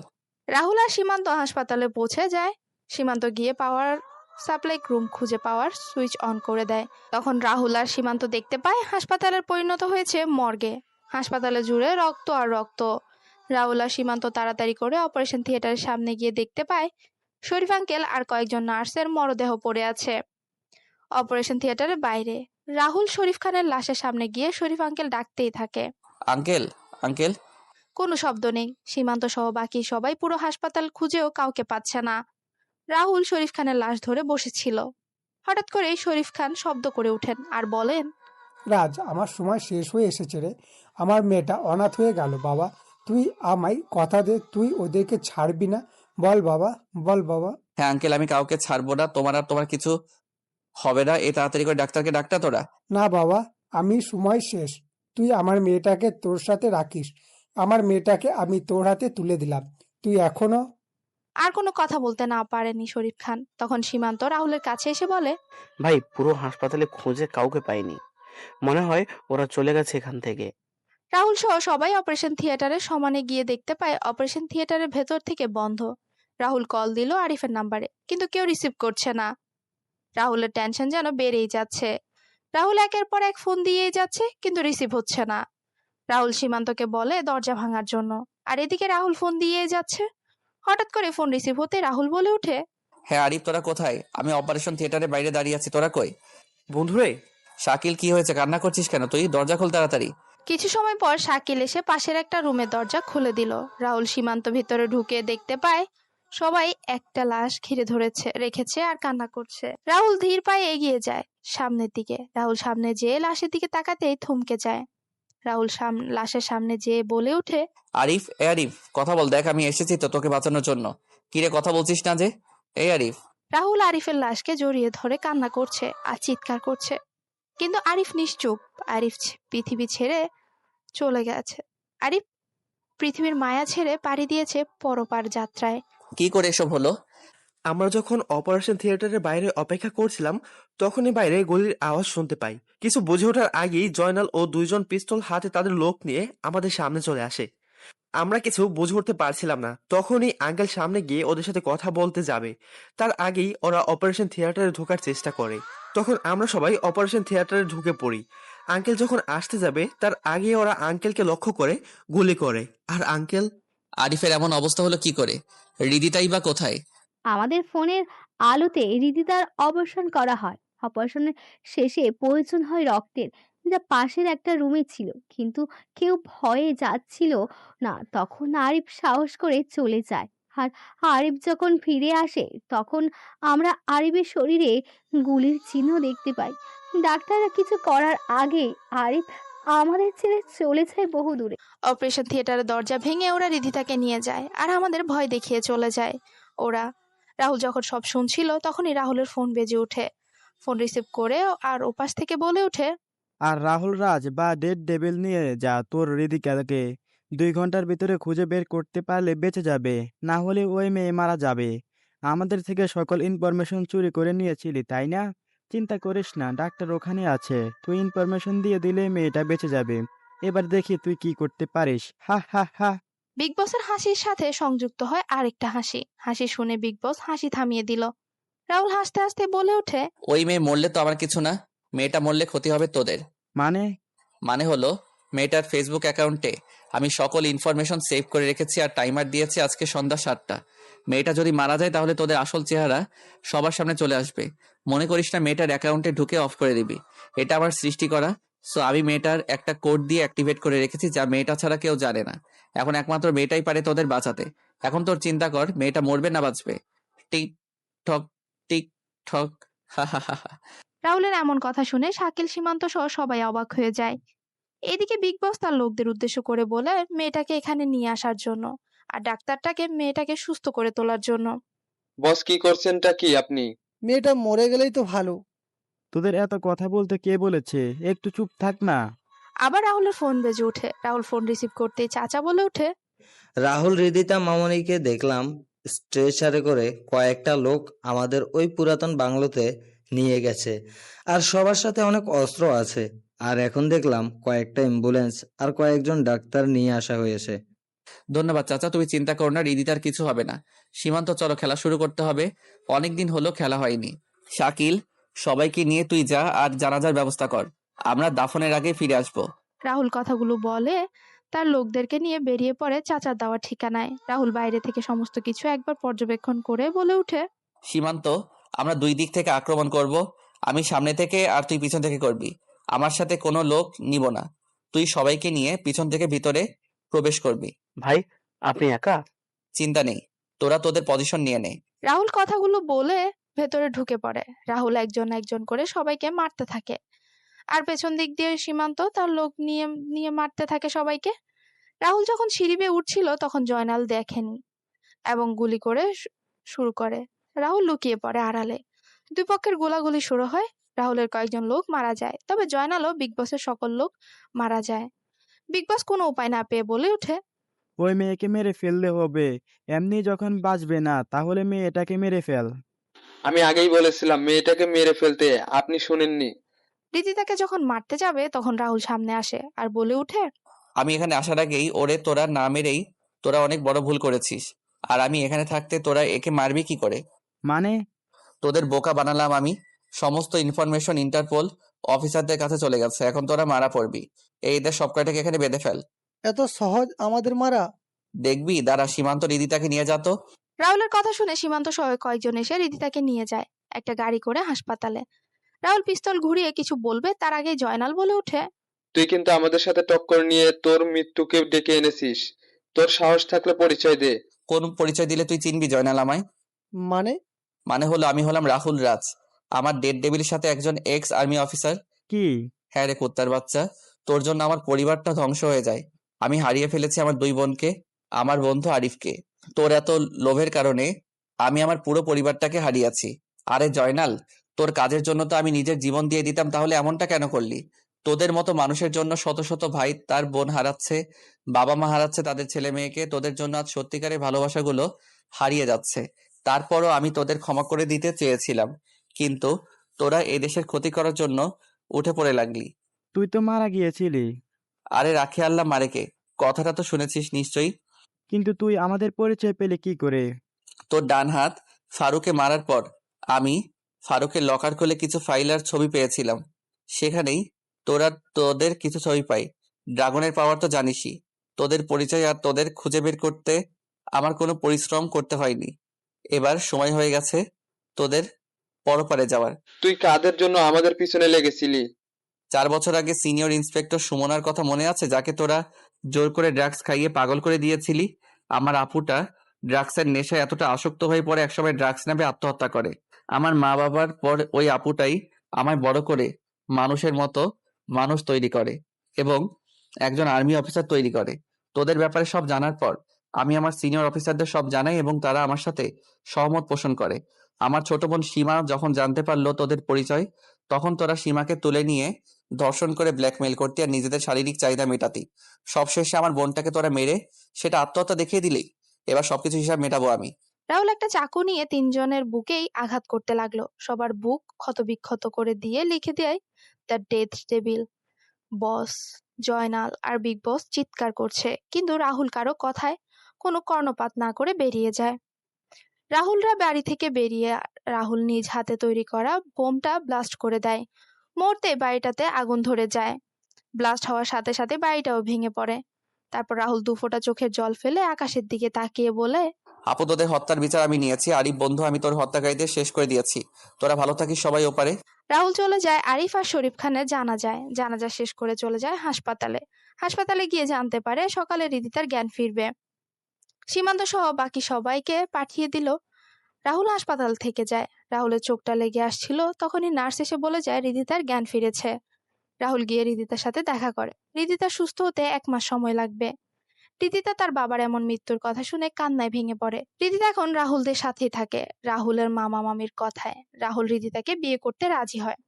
রাহুল আর সীমান্ত হাসপাতালে পৌঁছে যায়। সীমান্ত গিয়ে পাওয়ার সাপ্লাই রুম খুঁজে পাওয়ার সুইচ অন করে দেয়। তখন রাহুল আর সীমান্ত দেখতে পায় হাসপাতালের পরিণত হয়েছে মর্গে। হাসপাতালে জুড়ে রক্ত আর রক্ত। রাহুল আর সীমান্ত তাড়াতাড়ি করে অপারেশন থিয়েটারের সামনে গিয়ে দেখতে পায় শরীফ আঙ্কেল আর কয়েকজন নার্সের মরদেহ পড়ে আছে অপারেশন থিয়েটারের বাইরে। রাহুল শরীফ খানের লাশের সামনে গিয়ে শরীফ আঙ্কেল ডাকতেই থাকে। Uncle, uncle. কোনো শব্দ নেই। সীমান্ত সহ বাকি সবাই পুরো হাসপাতাল খুঁজেও কাউকে পাচ্ছে না। রাহুল শরীফ খানের লাশ ধরে বসেছিল। হঠাৎ করেই শরীফ খান শব্দ করে উঠেন আর বলেন, রাজ, আমার সময় শেষ হয়ে এসেছে রে। আমার মেয়েটা অনাথ হয়ে গেল। বাবা, তুই আমায় কথা দে, তুই ওদেরকে ছাড়বি না। বল বাবা, বল বাবা। হ্যাঁ আঙ্কেল, আমি কাউকে ছাড়বো না, তোমার আর তোমার কিছু হবে না। এই তাড়াতাড়ি করে ডাক্তারকে ডাক্তার তোরা। না বাবা, আমি সময় শেষ। তুই আমার মেয়েটাকে তোর সাথে রাখিস। আমার মেয়েটাকে আমি তোর হাতে তুলে দিলাম। তুই এখনো। আর কোনো কথা বলতে না পারেনি শরীফ খান। তখন সীমান্ত রাহুলের কাছে এসে বলে, ভাই, পুরো হাসপাতালে খুঁজে কাউকে পাইনি, মনে হয় ওরা চলে গেছে এখান থেকে। রাহুল সহ সবাই অপারেশন থিয়েটারের সমানে গিয়ে দেখতে পায় অপারেশন থিয়েটারের ভেতর থেকে বন্ধ। রাহুল কল দিল আরিফের নাম্বারে, কিন্তু কেউ রিসিভ করছে না। রাহুলের টেনশন যেন বেড়েই যাচ্ছে। রাহুল একের পর এক ফোন দিয়েই যাচ্ছে, কিন্তু রিসিভ হচ্ছে না। রাহুল সীমান্তকে বলে দরজা ভাঙার জন্য, আর এদিকে রাহুল ফোন দিয়েই যাচ্ছে। হঠাৎ করে ফোন রিসিভ হতে রাহুল বলে ওঠে, হ্যাঁ আরিফ, তোরা কোথায়? আমি অপারেশন থিয়েটারের বাইরে দাঁড়িয়ে আছি, তোরা কই? বন্ধুরে, শাকিল, কি হয়েছে? কান্না করছিস কেন তুই? দরজা খোল তাড়াতাড়ি। কিছু সময় পর শাকিল এসে পাশের একটা রুমের দরজা খুলে দিল। রাহুল সীমান্ত ভিতরে ঢুকে দেখতে পায় সবাই একটা লাশ ঘিরে রেখেছে আর কান্না করছে। রাহুল ধীর পায়ে এগিয়ে যায় সামনের দিকে। রাহুল সামনে যেয়ে লাশের দিকে তাকাতেই থমকে যায়। রাহুল লাশের সামনে যেয়ে বলে ওঠে, আরিফ, এ আরিফ, কথা বল। দেখ আমি এসেছি তো তোকে বাঁচানোর জন্য। কিরে, কথা বলছিস না যে? এই আরিফ। রাহুল আরিফের লাশকে জড়িয়ে ধরে কান্না করছে আর চিৎকার করছে, কিন্তু আরিফ নিশ্চুপ। আরিফ পৃথিবী ছেড়ে চলে গেছে। আরিফ পৃথিবীর মায়া ছেড়ে পাড়ি দিয়েছে পরপার যাত্রায়। কি করে এসব হলো? আমরা যখন অপারেশন থিয়েটারের বাইরে অপেক্ষা করছিলাম তখনই বাইরে গুলির আওয়াজ শুনতে পাই। কিছু বুঝে ওঠার আগেই জয়নাল ও দুইজন পিস্তল হাতে তাদের লোক নিয়ে আমাদের সামনে চলে আসে। আমরা কিছু বুঝে উঠতে পারছিলাম না। তখনই আঙ্কেল সামনে গিয়ে ওদের সাথে কথা বলতে যাবে, তার আগেই ওরা অপারেশন থিয়েটারে ঢোকার চেষ্টা করে। তখন আমরা সবাই অপারেশন থিয়েটারে ঢুকে পড়ি। আঙ্কেল যখন আসতে যাবে তার আগে ওরা আঙ্কেলকে লক্ষ্য করে গুলি করে। আর আঙ্কেল। আরিফের এমন অবস্থা হলো কি করে? রিদিতাই বা কোথায়? আমাদের ফোনের আলোতে রিদিতার অপারেশন করা হয়। অপারেশনের শেষে প্রয়োজন হয় রক্তের, যা পাশের একটা রুমে ছিল, কিন্তু কেউ ভয়ে যাচ্ছিল না। তখন আরিফ সাহস করে চলে যায়। আর আরিফ যখন ফিরে আসে তখন আমরা আরিফের শরীরে গুলির চিহ্ন দেখতে পাই। ডাক্তাররা কিছু করার আগে আরিফ আমাদের ছেড়ে চলে যায় বহু দূরে। অপারেশন থিয়েটারের দরজা ভেঙে ওরা রিধিতাকে নিয়ে যায় আর আমাদের ভয় দেখিয়ে চলে যায় ওরা। রাহুল যখন সব শুনছিল তখনই রাহুলের ফোন বেজে ওঠে। ফোন রিসিভ করে আর ওপাশ থেকে বলে ওঠে, আর রাহুল রাজ বা ডেড ডেভিল নিয়ে যা তোর হৃদিকাকে। 2 ঘন্টার ভিতরে খুঁজে বের করতে পারলে বেঁচে যাবে, না হলে ওই মেয়ে মারা যাবে। আমাদের থেকে সকল ইনফরমেশন চুরি করে নিয়েছিলি, তাই না? চিন্তা করিস না, ডাক্তার ওখানে আছে। তুই ইনফরমেশন দিয়ে দিলে মেয়েটা বেঁচে যাবে। এবার দেখি তুই কি করতে পারিস। হা হা হা। বিগ বসের হাসির সাথে সংযুক্ত হয় আরেকটা হাসি। হাসি শুনে বিগ বস হাসি থামিয়ে দিল। রাহুল হাসতে হাসতে বলে ওঠে, ওই মেয়ে মরলে তো আমার কিছু না, মেয়েটা মরলে ক্ষতি হবে তোদের। মানে হলো, মেয়েটার ফেসবুক অ্যাকাউন্টে আমি সকল ইনফরমেশন সেভ করে রেখেছি আর টাইমার দিয়েছি আজকে সন্ধ্যা 7টা। মেয়েটা যদি মারা যায় তাহলে তোদের আসল চেহারা সবার সামনে চলে আসবে। মনে করিস না মেয়েটার অ্যাকাউন্টে ঢুকে অফ করে দিবি। এটা আমার সৃষ্টি করা। সো আমি মেয়েটার একটা কোড দিয়ে অ্যাক্টিভেট করে রেখেছি, যা মেয়েটা ছাড়া কেউ জানে না। এখন একমাত্র মেয়েটাই পারে তোদের বাঁচাতে। এখন তোর চিন্তা কর, মেয়েটা মরবে না বাঁচবে। টিক ঠক টিক ঠক। হা হা হা হা। রাহুলের এমন কথা শুনে শাকিল, সীমান্ত সহ সবাই অবাক হয়ে যায়। এদিকে বিগ বস তার লোকদের উদ্দেশ্য করে বলে মেয়েটাকে এখানে নিয়ে আসার জন্য আর ডাক্তারটাকে মেয়েটাকে সুস্থ করে তোলার জন্য। বস কি করছেনটা কি আপনি? মেয়েটা মরে গেলেই তো ভালো। তোদের এত কথা বলতে কে বলেছে? একটু চুপ থাক না। আবার রাহুলের ফোন বেজে ওঠে। রাহুল ফোন রিসিভ করতেই চাচা বলে ওঠে, রাহুল, হৃদিতা মামনিকে দেখলাম স্ট্রেচারে করে কয়েকটা লোক আমাদের ওই পুরাতন বাংলোতে নিয়ে গেছে, আর সবার সাথে অনেক অস্ত্র আছে। আর এখন দেখলাম কয়েকটা অ্যাম্বুলেন্স আর কয়েকজন ডাক্তার নিয়ে আসা হয়েছে। ধন্যবাদ চাচা, তুমি চিন্তা করো না, রিদিতার কিছু হবে না। সীমান্ত, চলো খেলা শুরু করতে হবে। অনেকদিন হলো খেলা হয়নি। শাকিল, সবাইকে নিয়ে তুই যা আর জানাজার ব্যবস্থা কর। আমরা দাফনের আগে ফিরে আসবো। রাহুল কথাগুলো বলে তার লোকদেরকে নিয়ে বেরিয়ে পড়ে চাচার দেওয়ার ঠিকানায়। রাহুল বাইরে থেকে সমস্ত কিছু একবার পর্যবেক্ষণ করে বলে ওঠে, সীমান্ত, আমরা 2 দিক থেকে আক্রমণ করব। আমি সামনে থেকে আর তুই পিছন থেকে করবি। আমার সাথে কোনো লোক নিব না। তুই সবাইকে নিয়ে পিছন থেকে ভিতরে প্রবেশ করবি। ভাই, আপনি একা? চিন্তা নেই, তোরা তোদের পজিশন নিয়ে নে। রাহুল কথাগুলো বলে ভেতরে ঢুকে পড়ে। রাহুল একজন একজন করে সবাইকে মারতে থাকে আর পেছন দিক দিয়ে সীমান্ত তার লোক নিয়ে নিয়ে মারতে থাকে সবাইকে। রাহুল যখন সিঁড়ি বেয়ে উঠছিল তখন জয়নাল দেখেনি এবং গুলি করে শুরু করে। রাহুল লুকিয়ে পড়ে আড়ালে। দুই পক্ষের গোলাগুলি শুরু হয়। রাহুলের কয়েকজন লোক মারা যায়, তবে জয়নাল ও বিগ বসের সকল লোক মারা যায়। বিগ বস কোনো উপায় না পেয়ে বলে ওঠে, ওই মেয়েকে মেরে ফেললে হবে। এমনি যখন বাঁচবে না, তাহলে মেয়েটাকে মেরে ফেল। আমি আগেই বলেছিলাম মেয়েটাকে মেরে ফেলতে, আপনি শুনেননি? রিদিতাকে যখন মারতে যাবে তখন রাহুল সামনে আসে আর বলে ওঠে, আমি এখানে আসার আগেই ওরে তোরা না মেরেই তোরা অনেক বড় ভুল করেছিস। আর আমি এখানে থাকতে তোরা একে মারবি কি করে? মানে? তোদের বোকা বানালাম আমি। সমস্ত ইনফরমেশন ইন্টারপোল অফিসারদের কাছে চলে গেছে। এখন তোরা মারা পড়বি। এদের সব কয়টাকে এখানে বেঁধে ফেল। এত সহজ আমাদের মারা? দেখবি, দাঁড়া, সীমান্ত রিদিতাকে নিয়ে যা তো। রাহুলের কথা শুনে সীমান্ত সহ কয়েকজন এসে রিদিতাকে নিয়ে যায় একটা গাড়ি করে হাসপাতালে। রাহুল পিস্তল ঘুরিয়ে কিছু বলবে তার আগে জয়নাল বলে ওঠে, তুই কিন্তু আমাদের সাথে টক্কর নিয়ে তোর মৃত্যুকে ডেকে এনেছিস। তোর সাহস থাকলে পরিচয় দে। কোন পরিচয় দিলে তুই চিনবি জয়নাল আমায়? মানে হলো, আমি হলাম রাহুল রাজ। আমার ডেড ডেভিলের সাথে একজন এক্স আর্মি অফিসার। কি? হ্যাঁ রে কুত্তার বাচ্চা, তোর জন্য আমার পরিবারটা ধ্বংস হয়ে যায়। আমি হারিয়ে ফেলেছি আমার 2 বোনকে, আমার বন্ধু আরিফকে। তোর এত লোভের কারণে আমি আমার পুরো পরিবারটাকে হারিয়েছি। আরে জয়নাল, তোর কাজের জন্য তো আমি নিজের জীবন দিয়ে দিতাম, তাহলে এমনটা কেন করলি? তোদের মতো মানুষের জন্য শত শত ভাই তার বোন হারাচ্ছে, বাবা মা হারাচ্ছে তাদের ছেলে মেয়েকে। তোদের জন্য আজ সত্যিকারের ভালোবাসাগুলো হারিয়ে যাচ্ছে। তারপরও আমি তোদের ক্ষমা করে দিতে চেয়েছিলাম, কিন্তু তোরা এদেশের ক্ষতি করার জন্য উঠে পড়ে লাগলি। তুই তো মারা গিয়েছিলি, আরে রাখে আল্লাহ মারেকে, কথাটা তো শুনেছিস নিশ্চয়ই। কিন্তু তুই আমাদের পরিচয় পেলে কি করে? তোর ডান হাত ফারুকে মারার পর আমি ফারুকের লকার খুলে কিছু ফাইল আর ছবি পেয়েছিলাম। সেখানেই তোরা তোদের কিছু ছবি পাই। ড্রাগনের পাওয়ার তো জানিসই। তোদের পরিচয় আর তোদের খুঁজে বের করতে আমার কোনো পরিশ্রম করতে হয়নি। এবার সময় হয়ে গেছে তোদের পরপারে যাওয়ার। তুই কাদের জন্য আমাদের পিছনে লেগেছিলি? 4 বছর আগে সিনিয়র ইন্সপেক্টর সুমনার কথা মনে আছে, যাকে তোরা জোর করে ড্রাগস খাইয়ে পাগল করে দিয়েছিলি? আমার আপুটা ড্রাগসের নেশায় এতটা আসক্ত হয়ে পড়ে একসময় ড্রাগস নেবে আত্মহত্যা করে। আমার মা বাবার পর ওই আপুটাই আমায় বড় করে মানুষের মতো মানুষ তৈরি করে এবং একজন আর্মি অফিসার তৈরি করে। তোদের ব্যাপারে সব জানার পর আমি আমার সিনিয়র অফিসারদের সব জানাই এবং তারা আমার সাথে সহমত পোষণ করে। আমার ছোট বোন সীমা যখন জানতে পারলো তোদের পরিচয়, তখন তোরা সীমাকে তুলে নিয়ে ধর্ষণ করে ব্ল্যাকমেইল করতে আর নিজেদের শারীরিক চাহিদা মেটাতি। সবশেষে আমার বোনটাকে তোরা মেরে সেটা আত্মহত্যা দেখিয়ে দিলি। এবার সবকিছু হিসাব মেটাবো আমি। রাহুল একটা চাকু নিয়ে তিনজনের বুকেই আঘাত করতে লাগলো। সবার বুক ক্ষতবিক্ষত করে দিয়ে লিখে দেয় the death table. Boss, Joynal আর বিগ বস চিৎকার করছে, কিন্তু রাহুল কারো কথায় কোনো কর্ণপাত না করে বেরিয়ে যায়। রাহুলরা বাড়ি থেকে বেরিয়ে রাহুল নিজ হাতে তৈরি করা বোমটা ব্লাস্ট করে দেয়। মুহূর্তে বাড়িটাতে আগুন ধরে যায়। ব্লাস্ট হওয়ার সাথে সাথে বাড়িটাও ভেঙে পড়ে। তারপর রাহুল দুফোঁটা চোখের জল ফেলে আকাশের দিকে তাকিয়ে বলে, আপু, তোদের হত্যার বিচার আমি নিয়েছি। আরিফ বন্ধু, আমি তোর হত্যাকারীদের শেষ করে দিয়েছি। তোরা ভালো থাকিস সবাই ওপারে। রাহুল চলে যায় আরিফ আর শরীফ খানের জানাজা শেষ করে চলে যায় হাসপাতালে। হাসপাতালে গিয়ে জানতে পারে সকালে রিদিতার জ্ঞান ফিরবে। সীমান্ত সহ বাকি সবাইকে পাঠিয়ে দিল। রাহুল হাসপাতাল থেকে যায়। রাহুলের চোখটা লেগে আসছিল, তখনই নার্স এসে বলে যায় রিদিতার জ্ঞান ফিরেছে। রাহুল গিয়ে রিদিতার সাথে দেখা করে। রিদিতা সুস্থ হতে 1 মাস সময় লাগবে। রিদিতা তার বাবার এমন মৃত্যুর কথা শুনে কান্নায় ভেঙে পড়ে। রিদিতা এখন রাহুলদের সাথেই থাকে। রাহুলের মামা মামির কথায় রাহুল রিদিতাকে বিয়ে করতে রাজি হয়।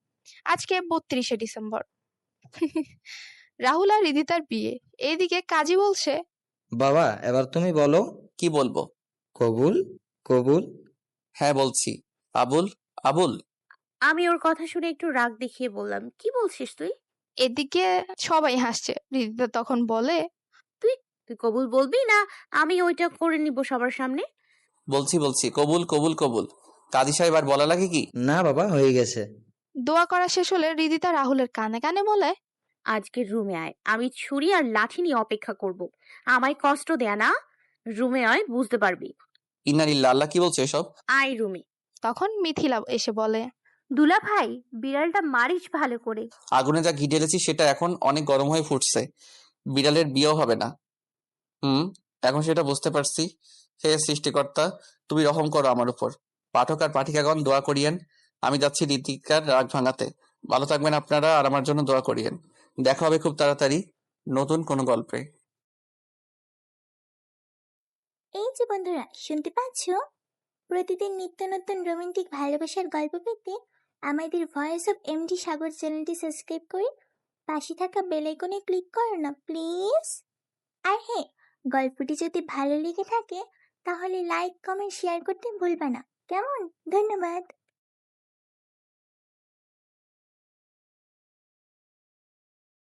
আজকে 32শে ডিসেম্বর। রাহুল আর রিদিতার বিয়ে। এইদিকে কাজী বলছে, বাবা, এবার তুমি বলো। কি বলবো? কবুল কবুল। হ্যাঁ বলছি। আবুল আবুল। আমি ওর কথা শুনে একটু রাগ দেখিয়ে বললাম, কি বলছিস তুই? এদিকে সবাই হাসছে। রিদিতা তখন বলে, তুই তুই কবুল বলবি না আমি ওইটা করে নিব সবার সামনে? বলছি কবুল কবুল কবুল। কাজী সাহেব আর বলা লাগে কি? না বাবা, হয়ে গেছে। দোয়া করা শেষ হলে রিদিতা রাহুলের কানে কানে বলে, আজকে রুমে আয়, আমি ছুরি আর লাঠি নিয়ে অপেক্ষা করব। আমায় কষ্ট দেয়া না, রুমে আয়, বুঝতে পারবি। ইন্নালিল্লাহ, আল্লাহ কি বলছে এসব? আয় রুমে। তখন মিথিলা এসে বলে, দুলা ভাই, বিড়ালটা মারিস ভালো করে। আগুনে যা ঘি ঢেলেছি সেটা এখন অনেক গরম হয়ে ফুটছে। বিড়ালের বিয়েও হবে না। এখন সেটা বুঝতে পারছি। হে সৃষ্টিকর্তা, তুমি রহম করো আমার উপর। পাঠক আর পাঠিকাগণ দোয়া করিয়েন। আমি যাচ্ছি ঋতিকার রাগ ভাঙাতে। ভালো থাকবেন আপনারা আর আমার জন্য দোয়া করিয়েন। দেখা হবে খুব তাড়াতাড়ি নতুন কোনো গল্পে। এই যে বন্ধুরা, শুনতে পাচ্ছ? প্রতিদিন নিত্য নতুন রোমান্টিক ভালোবাসার গল্প পেতে আমাদের ভয়েস অফ এমডি সাগর চ্যানেলটি সাবস্ক্রাইব করে পাশে থাকা বেল আইকনে ক্লিক করো না প্লিজ। আর হ্যাঁ, গল্পটি যদি ভালো লেগে থাকে তাহলে লাইক, কমেন্ট, শেয়ার করতে ভুলবে না। কেমন? ধন্যবাদ।